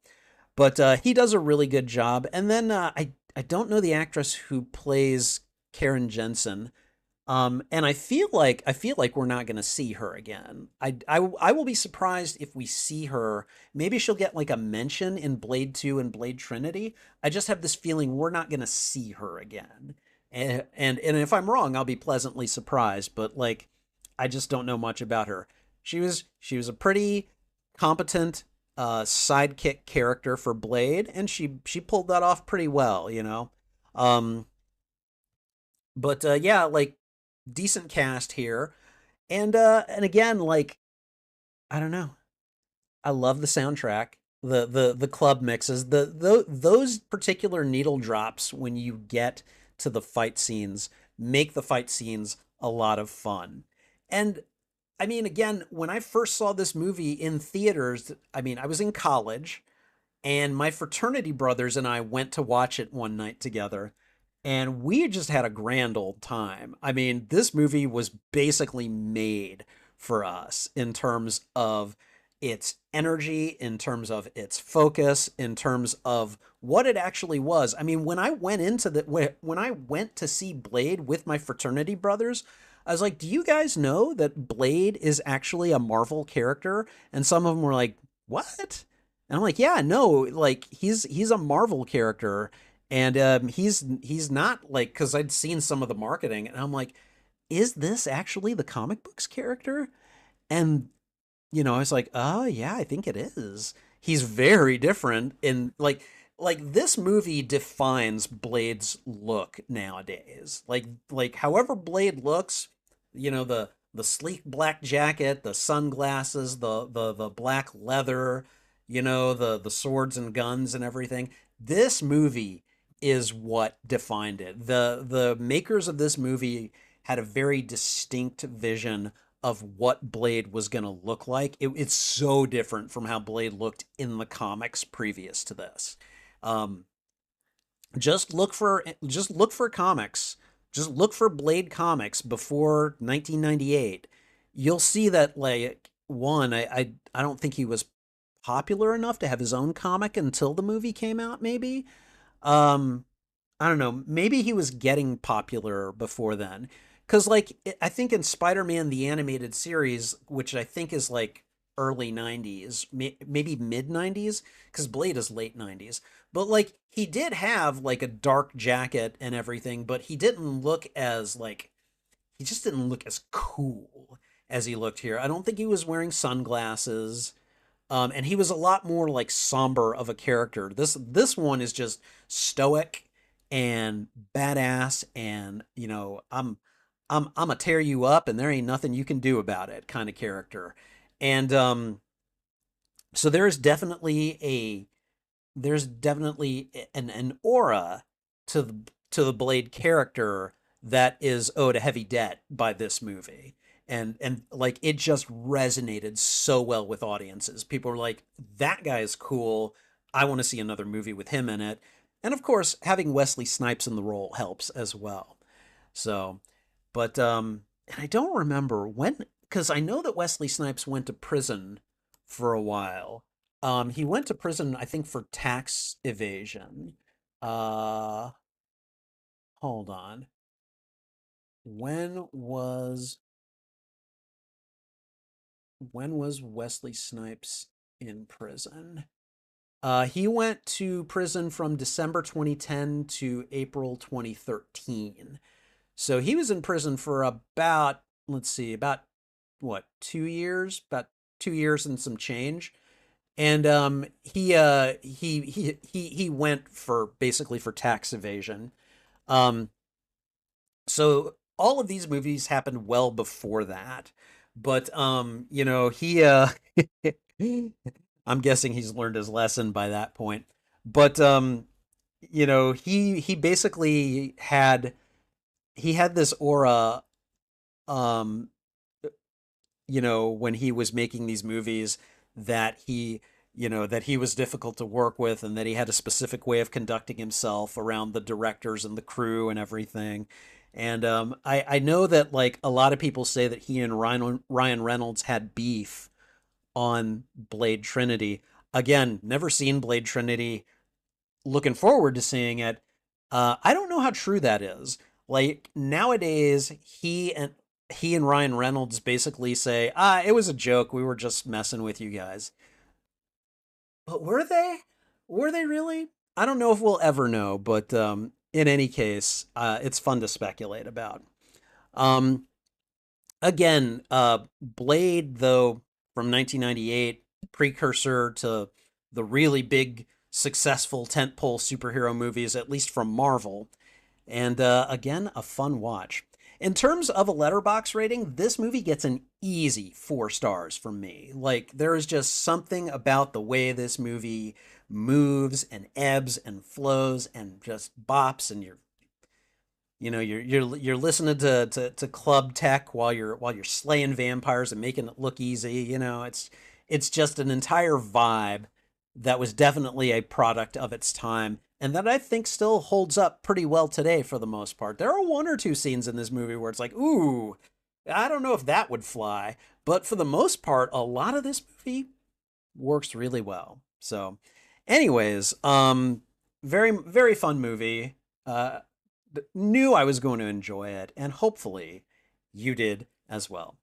but he does a really good job. And then I don't know the actress who plays Karen Jensen. And I feel like we're not going to see her again. I will be surprised if we see her. Maybe she'll get like a mention in Blade 2 and Blade Trinity. I just have this feeling we're not going to see her again. And if I'm wrong, I'll be pleasantly surprised, but like I just don't know much about her. She was a pretty competent sidekick character for Blade, and she pulled that off pretty well. Um but yeah, like decent cast here. And again, like I don't know. I love the soundtrack. The club mixes, those particular needle drops when you get to the fight scenes make the fight scenes a lot of fun. And I mean, again, when I first saw this movie in theaters, I mean, I was in college and my fraternity brothers and I went to watch it one night together, and we just had a grand old time. I mean, this movie was basically made for us in terms of its energy, in terms of its focus, in terms of what it actually was. I mean, when I went to see Blade with my fraternity brothers, I was like, "Do you guys know that Blade is actually a Marvel character?" And some of them were like, "What?" And I'm like, "Yeah, no, like he's a Marvel character." And he's not like, because I'd seen some of the marketing, and I'm like, is this actually the comic books character? And I was like, oh yeah, I think it is. He's very different in like this movie defines Blade's look nowadays. Like however Blade looks, the sleek black jacket, the sunglasses, the black leather, the swords and guns and everything. This movie is what defined it. The makers of this movie had a very distinct vision of what Blade was going to look like. It's so different from how Blade looked in the comics previous to this. Um, just look for comics. Just look for Blade comics before 1998. You'll see that like one, I don't think he was popular enough to have his own comic until the movie came out. Maybe. Um, I don't know. Maybe he was getting popular before then. Because, like, I think in Spider Man, the animated series, which I think is like early 90s, maybe mid 90s, because Blade is late 90s. But, like, he did have, like, a dark jacket and everything, but he just didn't look as cool as he looked here. I don't think he was wearing sunglasses. And he was a lot more like somber of a character. This one is just stoic and badass, and I'm gonna tear you up, and there ain't nothing you can do about it kind of character. And so there's definitely an aura to the Blade character that is owed a heavy debt by this movie. And like it just resonated so well with audiences. People were like, that guy is cool. I want to see another movie with him in it. And of course, having Wesley Snipes in the role helps as well. So, but and I don't remember when, because I know that Wesley Snipes went to prison for a while. He went to prison, I think, for tax evasion. Uh, Hold on. When was when was Wesley Snipes in prison? He went to prison from December 2010 to April 2013. So he was in prison for about, let's see, about what, 2 years? About 2 years and some change. And he went for basically for tax evasion. Um, so all of these movies happened well before that. But he I'm guessing he's learned his lesson by that point. But he basically had this aura um when he was making these movies that he was difficult to work with, and that he had a specific way of conducting himself around the directors and the crew and everything. And I know that like a lot of people say that he and Ryan Reynolds had beef on Blade Trinity. Again, never seen Blade Trinity. Looking forward to seeing it. I don't know how true that is. Like nowadays, he and Ryan Reynolds basically say, it was a joke. We were just messing with you guys. But were they? Were they really? I don't know if we'll ever know, but in any case, it's fun to speculate about. Um, Again, Blade, though, from 1998, precursor to the really big, successful tentpole superhero movies, at least from Marvel. And again, a fun watch. In terms of a letterbox rating, this movie gets an easy 4 stars from me. Like, there is just something about the way this movie moves and ebbs and flows and just bops, and you're listening to club tech while you're slaying vampires and making it look easy. It's just an entire vibe that was definitely a product of its time, and that I think still holds up pretty well today for the most part. There are one or two scenes in this movie where it's like, ooh, I don't know if that would fly, but for the most part, a lot of this movie works really well. So, anyways, very very fun movie. Uh, Knew I was going to enjoy it, and hopefully you did as well.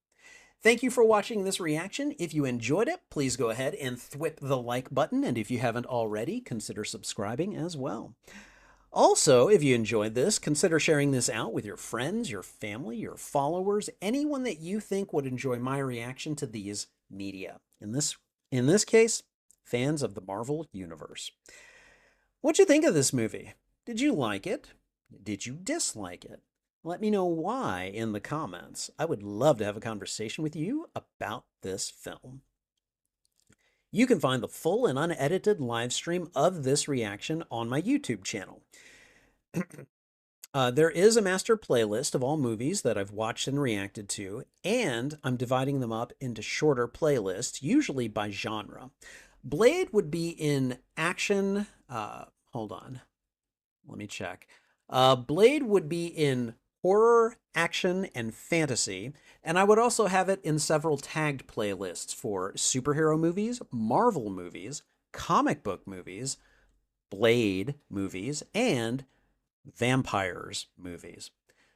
Thank you for watching this reaction. If you enjoyed it, please go ahead and thwip the like button, and if you haven't already, consider subscribing as well. Also, if you enjoyed this, consider sharing this out with your friends, your family, your followers, anyone that you think would enjoy my reaction to these media. In this case, fans of the Marvel Universe. What'd you think of this movie? Did you like it? Did you dislike it? Let me know why in the comments. I would love to have a conversation with you about this film. You can find the full and unedited live stream of this reaction on my YouTube channel. There is a master playlist of all movies that I've watched and reacted to, and I'm dividing them up into shorter playlists, usually by genre. Blade would be in action. Hold on. Let me check. Blade would be in horror, action, and fantasy, and I would also have it in several tagged playlists for superhero movies, Marvel movies, comic book movies, Blade movies, and vampires movies.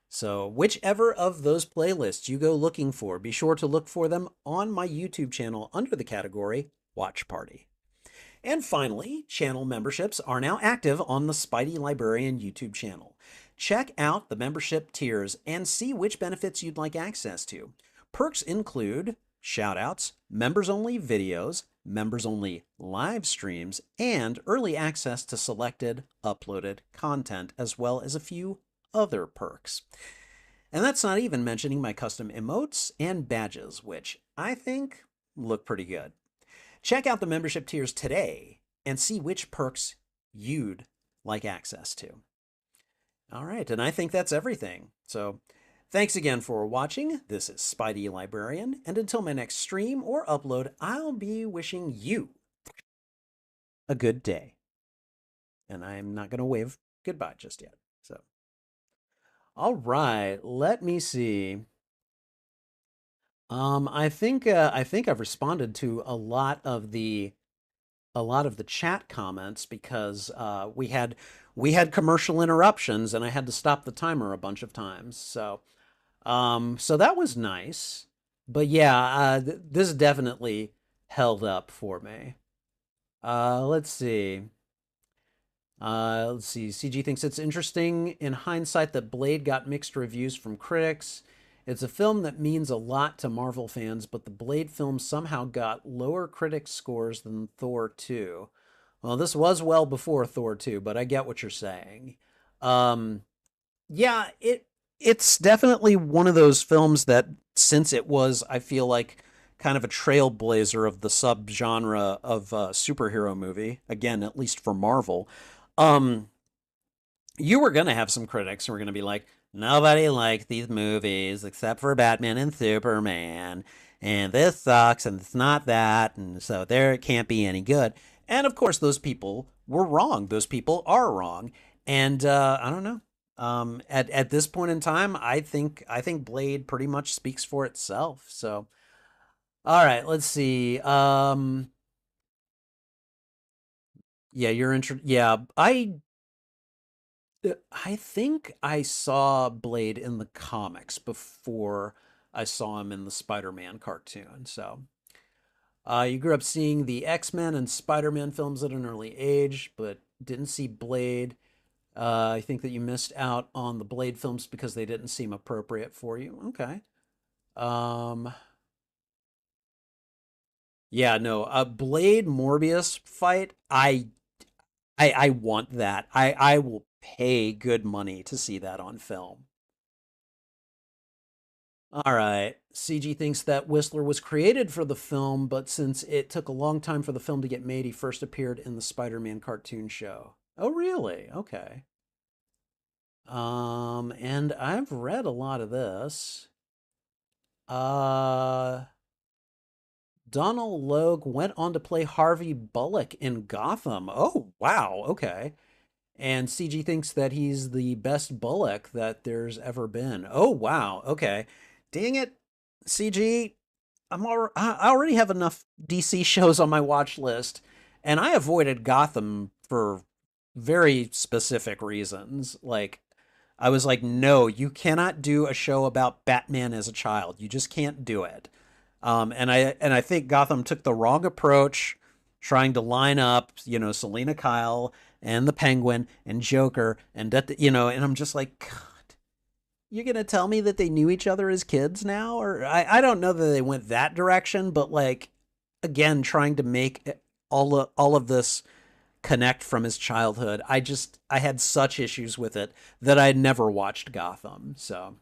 So whichever of those playlists you go looking for, be sure to look for them on my YouTube channel under the category Watch Party. And finally, channel memberships are now active on the Spidey Librarian YouTube channel. Check out the membership tiers and see which benefits you'd like access to. Perks include shoutouts, members-only videos, members-only live streams, and early access to selected uploaded content, as well as a few other perks. And that's not even mentioning my custom emotes and badges, which I think look pretty good. Check out the membership tiers today and see which perks you'd like access to. All right, and I think that's everything. So, thanks again for watching. This is Spidey Librarian, and until my next stream or upload, I'll be wishing you a good day. And I'm not going to wave goodbye just yet. So, all right, let me see. I think I've responded to a lot of the chat comments because we had commercial interruptions and I had to stop the timer a bunch of times. So that was nice. But yeah, this definitely held up for me. Let's see. Let's see. CG thinks it's interesting in hindsight that Blade got mixed reviews from critics. It's a film that means a lot to Marvel fans, but the Blade film somehow got lower critic scores than Thor 2. Well, this was well before Thor 2, but I get what you're saying. Um, yeah, it's definitely one of those films that since it was, I feel like, kind of a trailblazer of the subgenre of superhero movie, again, at least for Marvel, um, you were gonna have some critics who were gonna be like, nobody liked these movies except for Batman and Superman, and this sucks, and it's not that, and so there it can't be any good. And of course, those people were wrong. Those people are wrong, and I don't know. At this point in time, I think Blade pretty much speaks for itself. So, all right, let's see. Yeah, you're interested. Yeah, I think I saw Blade in the comics before I saw him in the Spider-Man cartoon. So, you grew up seeing the X-Men and Spider-Man films at an early age, but didn't see Blade. I think that you missed out on the Blade films because they didn't seem appropriate for you. Okay. Um, yeah, no, a Blade Morbius fight, I want that. I will pay good money to see that on film. All right. CG thinks that Whistler was created for the film, but since it took a long time for the film to get made, he first appeared in the Spider-Man cartoon show. Oh, really? Okay. And I've read a lot of this. Uh, Donald Logue went on to play Harvey Bullock in Gotham. Oh, wow. Okay. And CG thinks that he's the best Bullock that there's ever been. Oh, wow. Okay. Dang it, CG. I already have enough DC shows on my watch list, and I avoided Gotham for very specific reasons. Like, I was like, no, you cannot do a show about Batman as a child. You just can't do it. And I think Gotham took the wrong approach, trying to line up, Selena Kyle and the Penguin and Joker and and I'm just like, God, you're gonna tell me that they knew each other as kids now, or I don't know that they went that direction, but like, again, trying to make all of this connect from his childhood. I had such issues with it that I never watched Gotham. So,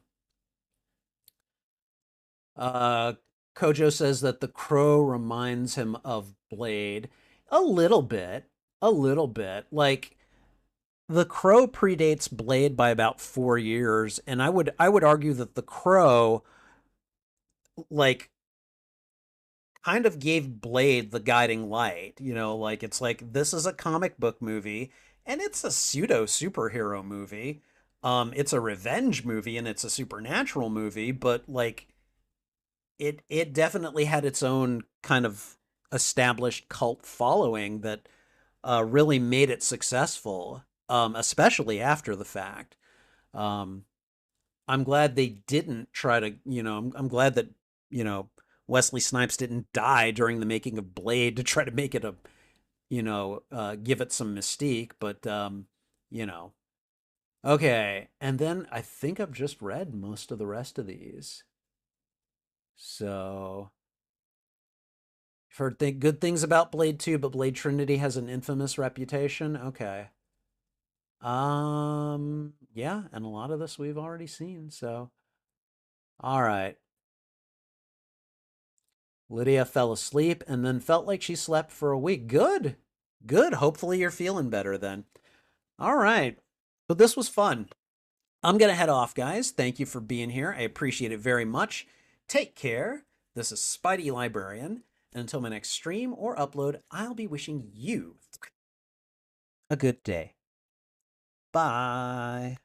uh, Kojo says that the Crow reminds him of Blade a little bit, a little bit. Like the Crow predates Blade by about 4 years, and I would argue that the Crow like kind of gave Blade the guiding light. Like it's like this is a comic book movie and it's a pseudo superhero movie. It's a revenge movie and it's a supernatural movie, but like it definitely had its own kind of established cult following that really made it successful, especially after the fact. Um, I'm glad they didn't try to, I'm glad that, you know, Wesley Snipes didn't die during the making of Blade to try to make it give it some mystique. But, you know, okay. And then I think I've just read most of the rest of these. So I've heard good things about Blade 2, but Blade Trinity has an infamous reputation. Okay. Yeah, and a lot of this we've already seen. So, all right. Lydia fell asleep and then felt like she slept for a week. Good. Good. Hopefully you're feeling better then. All right. But this was fun. I'm going to head off, guys. Thank you for being here. I appreciate it very much. Take care. This is Spidey Librarian. And until my next stream or upload, I'll be wishing you a good day. Bye.